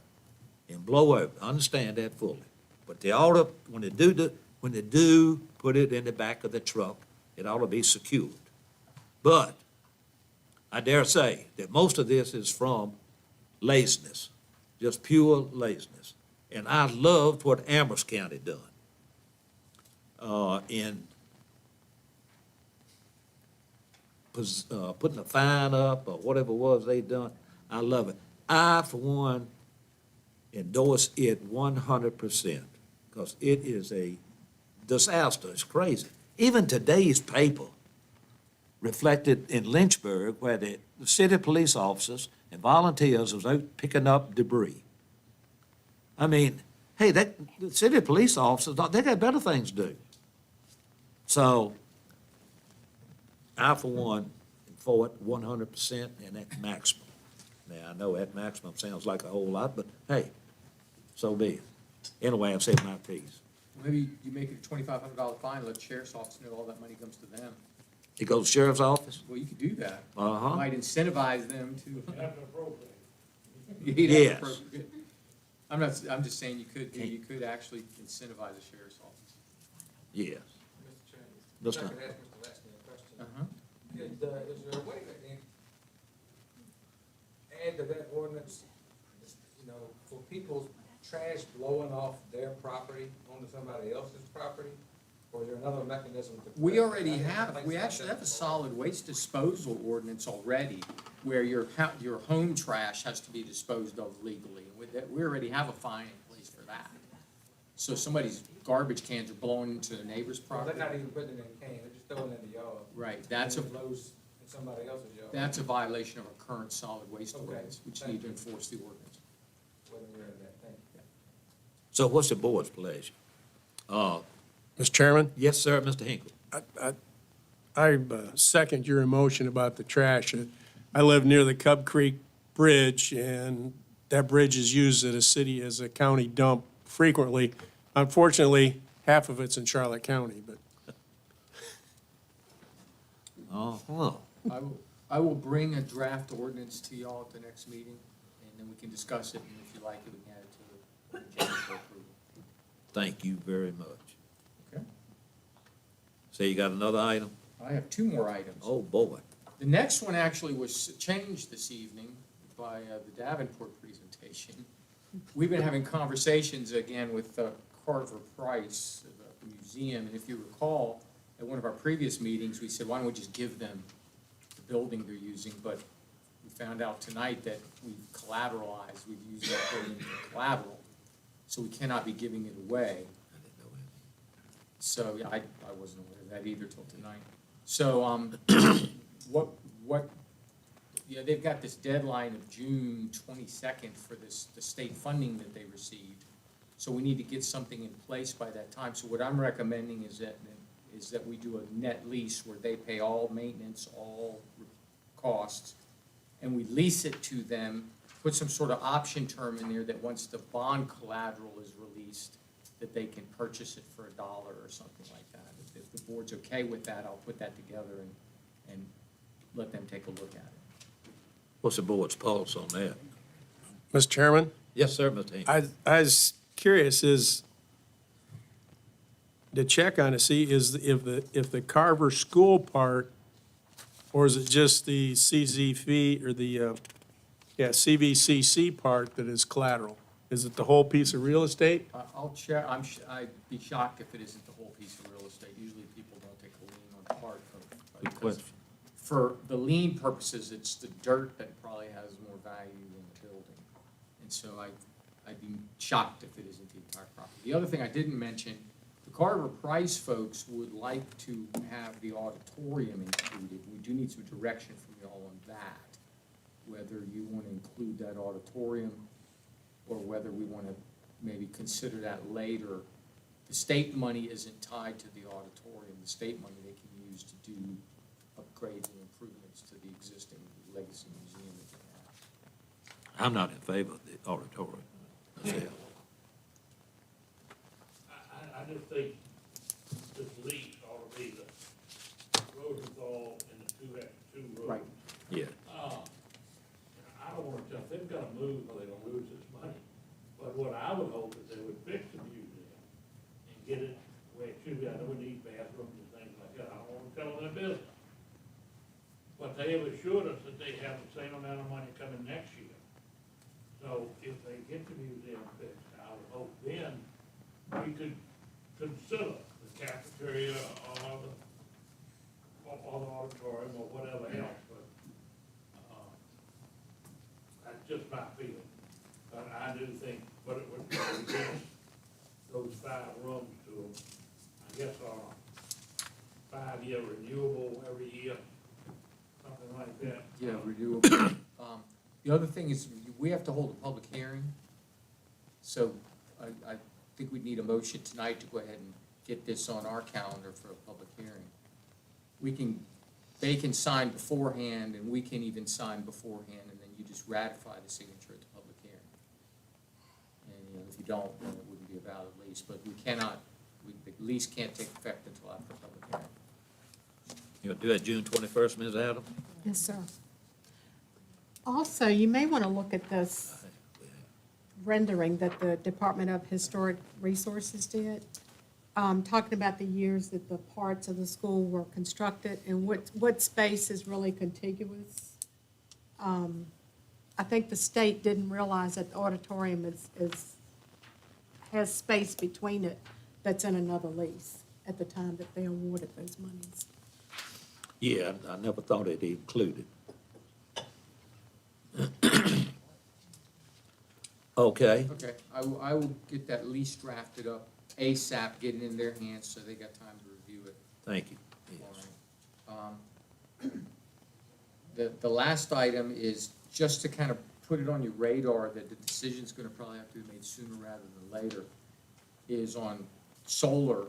and blow over. I understand that fully. But they ought to, when they do put it in the back of the truck, it ought to be secured. But I dare say that most of this is from laziness, just pure laziness. And I loved what Amherst County done in putting a fine up or whatever it was they done. I love it. I, for one, endorse it 100% because it is a disaster. It's crazy. Even today's paper reflected in Lynchburg where the city police officers and volunteers was out picking up debris. I mean, hey, the city police officers, they got better things to do. So, I, for one, am for it 100% and at maximum. Now, I know at maximum sounds like a whole lot, but hey, so be it. Anyway, I've said my piece. Maybe you make it a $2,500 fine, let the sheriff's office know all that money comes to them. It goes to the sheriff's office? Well, you could do that. Uh-huh. Might incentivize them to. Yes. I'm just saying you could actually incentivize the sheriff's office. Yes. Mr. Chairman, Mr. if I could ask Mr. Lasky a question. Uh-huh. Is there a way to add to that ordinance, for people's trash blowing off their property onto somebody else's property? Or is there another mechanism to? We actually have a solid waste disposal ordinance already where your home trash has to be disposed of legally. With that, we already have a fine in place for that. So somebody's garbage cans are blowing into the neighbor's property. They're not even putting it in a can, they're just throwing it in the yard. Right, that's And it blows in somebody else's yard. That's a violation of our current solid waste Okay. ordinance, which need to enforce the ordinance. Wasn't aware of that, thank you. So what's the board's pleasure? Mr. Chairman, Yes, sir, Mr. Hinkle. I second your emotion about the trash. I live near the Cub Creek Bridge, and that bridge is used at a city as a county dump frequently. Unfortunately, half of it's in Charlotte County, but Uh-huh. I will bring a draft ordinance to y'all at the next meeting, and then we can discuss it, and if you like it, we can add it to the agenda for approval. Thank you very much. Okay. So you got another item? I have two more items. Oh, boy. The next one actually was changed this evening by the Davenport presentation. We've been having conversations again with Carver Price, the museum, and if you recall, at one of our previous meetings, we said, why don't we just give them the building they're using, but we found out tonight that we've collateralized, we've used that building for collateral, so we cannot be giving it away. So, yeah, I wasn't aware of that either till tonight. So, yeah, they've got this deadline of June 22nd for the state funding that they received. So we need to get something in place by that time. So what I'm recommending is that we do a net lease where they pay all maintenance, all costs, and we lease it to them, put some sort of option term in there that once the bond collateral is released, that they can purchase it for $1 or something like that. If the board's okay with that, I'll put that together and let them take a look at it. What's the board's pulse on that? Mr. Chairman, Yes, sir, Mr. Hinkle. I was curious, is to check on to see is if the Carver School part, or is it just the CZV or the, CVCC part that is collateral? Is it the whole piece of real estate? I'll check, I'd be shocked if it isn't the whole piece of real estate. Usually people don't take a lien on the part of. Good question. For the lien purposes, it's the dirt that probably has more value than the building. And so I'd be shocked if it isn't the entire property. The other thing I didn't mention, the Carver Price folks would like to have the auditorium included. We do need some direction from you all on that, whether you want to include that auditorium or whether we want to maybe consider that later. The state money isn't tied to the auditorium. The state money they can use to do upgrades and improvements to the existing legacy museum that they have. I'm not in favor of the auditorium myself. I just think this lease ought to be the Rosenthal and the two roads. Right. Yeah. I don't wanna tell, they've gotta move or they're gonna lose this money. But what I would hope is they would fix the museum and get it where it should be. I know we need bathrooms and things like that. I don't wanna tell them their business. But they have assured us that they have the same amount of money coming next year. So if they get the museum fixed, I would hope then we could consider the cafeteria or the auditorium or whatever else, but, that's just my feeling. But I do think, but it would give those 5 rooms to, I guess, on a 5-year renewable every year, something like that. Yeah, renewable. The other thing is, we have to hold a public hearing. So I think we'd need a motion tonight to go ahead and get this on our calendar for a public hearing. They can sign beforehand, and we can even sign beforehand, and then you just ratify the signature at the public hearing. And, if you don't, then it wouldn't be a valid lease, but the lease can't take effect until after a public hearing. You'll do that June 21st, Ms. Adams? Yes, sir. Also, you may want to look at this rendering that the Department of Historic Resources did, talking about the years that the parts of the school were constructed and what space is really contiguous. I think the state didn't realize that the auditorium has space between it that's in another lease at the time that they awarded those monies. Yeah, I never thought it included. Okay. Okay, I will get that lease drafted up ASAP, get it in their hands so they got time to review it. Thank you. All right. The last item is just to kind of put it on your radar that the decision's gonna probably have to be made sooner rather than later, is on solar.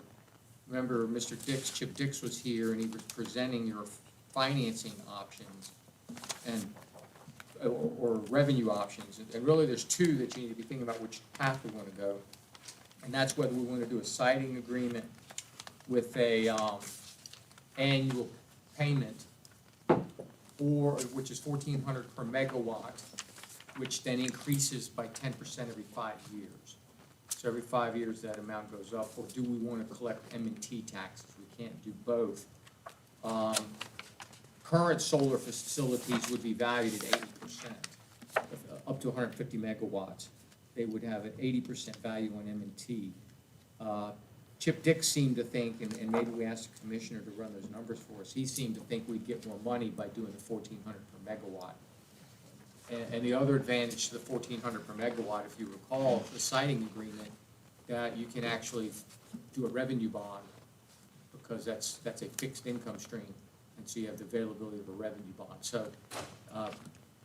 Remember, Chip Dix was here and he was presenting your financing options and or revenue options. And really, there's 2 that you need to be thinking about which path we want to go. And that's whether we want to do a siting agreement with a annual payment, or which is $1,400 per megawatt, which then increases by 10% every 5 years. So every 5 years, that amount goes up, or do we want to collect M&T taxes? We can't do both. Current solar facilities would be valued at 80%, up to 150 megawatts. They would have an 80% value on M&T. Chip Dix seemed to think, and maybe we asked the commissioner to run those numbers for us, he seemed to think we'd get more money by doing the 1,400 per megawatt. And the other advantage to the 1,400 per megawatt, if you recall, the siting agreement, that you can actually do a revenue bond, because that's a fixed income stream, and so you have the availability of a revenue bond. So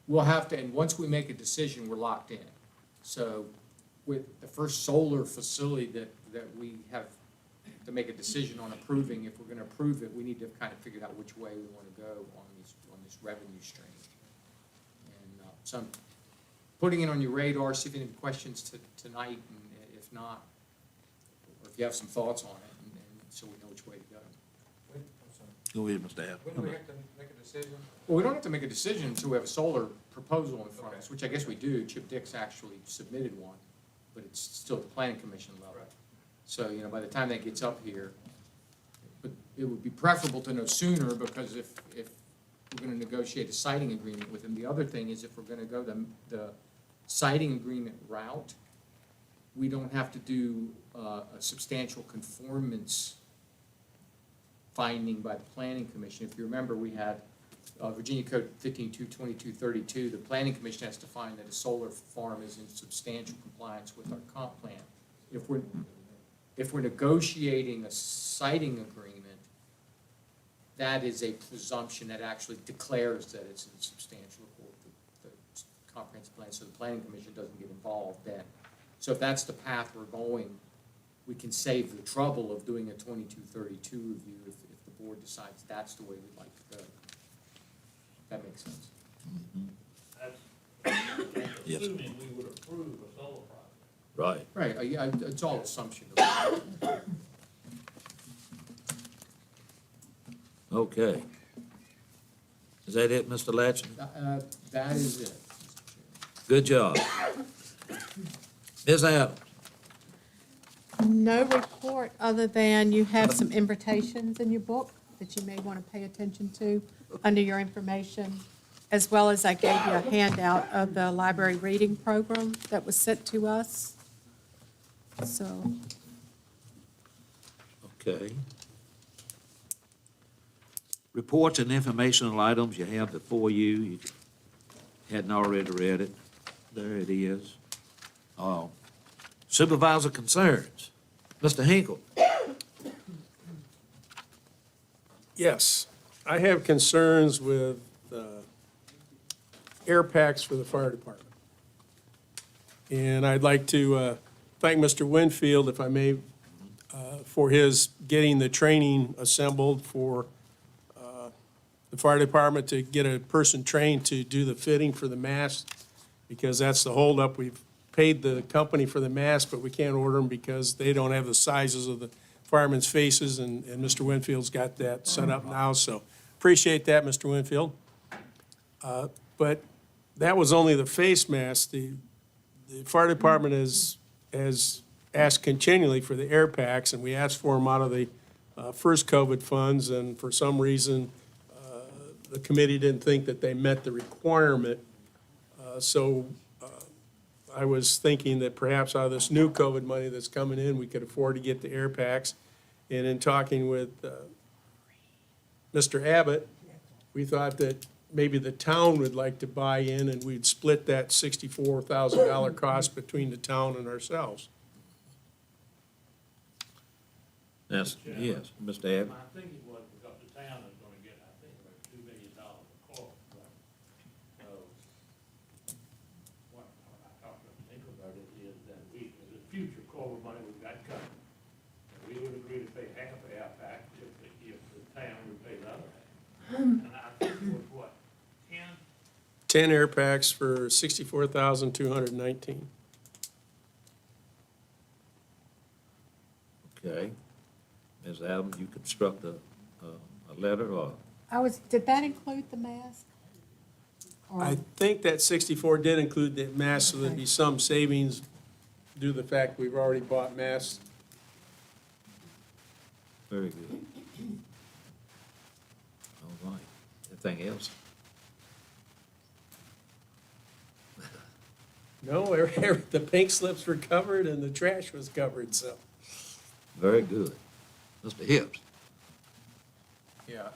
we'll have to, and once we make a decision, we're locked in. So with the first solar facility that we have to make a decision on approving, if we're gonna approve it, we need to kind of figure out which way we wanna go on this revenue stream. And so I'm putting it on your radar, see if any questions tonight, and if not, or if you have some thoughts on it, and so we know which way to go. Go ahead, Mr. Abbott. When do we have to make a decision? Well, we don't have to make a decision until we have a solar proposal in front of us, which I guess we do. Chip Dix actually submitted one, but it's still at the planning commission level. Right. So, by the time that gets up here, but it would be preferable to know sooner, because if we're gonna negotiate a siting agreement with them, the other thing is if we're gonna go the siting agreement route, we don't have to do a substantial conformance finding by the planning commission. If you remember, we had Virginia Code 15.2.22.32, the planning commission has to find that a solar farm is in substantial compliance with our comp plan. If we're negotiating a siting agreement, that is a presumption that actually declares that it's in substantial accord with the comprehensive plan, so the planning commission doesn't get involved then. So if that's the path we're going, we can save the trouble of doing a 2232 review if the board decides that's the way we'd like to go. That makes sense. That's Yes. assuming we would approve a solar project. Right. Right, yeah, it's all assumption. Okay. Is that it, Mr. Latchney? That is it. Good job. Ms. Adams? No report, other than you have some invitations in your book that you may want to pay attention to under your information, as well as I gave you a handout of the library reading program that was sent to us. So, Okay. Reports and informational items you have before you. You hadn't already read it. There it is. Supervisor concerns. Mr. Hinkle. Yes, I have concerns with air packs for the fire department. And I'd like to thank Mr. Winfield, if I may, for his getting the training assembled for the fire department to get a person trained to do the fitting for the mask, because that's the holdup. We've paid the company for the mask, but we can't order them because they don't have the sizes of the firemen's faces, and Mr. Winfield's got that set up now, so appreciate that, Mr. Winfield. But that was only the face mask. The fire department has asked continually for the air packs, and we asked for them out of the first COVID funds, and for some reason, the committee didn't think that they met the requirement. So I was thinking that perhaps out of this new COVID money that's coming in, we could afford to get the air packs. And in talking with Mr. Abbott, we thought that maybe the town would like to buy in, and we'd split that $64,000 cost between the town and ourselves. Yes, yes, Mr. Abbott. I think it was because the town is gonna get, I think, about $2 million a car. So, what I talked to Nick about it is that the future Corps money we've got coming. And we would agree to pay half of our back if the town would pay the other half. And I think it was what, 10? 10 air packs for $64,219. Okay. Ms. Adams, you construct a letter, or? did that include the mask? Or- I think that 64 did include the mask, so there'd be some savings due to the fact we've already bought masks. Very good. All right. Anything else? No, the pink slips were covered and the trash was covered, so. Very good. Mr. Hibbs? Yeah,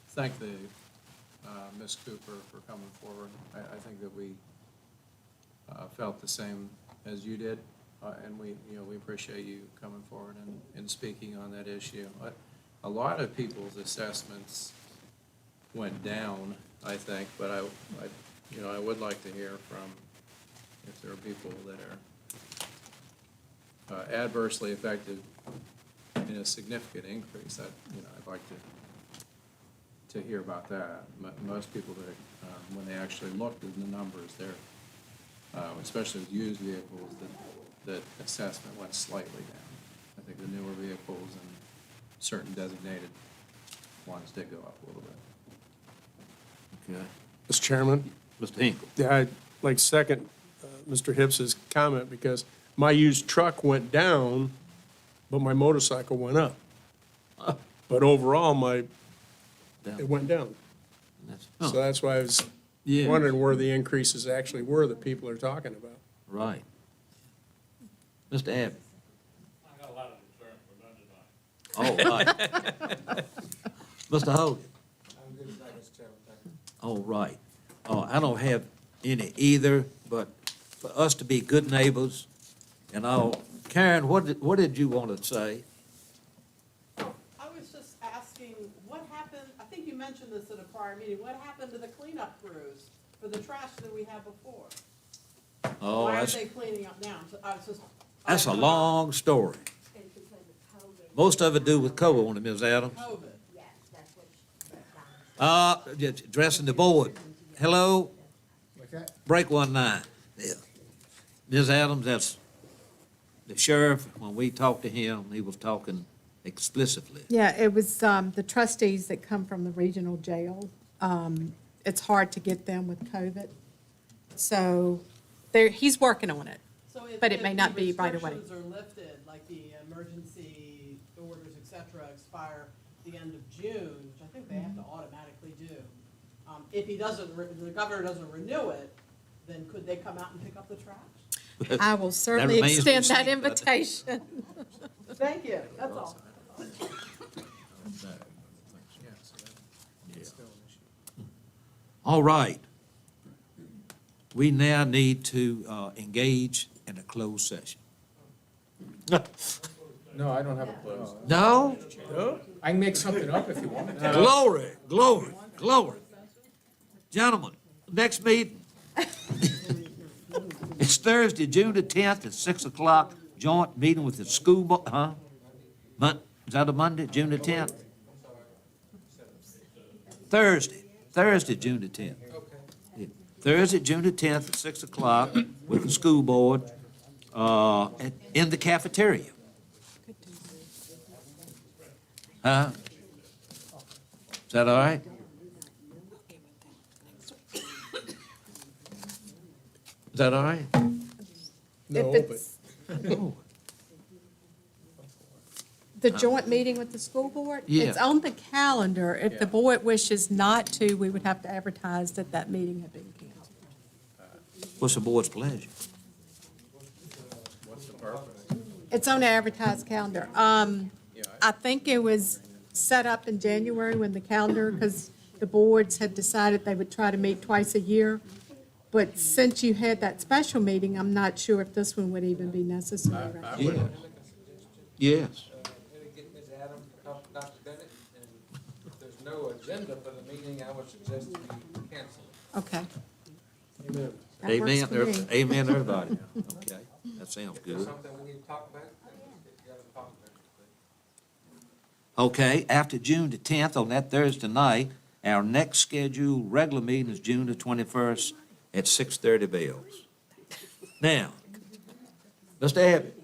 thank the, Ms. Cooper for coming forward. I think that we felt the same as you did, and we appreciate you coming forward and speaking on that issue. A lot of people's assessments went down, I think, but I would like to hear from, if there are people that are adversely affected in a significant increase, I'd like to hear about that. Most people that, when they actually looked at the numbers there, especially with used vehicles, that assessment went slightly down. I think the newer vehicles and certain designated ones did go up a little bit. Okay. Mr. Chairman? Mr. Hinkle? Yeah, I'd like to second Mr. Hibbs's comment because my used truck went down, but my motorcycle went up. But overall, it went down. So that's why I was Yeah. wondering where the increases actually were that people are talking about. Right. Mr. Abbott? I got a lot of concern for none tonight. All right. Mr. Hogan? I'm good, Mr. Chairman, thank you. All right. I don't have any either, but for us to be good neighbors, and Karen, what did you want to say? I was just asking, what happened, I think you mentioned this at a prior meeting, what happened to the cleanup crews for the trash that we had before? Oh, Why aren't they cleaning up now? So I was just. that's a long story. Most of it do with COVID, Ms. Adams. COVID. Addressing the board. Hello? Break 19. Yeah. Ms. Adams, that's the sheriff, when we talked to him, he was talking explicitly. Yeah, it was the trustees that come from the regional jail. It's hard to get them with COVID. So he's working on it, So but it may not be right away. If the restrictions are lifted, like the emergency orders, et cetera, expire the end of June, which I think they have to automatically do. If the governor doesn't renew it, then could they come out and pick up the trash? I will certainly remains to be extend that seen, but- invitation. Thank you, that's all. All right. We now need to engage in a closed session. No, I don't have a close. No? I can make something up if you want. Glory, glory, glory. Gentlemen, next meeting. It's Thursday, June the 10th at 6 o'clock, joint meeting with the school, is that a Monday, June the 10th? Thursday, June the 10th. Yeah. Thursday, June the 10th at 6 o'clock with the school board in the cafeteria. Huh? Is that all right? Is that all right? No, If it's the joint meeting with the school board? Yeah. It's on the calendar. If the board wishes not to, we would have to advertise that that meeting had been canceled. What's the board's pleasure? What's the purpose? It's on the advertised calendar. I think it was set up in January when the calendar, because the boards had decided they would try to meet twice a year. But since you had that special meeting, I'm not sure if this one would even be necessary. right now. Yeah. Yes. Get Ms. Adams to talk to Dr. Bennett, and if there's no agenda for the meeting, I would suggest we cancel it. Okay. Amen. That works for me. Amen, everybody. Okay, that sounds If there's good. something we need to talk about, then you gotta talk about it. Okay, after June the 10th, on that Thursday night, our next scheduled regular meeting is June the 21st at 6:30 bells. Now, Mr. Abbott,